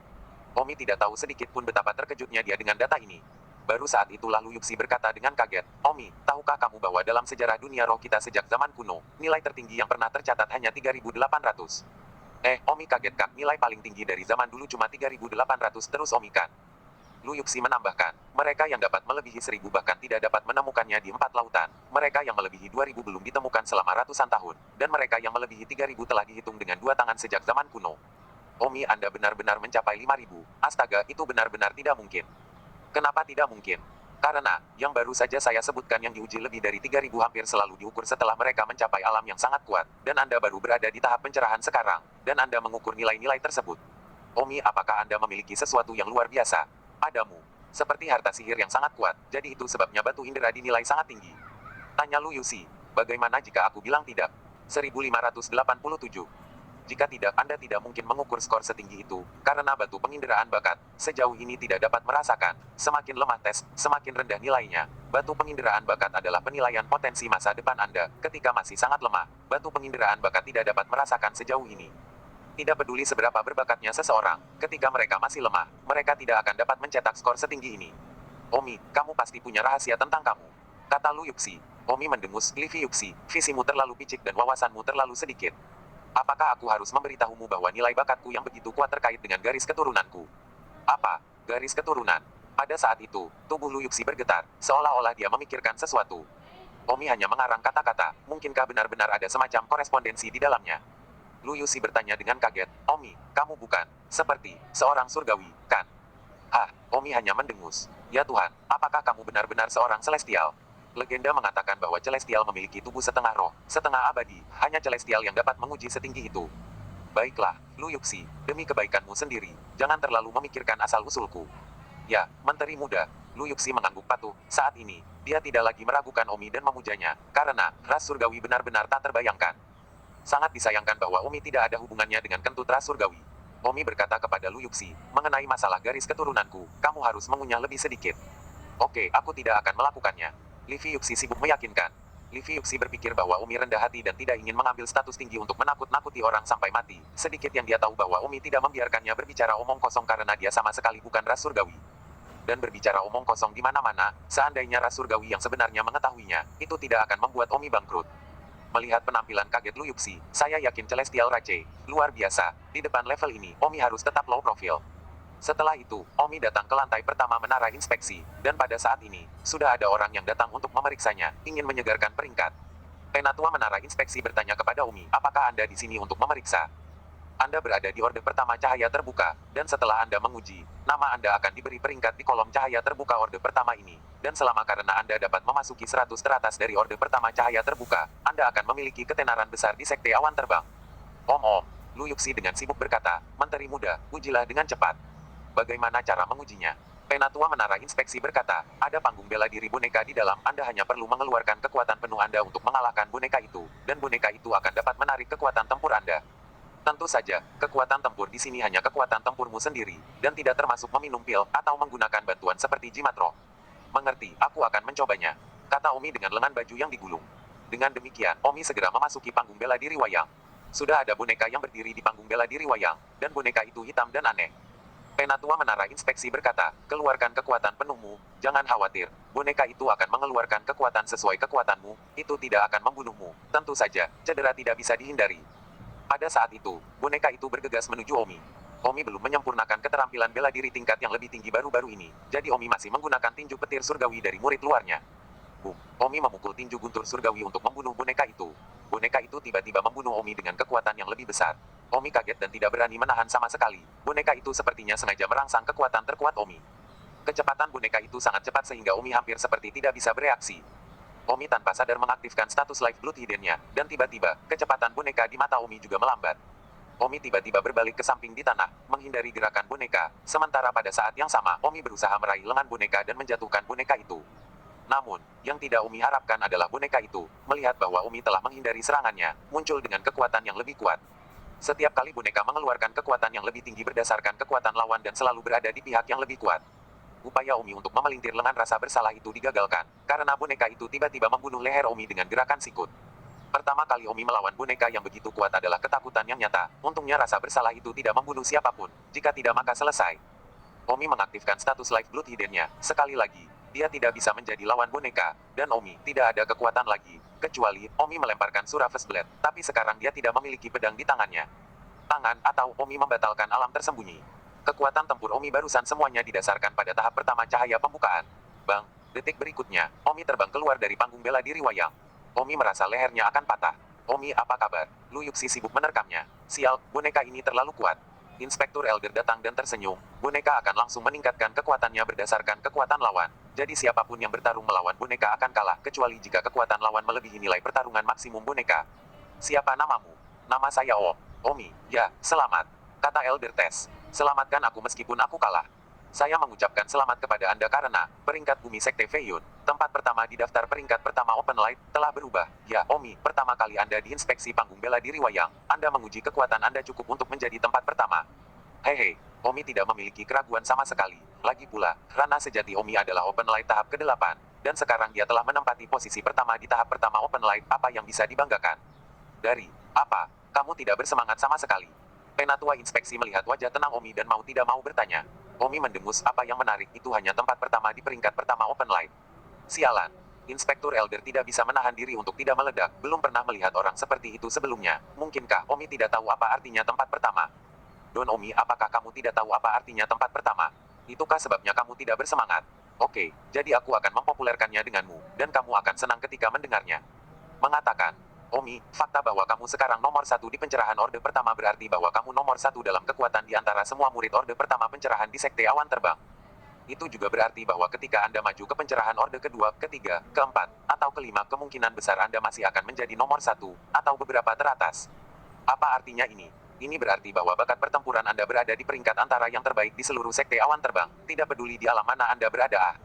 Omi tidak tahu sedikit pun betapa terkejutnya dia dengan data ini. Baru saat itulah Lu Yuxi berkata dengan kaget, Omi, tahukah kamu bahwa dalam sejarah dunia roh kita sejak zaman kuno, nilai tertinggi yang pernah tercatat hanya 3800? Omi kaget kak, nilai paling tinggi dari zaman dulu cuma 3800 terus Omi kan? Lu Yuxi menambahkan, mereka yang dapat melebihi 1.000 bahkan tidak dapat menemukannya di 4 lautan, mereka yang melebihi 2.000 belum ditemukan selama ratusan tahun, dan mereka yang melebihi 3.000 telah dihitung dengan 2 tangan sejak zaman kuno. Omi, Anda benar-benar mencapai 5.000. Astaga, itu benar-benar tidak mungkin. Kenapa tidak mungkin? Karena, yang baru saja saya sebutkan yang diuji lebih dari 3.000 hampir selalu diukur setelah mereka mencapai alam yang sangat kuat, dan Anda baru berada di tahap pencerahan sekarang, dan Anda mengukur nilai-nilai tersebut. Omi, apakah Anda memiliki sesuatu yang luar biasa? Padamu. Seperti harta sihir yang sangat kuat, jadi itu sebabnya batu indera dinilai sangat tinggi. Tanya Lu Yuxi, bagaimana jika aku bilang tidak? 1587. Jika tidak, Anda tidak mungkin mengukur skor setinggi itu, karena batu penginderaan bakat, sejauh ini tidak dapat merasakan, semakin lemah tes, semakin rendah nilainya. Batu penginderaan bakat adalah penilaian potensi masa depan Anda, ketika masih sangat lemah, batu penginderaan bakat tidak dapat merasakan sejauh ini. Tidak peduli seberapa berbakatnya seseorang, ketika mereka masih lemah, mereka tidak akan dapat mencetak skor setinggi ini. Omi, kamu pasti punya rahasia tentang kamu. Kata Lu Yuxi. Omi mendengus, Livi Yuxi, visimu terlalu picik dan wawasanmu terlalu sedikit. Apakah aku harus memberitahumu bahwa nilai bakatku yang begitu kuat terkait dengan garis keturunanku? Apa? Garis keturunan? Pada saat itu, tubuh Lu Yuxi bergetar, seolah-olah dia memikirkan sesuatu. Omi hanya mengarang kata-kata, mungkinkah benar-benar ada semacam korespondensi di dalamnya? Lu Yuxi bertanya dengan kaget, Omi, kamu bukan, seperti, seorang surgawi, kan? Hah, Omi hanya mendengus. Ya Tuhan, apakah kamu benar-benar seorang celestial? Legenda mengatakan bahwa celestial memiliki tubuh setengah roh, setengah abadi, hanya celestial yang dapat menguji setinggi itu. Baiklah, Lu Yuxi, demi kebaikanmu sendiri, jangan terlalu memikirkan asal-usulku. Ya, Menteri Muda, Lu Yuxi mengangguk patuh, saat ini, dia tidak lagi meragukan Omi dan memujanya, karena, ras surgawi benar-benar tak terbayangkan. Sangat disayangkan bahwa Omi tidak ada hubungannya dengan kentut ras surgawi. Omi berkata kepada Lu Yuxi, mengenai masalah garis keturunanku, kamu harus mengunyah lebih sedikit. Oke, aku tidak akan melakukannya. Livi Yuxi sibuk meyakinkan. Livi Yuxi berpikir bahwa Omi rendah hati dan tidak ingin mengambil status tinggi untuk menakut-nakuti orang sampai mati. Sedikit yang dia tahu bahwa Omi tidak membiarkannya berbicara omong kosong karena dia sama sekali bukan ras surgawi. Dan berbicara omong kosong di mana-mana, seandainya ras surgawi yang sebenarnya mengetahuinya, itu tidak akan membuat Omi bangkrut. Melihat penampilan kaget Lu Yuxi, saya yakin Celestial Rache, luar biasa, di depan level ini, Omi harus tetap low profile. Setelah itu, Omi datang ke lantai pertama menara inspeksi, dan pada saat ini, sudah ada orang yang datang untuk memeriksanya, ingin menyegarkan peringkat. Penatua menara inspeksi bertanya kepada Omi, apakah Anda di sini untuk memeriksa? Anda berada di orde pertama cahaya terbuka, dan setelah Anda menguji, nama Anda akan diberi peringkat di kolom cahaya terbuka orde pertama ini, dan selama karena Anda dapat memasuki 100 teratas dari orde pertama cahaya terbuka, Anda akan memiliki ketenaran besar di sekte awan terbang. Om, Lu Yuxi dengan sibuk berkata, Menteri Muda, ujilah dengan cepat. Bagaimana cara mengujinya? Penatua menara inspeksi berkata, ada panggung bela diri boneka di dalam, Anda hanya perlu mengeluarkan kekuatan penuh Anda untuk mengalahkan boneka itu, dan boneka itu akan dapat menarik kekuatan tempur Anda. Tentu saja, kekuatan tempur di sini hanya kekuatan tempurmu sendiri, dan tidak termasuk meminum pil, atau menggunakan bantuan seperti jimat roh. Mengerti, aku akan mencobanya. Kata Omi dengan lengan baju yang digulung. Dengan demikian, Omi segera memasuki panggung bela diri wayang. Sudah ada boneka yang berdiri di panggung bela diri wayang, dan boneka itu hitam dan aneh. Penatua menara inspeksi berkata, keluarkan kekuatan penuhmu, jangan khawatir, boneka itu akan mengeluarkan kekuatan sesuai kekuatanmu, itu tidak akan membunuhmu, tentu saja, cedera tidak bisa dihindari. Pada saat itu, boneka itu bergegas menuju Omi. Omi belum menyempurnakan keterampilan bela diri tingkat yang lebih tinggi baru-baru ini, jadi Omi masih menggunakan tinju petir surgawi dari murid luarnya. Boom, Omi memukul tinju guntur surgawi untuk membunuh boneka itu. Boneka itu tiba-tiba membunuh Omi dengan kekuatan yang lebih besar. Omi kaget dan tidak berani menahan sama sekali. Boneka itu sepertinya sengaja merangsang kekuatan terkuat Omi. Kecepatan boneka itu sangat cepat sehingga Omi hampir seperti tidak bisa bereaksi. Omi tanpa sadar mengaktifkan status Life Blood Hidden-nya, dan tiba-tiba, kecepatan boneka di mata Omi juga melambat. Omi tiba-tiba berbalik ke samping di tanah, menghindari gerakan boneka, sementara pada saat yang sama, Omi berusaha meraih lengan boneka dan menjatuhkan boneka itu. Namun, yang tidak Omi harapkan adalah boneka itu, melihat bahwa Omi telah menghindari serangannya, muncul dengan kekuatan yang lebih kuat. Setiap kali boneka mengeluarkan kekuatan yang lebih tinggi berdasarkan kekuatan lawan dan selalu berada di pihak yang lebih kuat. Upaya Omi untuk memelintir lengan rasa bersalah itu digagalkan, karena boneka itu tiba-tiba membunuh leher Omi dengan gerakan sikut. Pertama kali Omi melawan boneka yang begitu kuat adalah ketakutan yang nyata, untungnya rasa bersalah itu tidak membunuh siapapun, jika tidak maka selesai. Omi mengaktifkan status Life Blood Hidden-nya, sekali lagi, dia tidak bisa menjadi lawan boneka, dan Omi tidak ada kekuatan lagi, kecuali Omi melemparkan Surface Blade, tapi sekarang dia tidak memiliki pedang di tangannya. Tangan atau Omi membatalkan alam tersembunyi. Kekuatan tempur Omi barusan semuanya didasarkan pada tahap pertama cahaya pembukaan. Bang, detik berikutnya, Omi terbang keluar dari panggung bela diri wayang. Omi merasa lehernya akan patah. Omi, apa kabar? Lu Yuxi sibuk menerkamnya. Sial, boneka ini terlalu kuat. Inspektur Elder datang dan tersenyum. Boneka akan langsung meningkatkan kekuatannya berdasarkan kekuatan lawan. Jadi siapapun yang bertarung melawan boneka akan kalah, kecuali jika kekuatan lawan melebihi nilai pertarungan maksimum boneka. Siapa namamu? Nama saya Omi. Ya, selamat. Kata Elder Tess. Selamatkan aku meskipun aku kalah. Saya mengucapkan selamat kepada Anda karena peringkat bumi Sekte Feiyun, tempat pertama di daftar peringkat pertama Open Light, telah berubah. Ya, Omi, pertama kali Anda diinspeksi panggung bela diri wayang, Anda menguji kekuatan Anda cukup untuk menjadi tempat pertama. Hehe, Omi tidak memiliki keraguan sama sekali. Lagi pula, ranah sejati Omi adalah Open Light tahap ke-8, dan sekarang dia telah menempati posisi pertama di tahap pertama Open Light. Apa yang bisa dibanggakan? Dari apa? Kamu tidak bersemangat sama sekali. Penatua inspeksi melihat wajah tenang Omi dan mau tidak mau bertanya. Omi mendengus, apa yang menarik, itu hanya tempat pertama di peringkat pertama Open Light. Sialan. Inspektur Elder tidak bisa menahan diri untuk tidak meledak, belum pernah melihat orang seperti itu sebelumnya. Mungkinkah Omi tidak tahu apa artinya tempat pertama? Don Omi, apakah kamu tidak tahu apa artinya tempat pertama? Itukah sebabnya kamu tidak bersemangat? Oke, jadi aku akan mempopulerkannya denganmu, dan kamu akan senang ketika mendengarnya. Mengatakan, Omi, fakta bahwa kamu sekarang nomor 1 di pencerahan Orde Pertama berarti bahwa kamu nomor 1 dalam kekuatan di antara semua murid Orde Pertama pencerahan di Sekte Awan Terbang. Itu juga berarti bahwa ketika Anda maju ke pencerahan Orde kedua, ketiga, keempat, atau kelima, kemungkinan besar Anda masih akan menjadi nomor 1, atau beberapa teratas. Apa artinya ini? Ini berarti bahwa bakat pertempuran Anda berada di peringkat antara yang terbaik di seluruh Sekte Awan Terbang, tidak peduli di alam mana Anda berada.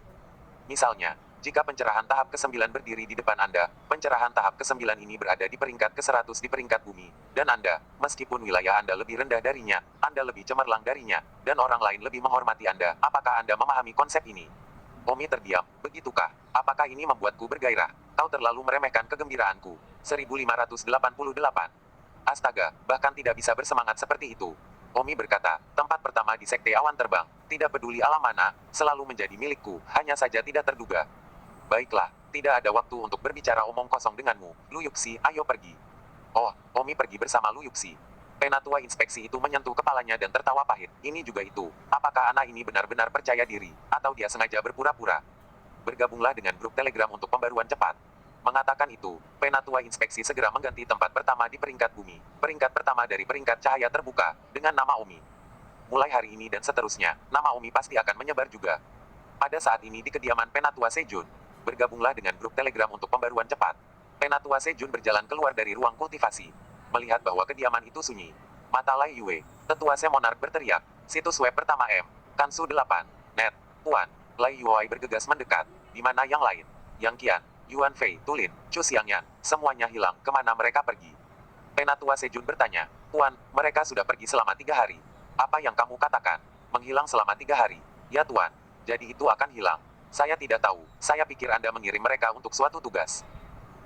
Misalnya, jika pencerahan tahap ke-9 berdiri di depan Anda, pencerahan tahap ke-9 ini berada di peringkat ke-100 di peringkat bumi, dan Anda, meskipun wilayah Anda lebih rendah darinya, Anda lebih cemerlang darinya, dan orang lain lebih menghormati Anda. Apakah Anda memahami konsep ini? Omi terdiam. Begitukah? Apakah ini membuatku bergairah? Kau terlalu meremehkan kegembiraanku. 1588. Astaga, bahkan tidak bisa bersemangat seperti itu. Omi berkata, tempat pertama di Sekte Awan Terbang, tidak peduli alam mana, selalu menjadi milikku, hanya saja tidak terduga. Baiklah, tidak ada waktu untuk berbicara omong kosong denganmu, Lu Yuxi, ayo pergi. Oh, Omi pergi bersama Lu Yuxi. Penatua inspeksi itu menyentuh kepalanya dan tertawa pahit. Ini juga itu. Apakah anak ini benar-benar percaya diri, atau dia sengaja berpura-pura? Bergabunglah dengan grup Telegram untuk pembaruan cepat. Mengatakan itu, Penatua inspeksi segera mengganti tempat pertama di peringkat bumi, peringkat pertama dari peringkat cahaya terbuka, dengan nama Omi. Mulai hari ini dan seterusnya, nama Omi pasti akan menyebar juga. Pada saat ini di kediaman Penatua Sejun, bergabunglah dengan grup Telegram untuk pembaruan cepat. Penatua Sejun berjalan keluar dari ruang kultivasi. Melihat bahwa kediaman itu sunyi. Mata Lai Yue, Tetua Semonark berteriak. Situs web pertama M. Kansu 8. Net. Puan. Lai Yue bergegas mendekat. Di mana yang lain? Yang Qian, Yuan Fei, Tulin, Chu Xiangyan, semuanya hilang. Kemana mereka pergi? Penatua Sejun bertanya. Tuan, mereka sudah pergi selama 3 hari. Apa yang kamu katakan? Menghilang selama 3 hari. Ya Tuan. Jadi itu akan hilang. Saya tidak tahu, saya pikir Anda mengirim mereka untuk suatu tugas.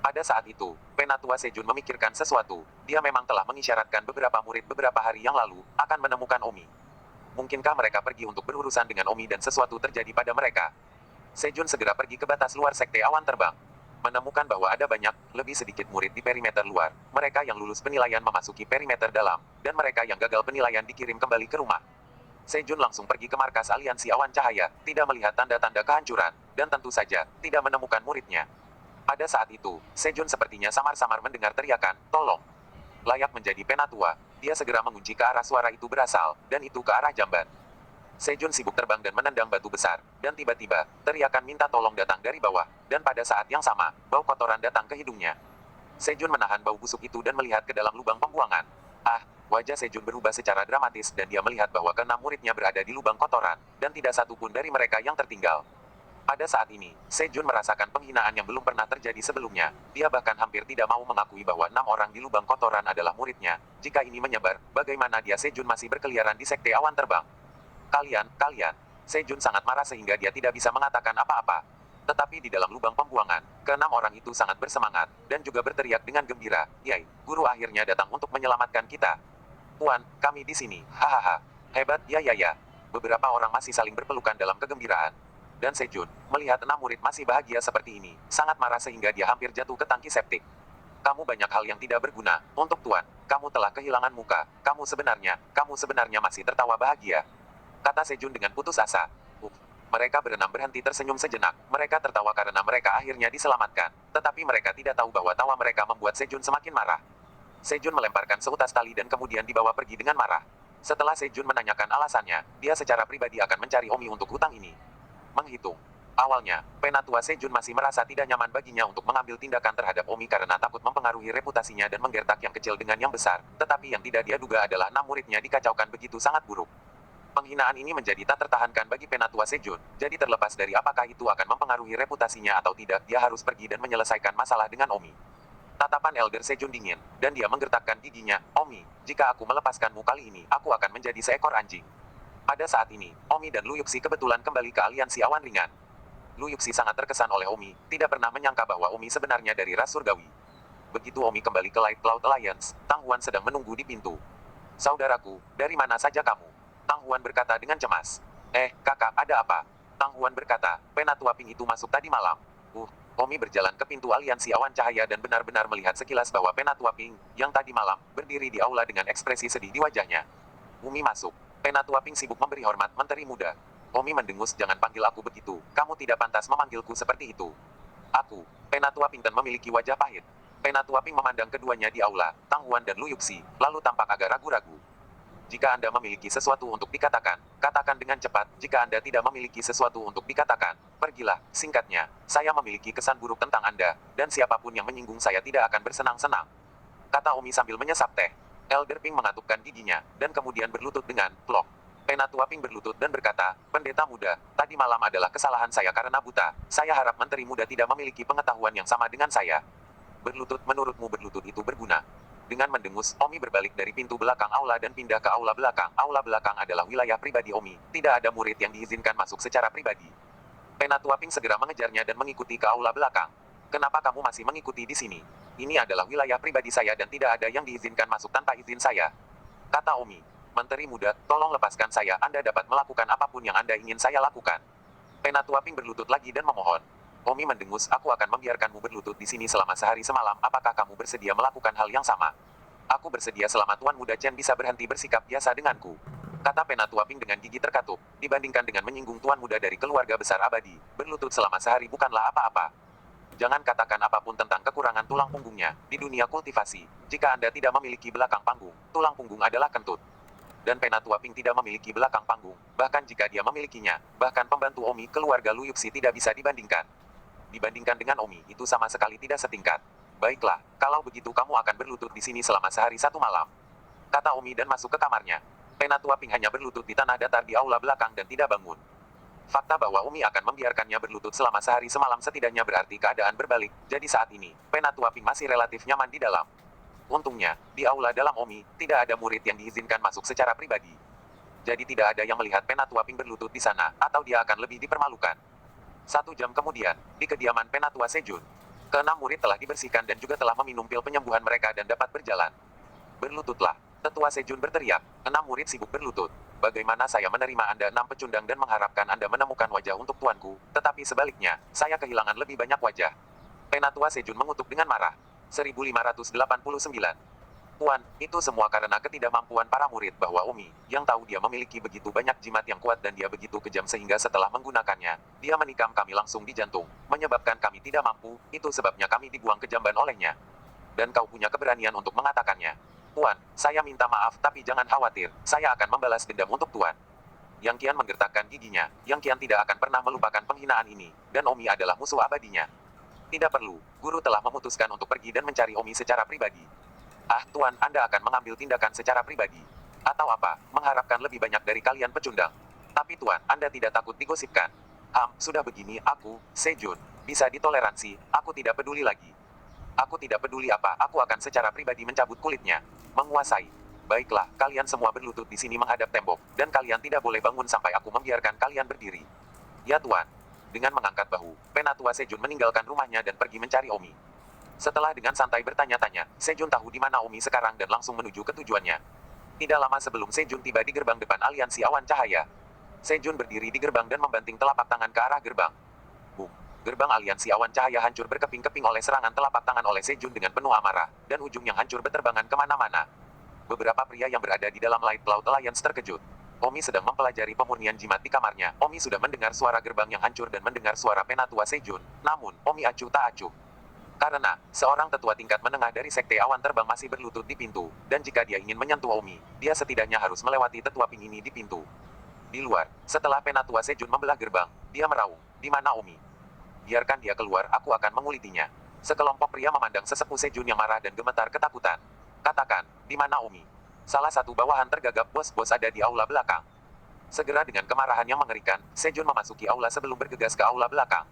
Pada saat itu, Penatua Sejun memikirkan sesuatu. Dia memang telah mengisyaratkan beberapa murid beberapa hari yang lalu, akan menemukan Omi. Mungkinkah mereka pergi untuk berurusan dengan Omi dan sesuatu terjadi pada mereka? Sejun segera pergi ke batas luar Sekte Awan Terbang. Menemukan bahwa ada banyak, lebih sedikit murid di perimeter luar. Mereka yang lulus penilaian memasuki perimeter dalam, dan mereka yang gagal penilaian dikirim kembali ke rumah. Sejun langsung pergi ke markas aliansi awan cahaya, tidak melihat tanda-tanda kehancuran, dan tentu saja, tidak menemukan muridnya. Pada saat itu, Sejun sepertinya samar-samar mendengar teriakan, tolong. Layak menjadi penatua, dia segera mengunci ke arah suara itu berasal, dan itu ke arah jamban. Sejun sibuk terbang dan menendang batu besar, dan tiba-tiba, teriakan minta tolong datang dari bawah, dan pada saat yang sama, bau kotoran datang ke hidungnya. Sejun menahan bau busuk itu dan melihat ke dalam lubang pembuangan. Ah, wajah Sejun berubah secara dramatis dan dia melihat bahwa keenam muridnya berada di lubang kotoran, dan tidak satu pun dari mereka yang tertinggal. Pada saat ini, Sejun merasakan penghinaan yang belum pernah terjadi sebelumnya. Dia bahkan hampir tidak mau mengakui bahwa 6 orang di lubang kotoran adalah muridnya. Jika ini menyebar, bagaimana dia Sejun masih berkeliaran di Sekte Awan Terbang? Kalian. Sejun sangat marah sehingga dia tidak bisa mengatakan apa-apa. Tetapi di dalam lubang pembuangan, keenam orang itu sangat bersemangat, dan juga berteriak dengan gembira, "Yai, guru akhirnya datang untuk menyelamatkan kita. Tuan, kami di sini, hahaha. Hebat, ya. Beberapa orang masih saling berpelukan dalam kegembiraan. Dan Sejun, melihat 6 murid masih bahagia seperti ini, sangat marah sehingga dia hampir jatuh ke tangki septik. Kamu banyak hal yang tidak berguna, untuk Tuan. Kamu telah kehilangan muka, kamu sebenarnya masih tertawa bahagia. kata Sejun dengan putus asa. Mereka berenam berhenti tersenyum sejenak. Mereka tertawa karena mereka akhirnya diselamatkan. Tetapi mereka tidak tahu bahwa tawa mereka membuat Sejun semakin marah. Sejun melemparkan seutas tali dan kemudian dibawa pergi dengan marah. Setelah Sejun menanyakan alasannya, dia secara pribadi akan mencari Omi untuk hutang ini. Menghitung. Awalnya, Penatua Sejun masih merasa tidak nyaman baginya untuk mengambil tindakan terhadap Omi karena takut mempengaruhi reputasinya dan menggertak yang kecil dengan yang besar. Tetapi yang tidak dia duga adalah 6 muridnya dikacaukan begitu sangat buruk. Penghinaan ini menjadi tak tertahankan bagi Penatua Sejun, jadi terlepas dari apakah itu akan mempengaruhi reputasinya atau tidak, dia harus pergi dan menyelesaikan masalah dengan Omi. Tatapan Elder Sejun dingin, dan dia menggertakkan giginya. Omi, jika aku melepaskanmu kali ini, aku akan menjadi seekor anjing. Pada saat ini, Omi dan Lu Yuxi kebetulan kembali ke aliansi awan ringan. Lu Yuxi sangat terkesan oleh Omi, tidak pernah menyangka bahwa Omi sebenarnya dari ras surgawi. Begitu Omi kembali ke Light Cloud Alliance, Tang Huan sedang menunggu di pintu. Saudaraku, dari mana saja kamu? Tang Huan berkata dengan cemas. Kakak, ada apa? Tang Huan berkata, Penatua Ping itu masuk tadi malam. Omi berjalan ke pintu aliansi awan cahaya dan benar-benar melihat sekilas bahwa Penatua Ping, yang tadi malam, berdiri di aula dengan ekspresi sedih di wajahnya. Omi masuk. Penatua Ping sibuk memberi hormat menteri muda. Omi mendengus, jangan panggil aku begitu, kamu tidak pantas memanggilku seperti itu. Aku, Penatua Ping, dan memiliki wajah pahit. Penatua Ping memandang keduanya di aula, Tang Huan dan Lu Yuxi, lalu tampak agak ragu-ragu. Jika Anda memiliki sesuatu untuk dikatakan, katakan dengan cepat. Jika Anda tidak memiliki sesuatu untuk dikatakan, pergilah. Singkatnya, saya memiliki kesan buruk tentang Anda, dan siapapun yang menyinggung saya tidak akan bersenang-senang. Kata Omi sambil menyesap teh. Elder Ping mengatupkan giginya, dan kemudian berlutut dengan plok. Penatua Ping berlutut dan berkata, pendeta muda, tadi malam adalah kesalahan saya karena buta. Saya harap menteri muda tidak memiliki pengetahuan yang sama dengan saya. Berlutut, menurutmu berlutut itu berguna? Dengan mendengus, Omi berbalik dari pintu belakang aula dan pindah ke aula belakang. Aula belakang adalah wilayah pribadi Omi. Tidak ada murid yang diizinkan masuk secara pribadi. Penatua Ping segera mengejarnya dan mengikuti ke aula belakang. Kenapa kamu masih mengikuti di sini? Ini adalah wilayah pribadi saya dan tidak ada yang diizinkan masuk tanpa izin saya. Kata Omi. Menteri muda, tolong lepaskan saya. Anda dapat melakukan apapun yang Anda ingin saya lakukan. Penatua Ping berlutut lagi dan memohon. Omi mendengus, aku akan membiarkanmu berlutut di sini selama sehari semalam. Apakah kamu bersedia melakukan hal yang sama? Aku bersedia selama Tuan Muda Chen bisa berhenti bersikap biasa denganku. Kata Penatua Ping dengan gigi terkatup. Dibandingkan dengan menyinggung Tuan Muda dari keluarga besar abadi, berlutut selama sehari bukanlah apa-apa. Jangan katakan apapun tentang kekurangan tulang punggungnya. Di dunia kultivasi, jika Anda tidak memiliki belakang panggung, tulang punggung adalah kentut. Dan Penatua Ping tidak memiliki belakang panggung. Bahkan jika dia memilikinya, bahkan pembantu Omi keluarga Lu Yuxi tidak bisa dibandingkan. Dibandingkan dengan Omi, itu sama sekali tidak setingkat. Baiklah, kalau begitu kamu akan berlutut di sini selama sehari satu malam. Kata Omi dan masuk ke kamarnya. Penatua Ping hanya berlutut di tanah datar di aula belakang dan tidak bangun. Fakta bahwa Omi akan membiarkannya berlutut selama sehari semalam setidaknya berarti keadaan berbalik. Jadi saat ini, Penatua Ping masih relatif nyaman di dalam. Untungnya, di aula dalam Omi, tidak ada murid yang diizinkan masuk secara pribadi. Jadi tidak ada yang melihat Penatua Ping berlutut di sana, atau dia akan lebih dipermalukan. 1 jam kemudian, di kediaman Penatua Sejun, ke-6 murid telah dibersihkan dan juga telah meminum pil penyembuhan mereka dan dapat berjalan. Berlututlah, Tetua Sejun berteriak. 6 murid sibuk berlutut. Bagaimana saya menerima Anda 6 pecundang dan mengharapkan Anda menemukan wajah untuk tuanku, tetapi sebaliknya, saya kehilangan lebih banyak wajah. Penatua Sejun mengutuk dengan marah. 1589. Tuan, itu semua karena ketidakmampuan para murid bahwa Omi, yang tahu dia memiliki begitu banyak jimat yang kuat dan dia begitu kejam sehingga setelah menggunakannya, dia menikam kami langsung di jantung, menyebabkan kami tidak mampu, itu sebabnya kami dibuang ke jamban olehnya. Dan kau punya keberanian untuk mengatakannya. Tuan, saya minta maaf tapi jangan khawatir, saya akan membalas dendam untuk Tuan. Yang Qian menggertakkan giginya, Yang Qian tidak akan pernah melupakan penghinaan ini, dan Omi adalah musuh abadinya. Tidak perlu, guru telah memutuskan untuk pergi dan mencari Omi secara pribadi. Tuan, Anda akan mengambil tindakan secara pribadi. Atau apa, mengharapkan lebih banyak dari kalian pecundang. Tapi Tuan, Anda tidak takut digosipkan. Sudah begini, aku, Sejun, bisa ditoleransi, aku tidak peduli lagi. Aku tidak peduli apa, aku akan secara pribadi mencabut kulitnya. Menguasai. Baiklah, kalian semua berlutut di sini menghadap tembok, dan kalian tidak boleh bangun sampai aku membiarkan kalian berdiri. Ya Tuan. Dengan mengangkat bahu, Penatua Sejun meninggalkan rumahnya dan pergi mencari Omi. Setelah dengan santai bertanya-tanya, Sejun tahu di mana Omi sekarang dan langsung menuju ke tujuannya. Tidak lama sebelum Sejun tiba di gerbang depan aliansi awan cahaya, Sejun berdiri di gerbang dan membanting telapak tangan ke arah gerbang. Boom! Gerbang aliansi awan cahaya hancur berkeping-keping oleh serangan telapak tangan oleh Sejun dengan penuh amarah, dan ujung yang hancur beterbangan kemana-mana. Beberapa pria yang berada di dalam Light Cloud Alliance terkejut. Omi sedang mempelajari pemurnian jimat di kamarnya. Omi sudah mendengar suara gerbang yang hancur dan mendengar suara Penatua Sejun. Namun, Omi acuh tak acuh. Karena, seorang tetua tingkat menengah dari Sekte Awan Terbang masih berlutut di pintu, dan jika dia ingin menyentuh Omi, dia setidaknya harus melewati tetua Ping ini di pintu. Di luar, setelah Penatua Sejun membelah gerbang, dia meraung, "Di mana Omi? Biarkan dia keluar, aku akan mengulitinya." Sekelompok pria memandang sesepuh Sejun yang marah dan gemetar ketakutan. "Katakan, di mana Omi?" Salah satu bawahan tergagap, "Bos-bos ada di aula belakang." Segera dengan kemarahan yang mengerikan, Sejun memasuki aula sebelum bergegas ke aula belakang.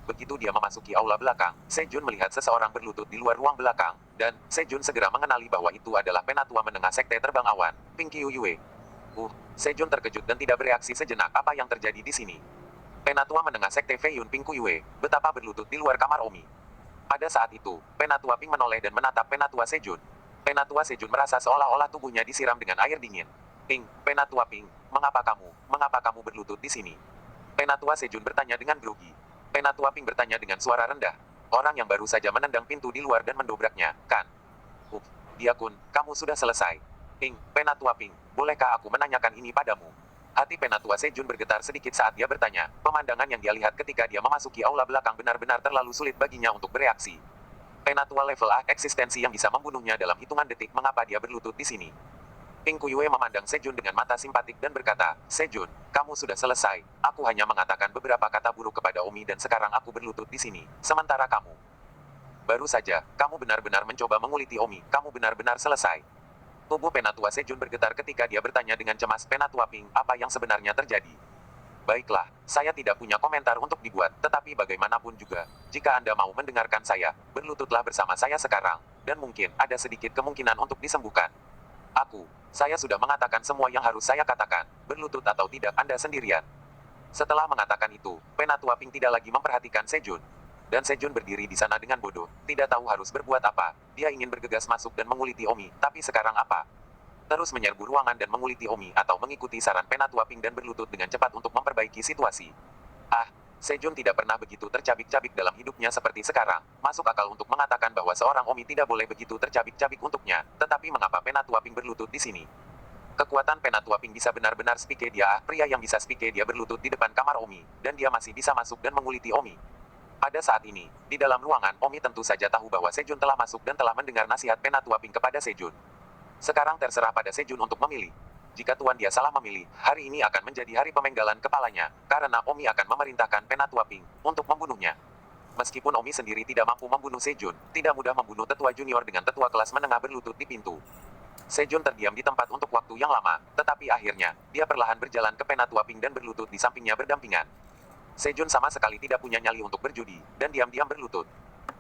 Begitu dia memasuki aula belakang, Sejun melihat seseorang berlutut di luar ruang belakang, dan Sejun segera mengenali bahwa itu adalah Penatua menengah Sekte Terbang Awan, Ping Qiuyue. Sejun terkejut dan tidak bereaksi sejenak. Apa yang terjadi di sini? Penatua menengah Sekte Fei Yun Ping Qiuyue, betapa berlutut di luar kamar Omi. Pada saat itu, Penatua Ping menoleh dan menatap Penatua Sejun. Penatua Sejun merasa seolah-olah tubuhnya disiram dengan air dingin. "Ping, Penatua Ping, mengapa kamu berlutut di sini?" Penatua Sejun bertanya dengan grogi. Penatua Ping bertanya dengan suara rendah. "Orang yang baru saja menendang pintu di luar dan mendobraknya, kan?" Dia Kun, kamu sudah selesai." "Ping, Penatua Ping, bolehkah aku menanyakan ini padamu?" Hati Penatua Sejun bergetar sedikit saat dia bertanya. Pemandangan yang dia lihat ketika dia memasuki aula belakang benar-benar terlalu sulit baginya untuk bereaksi. Penatua level A eksistensi yang bisa membunuhnya dalam hitungan detik. Mengapa dia berlutut di sini? Ping Qiuyue memandang Sejun dengan mata simpatik dan berkata, "Sejun, kamu sudah selesai. Aku hanya mengatakan beberapa kata buruk kepada Omi dan sekarang aku berlutut di sini. Sementara kamu, baru saja, kamu benar-benar mencoba menguliti Omi. Kamu benar-benar selesai." Tubuh Penatua Sejun bergetar ketika dia bertanya dengan cemas, "Penatua Ping, apa yang sebenarnya terjadi?" "Baiklah, saya tidak punya komentar untuk dibuat, tetapi bagaimanapun juga, jika Anda mau mendengarkan saya, berlututlah bersama saya sekarang, dan mungkin ada sedikit kemungkinan untuk disembuhkan. Saya sudah mengatakan semua yang harus saya katakan, berlutut atau tidak Anda sendirian." Setelah mengatakan itu, Penatua Ping tidak lagi memperhatikan Sejun. Dan Sejun berdiri di sana dengan bodoh, tidak tahu harus berbuat apa. Dia ingin bergegas masuk dan menguliti Omi, tapi sekarang apa? Terus menyerbu ruangan dan menguliti Omi atau mengikuti saran Penatua Ping dan berlutut dengan cepat untuk memperbaiki situasi. Ah, Sejun tidak pernah begitu tercabik-cabik dalam hidupnya seperti sekarang. Masuk akal untuk mengatakan bahwa seorang Omi tidak boleh begitu tercabik-cabik untuknya, tetapi mengapa Penatua Ping berlutut di sini? Kekuatan Penatua Ping bisa benar-benar spike dia, pria yang bisa spike dia berlutut di depan kamar Omi, dan dia masih bisa masuk dan menguliti Omi. Pada saat ini, di dalam ruangan, Omi tentu saja tahu bahwa Sejun telah masuk dan telah mendengar nasihat Penatua Ping kepada Sejun. Sekarang terserah pada Sejun untuk memilih. Jika tuan dia salah memilih, hari ini akan menjadi hari pemenggalan kepalanya, karena Omi akan memerintahkan Penatua Ping untuk membunuhnya. Meskipun Omi sendiri tidak mampu membunuh Sejun, tidak mudah membunuh tetua junior dengan tetua kelas menengah berlutut di pintu. Sejun terdiam di tempat untuk waktu yang lama, tetapi akhirnya, dia perlahan berjalan ke Penatua Ping dan berlutut di sampingnya berdampingan. Sejun sama sekali tidak punya nyali untuk berjudi, dan diam-diam berlutut.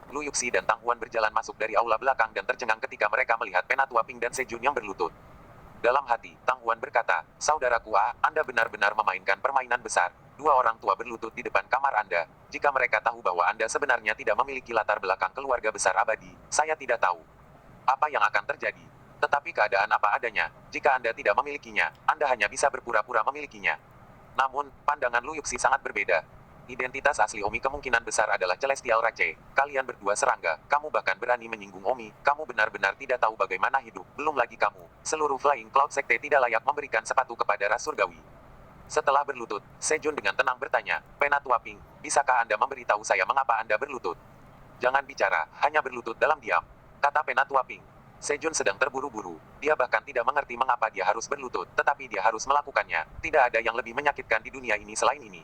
Lu Yuxi dan Tang Huan berjalan masuk dari aula belakang dan tercengang ketika mereka melihat Penatua Ping dan Sejun yang berlutut. Dalam hati, Tang Huan berkata, "Saudaraku Anda benar-benar memainkan permainan besar. Dua orang tua berlutut di depan kamar Anda. Jika mereka tahu bahwa Anda sebenarnya tidak memiliki latar belakang keluarga besar abadi, saya tidak tahu apa yang akan terjadi. Tetapi keadaan apa adanya, jika Anda tidak memilikinya, Anda hanya bisa berpura-pura memilikinya." Namun, pandangan Lu Yuxi sangat berbeda. Identitas asli Omi kemungkinan besar adalah Celestial Rache. Kalian berdua serangga, kamu bahkan berani menyinggung Omi, kamu benar-benar tidak tahu bagaimana hidup, belum lagi kamu. Seluruh Flying Cloud Sekte tidak layak memberikan sepatu kepada ras surgawi. Setelah berlutut, Sejun dengan tenang bertanya, "Penatua Ping, bisakah Anda memberitahu saya mengapa Anda berlutut?" "Jangan bicara, hanya berlutut dalam diam," kata Penatua Ping. Sejun sedang terburu-buru. Dia bahkan tidak mengerti mengapa dia harus berlutut, tetapi dia harus melakukannya. Tidak ada yang lebih menyakitkan di dunia ini selain ini.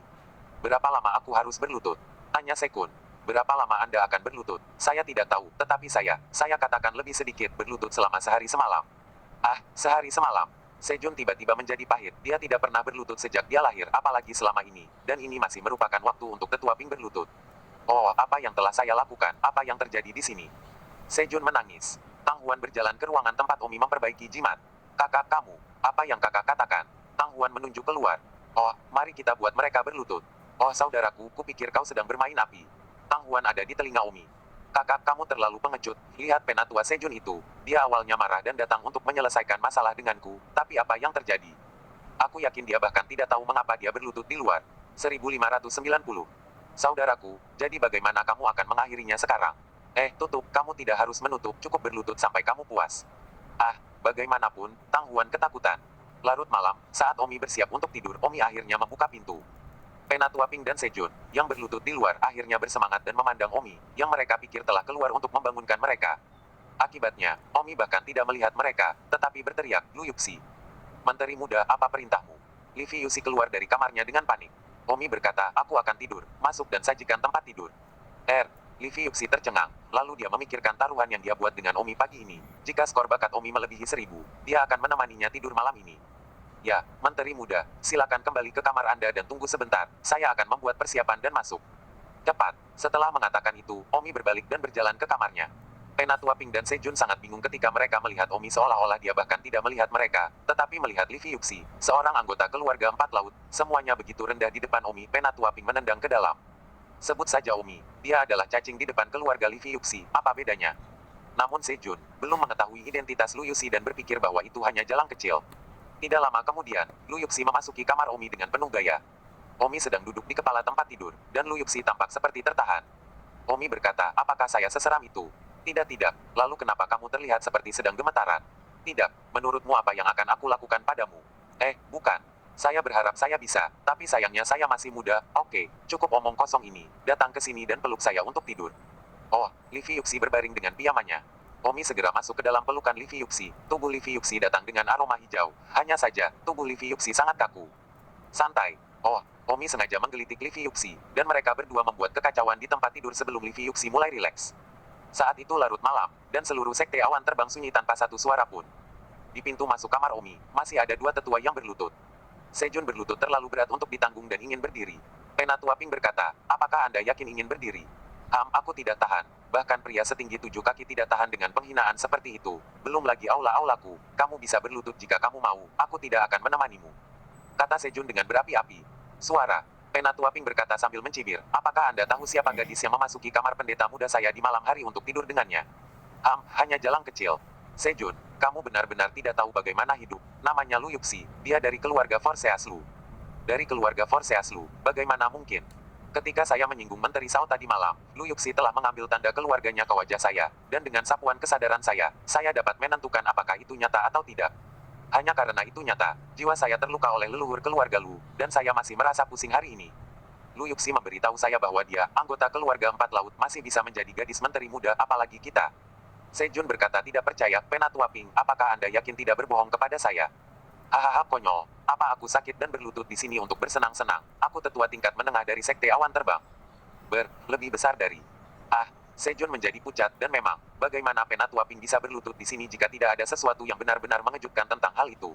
"Berapa lama aku harus berlutut?" tanya Sekun. "Berapa lama Anda akan berlutut?" "Saya tidak tahu, tetapi saya katakan lebih sedikit berlutut selama sehari semalam." "Ah, sehari semalam." Sejun tiba-tiba menjadi pahit. Dia tidak pernah berlutut sejak dia lahir, apalagi selama ini. Dan ini masih merupakan waktu untuk tetua Ping berlutut. "Oh, apa yang telah saya lakukan? Apa yang terjadi di sini?" Sejun menangis. Tang Huan berjalan ke ruangan tempat Omi memperbaiki jimat. "Kakak kamu, apa yang kakak katakan?" Tang Huan menunjuk keluar. "Oh, mari kita buat mereka berlutut." "Oh saudaraku, kupikir kau sedang bermain api." Tang Huan ada di telinga Omi. "Kakak kamu terlalu pengecut. Lihat Penatua Sejun itu. Dia awalnya marah dan datang untuk menyelesaikan masalah denganku, tapi apa yang terjadi? Aku yakin dia bahkan tidak tahu mengapa dia berlutut di luar." 1590. "Saudaraku, jadi bagaimana kamu akan mengakhirinya sekarang?" Tutup, kamu tidak harus menutup, cukup berlutut sampai kamu puas." "Ah, bagaimanapun," Tang Huan ketakutan. Larut malam, saat Omi bersiap untuk tidur, Omi akhirnya membuka pintu. Penatua Ping dan Sejun, yang berlutut di luar, akhirnya bersemangat dan memandang Omi, yang mereka pikir telah keluar untuk membangunkan mereka. Akibatnya, Omi bahkan tidak melihat mereka, tetapi berteriak, Lu Yuxi. Menteri muda, apa perintahmu? Livi Yuxi keluar dari kamarnya dengan panik. Omi berkata, aku akan tidur, masuk dan sajikan tempat tidur. Livi Yuxi tercengang, lalu dia memikirkan taruhan yang dia buat dengan Omi pagi ini. Jika skor bakat Omi melebihi 1000, dia akan menemaninya tidur malam ini. Ya, Menteri muda, silakan kembali ke kamar Anda dan tunggu sebentar, saya akan membuat persiapan dan masuk. Cepat. Setelah mengatakan itu, Omi berbalik dan berjalan ke kamarnya. Penatua Ping dan Sejun sangat bingung ketika mereka melihat Omi seolah-olah dia bahkan tidak melihat mereka, tetapi melihat Livi Yuxi, seorang anggota keluarga empat laut, semuanya begitu rendah di depan Omi. Penatua Ping menendang ke dalam. Sebut saja Omi, dia adalah cacing di depan keluarga Livi Yuxi, apa bedanya? Namun Sejun belum mengetahui identitas Lu Yuxi dan berpikir bahwa itu hanya jalan kecil. Tidak lama kemudian, Lu Yuxi memasuki kamar Omi dengan penuh gaya. Omi sedang duduk di kepala tempat tidur, dan Lu Yuxi tampak seperti tertahan. Omi berkata, apakah saya seseram itu? Tidak. Lalu kenapa kamu terlihat seperti sedang gemetaran? Tidak, menurutmu apa yang akan aku lakukan padamu? Bukan. Saya berharap saya bisa, tapi sayangnya saya masih muda. Oke, cukup omong kosong ini. Datang ke sini dan peluk saya untuk tidur. Oh, Livi Yuxi berbaring dengan pijamannya. Omi segera masuk ke dalam pelukan Livi Yuxi. Tubuh Livi Yuxi datang dengan aroma hijau. Hanya saja, tubuh Livi Yuxi sangat kaku. Santai. Oh, Omi sengaja menggelitik Livi Yuxi, dan mereka berdua membuat kekacauan di tempat tidur sebelum Livi Yuxi mulai rileks. Saat itu larut malam, dan seluruh sekte awan terbang sunyi tanpa satu suara pun. Di pintu masuk kamar Omi, masih ada dua tetua yang berlutut. Sejun berlutut terlalu berat untuk ditanggung dan ingin berdiri. Penatua Ping berkata, apakah Anda yakin ingin berdiri? Aku tidak tahan. Bahkan pria setinggi 7 kaki tidak tahan dengan penghinaan seperti itu. Belum lagi aula-aulaku. Kamu bisa berlutut jika kamu mau. Aku tidak akan menemanimu. Kata Sejun dengan berapi-api. Suara. Penatua Ping berkata sambil mencibir. Apakah Anda tahu siapa gadis yang memasuki kamar pendeta muda saya di malam hari untuk tidur dengannya? Hanya jalang kecil. Sejun, kamu benar-benar tidak tahu bagaimana hidup. Namanya Lu Yuxi. Dia dari keluarga Forseas Lu. Dari keluarga Forseas Lu, bagaimana mungkin? Ketika saya menyinggung Menteri Sao tadi malam, Lu Yuxi telah mengambil tanda keluarganya ke wajah saya, dan dengan sapuan kesadaran saya dapat menentukan apakah itu nyata atau tidak. Hanya karena itu nyata, jiwa saya terluka oleh leluhur keluarga Lu, dan saya masih merasa pusing hari ini. Lu Yuxi memberitahu saya bahwa dia, anggota keluarga empat laut, masih bisa menjadi gadis menteri muda, apalagi kita. Sejun berkata tidak percaya. Penatua Ping, apakah Anda yakin tidak berbohong kepada saya? Hahaha konyol, apa aku sakit dan berlutut di sini untuk bersenang-senang? Aku tetua tingkat menengah dari sekte awan terbang. Lebih besar dari. Sejun menjadi pucat dan memang, bagaimana Penatua Ping bisa berlutut di sini jika tidak ada sesuatu yang benar-benar mengejutkan tentang hal itu?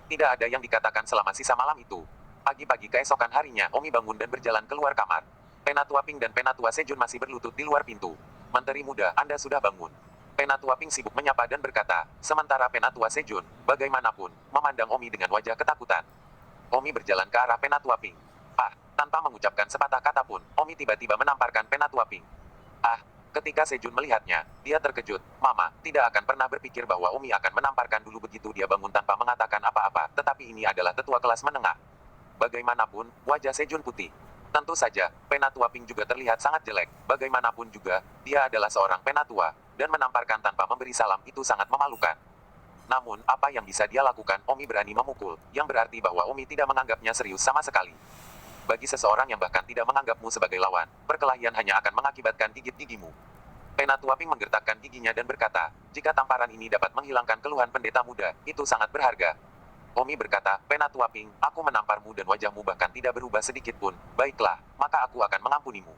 Tidak ada yang dikatakan selama sisa malam itu. Pagi-pagi keesokan harinya, Omi bangun dan berjalan keluar kamar. Penatua Ping dan Penatua Sejun masih berlutut di luar pintu. Menteri muda, Anda sudah bangun. Penatua Ping sibuk menyapa dan berkata, sementara Penatua Sejun, bagaimanapun, memandang Omi dengan wajah ketakutan. Omi berjalan ke arah Penatua Ping. Tanpa mengucapkan sepatah kata pun, Omi tiba-tiba menamparkan Penatua Ping. Ketika Sejun melihatnya, dia terkejut. Mama, tidak akan pernah berpikir bahwa Omi akan menamparkan dulu begitu dia bangun tanpa mengatakan apa-apa, tetapi ini adalah tetua kelas menengah. Bagaimanapun, wajah Sejun putih. Tentu saja, Penatua Ping juga terlihat sangat jelek. Bagaimanapun juga, dia adalah seorang penatua, dan menamparkan tanpa memberi salam itu sangat memalukan. Namun, apa yang bisa dia lakukan? Omi berani memukul, yang berarti bahwa Omi tidak menganggapnya serius sama sekali. Bagi seseorang yang bahkan tidak menganggapmu sebagai lawan, perkelahian hanya akan mengakibatkan gigit gigimu. Penatua Ping menggertakkan giginya dan berkata, jika tamparan ini dapat menghilangkan keluhan pendeta muda, itu sangat berharga. Omi berkata, Penatua Ping, aku menamparmu dan wajahmu bahkan tidak berubah sedikit pun. Baiklah, maka aku akan mengampunimu.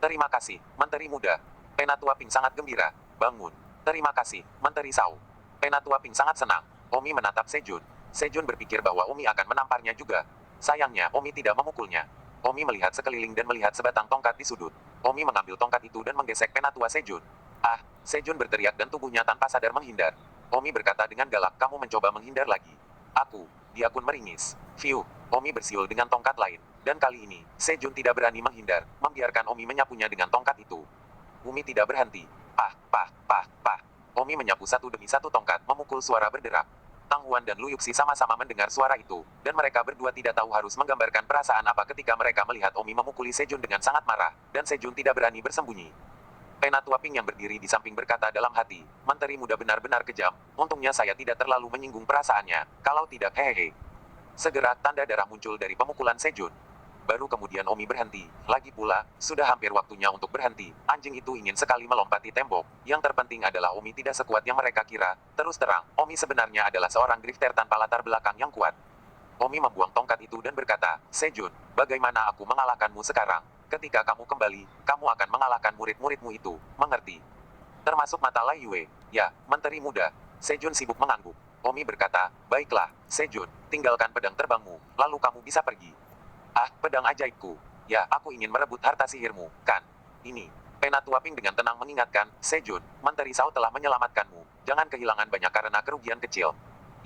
Terima kasih, Menteri Muda. Penatua Ping sangat gembira. Bangun. Terima kasih, Menteri Sao. Penatua Ping sangat senang. Omi menatap Sejun. Sejun berpikir bahwa Omi akan menamparnya juga. Sayangnya, Omi tidak memukulnya. Omi melihat sekeliling dan melihat sebatang tongkat di sudut. Omi mengambil tongkat itu dan menggesek Penatua Sejun. Sejun berteriak dan tubuhnya tanpa sadar menghindar. Omi berkata dengan galak, kamu mencoba menghindar lagi. Dia pun meringis. Fiu, Omi bersiul dengan tongkat lain. Dan kali ini, Sejun tidak berani menghindar, membiarkan Omi menyapunya dengan tongkat itu. Omi tidak berhenti. Omi menyapu satu demi satu tongkat, memukul suara berderak. Tang Huan dan Lu Yuxi sama-sama mendengar suara itu, dan mereka berdua tidak tahu harus menggambarkan perasaan apa ketika mereka melihat Omi memukuli Sejun dengan sangat marah, dan Sejun tidak berani bersembunyi. Penatua Ping yang berdiri di samping berkata dalam hati, menteri muda benar-benar kejam, untungnya saya tidak terlalu menyinggung perasaannya, kalau tidak hehehe. Segera tanda darah muncul dari pemukulan Sejun. Baru kemudian Omi berhenti, lagi pula, sudah hampir waktunya untuk berhenti, anjing itu ingin sekali melompati tembok, yang terpenting adalah Omi tidak sekuat yang mereka kira, terus terang, Omi sebenarnya adalah seorang grifter tanpa latar belakang yang kuat. Omi membuang tongkat itu dan berkata, Sejun, bagaimana aku mengalahkanmu sekarang? Ketika kamu kembali, kamu akan mengalahkan murid-muridmu itu, mengerti? Termasuk mata Lai Yue. Ya, menteri muda. Sejun sibuk mengangguk. Omi berkata, baiklah, Sejun, tinggalkan pedang terbangmu, lalu kamu bisa pergi. Ah, pedang ajaibku. Ya, aku ingin merebut harta sihirmu, kan? Ini. Penatua Ping dengan tenang mengingatkan, Sejun, Menteri Sao telah menyelamatkanmu. Jangan kehilangan banyak karena kerugian kecil.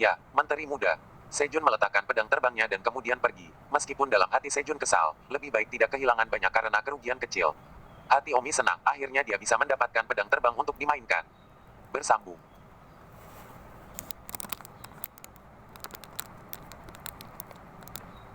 Ya, Menteri muda. Sejun meletakkan pedang terbangnya dan kemudian pergi. Meskipun dalam hati Sejun kesal, lebih baik tidak kehilangan banyak karena kerugian kecil. Hati Omi senang, akhirnya dia bisa mendapatkan pedang terbang untuk dimainkan. Bersambung.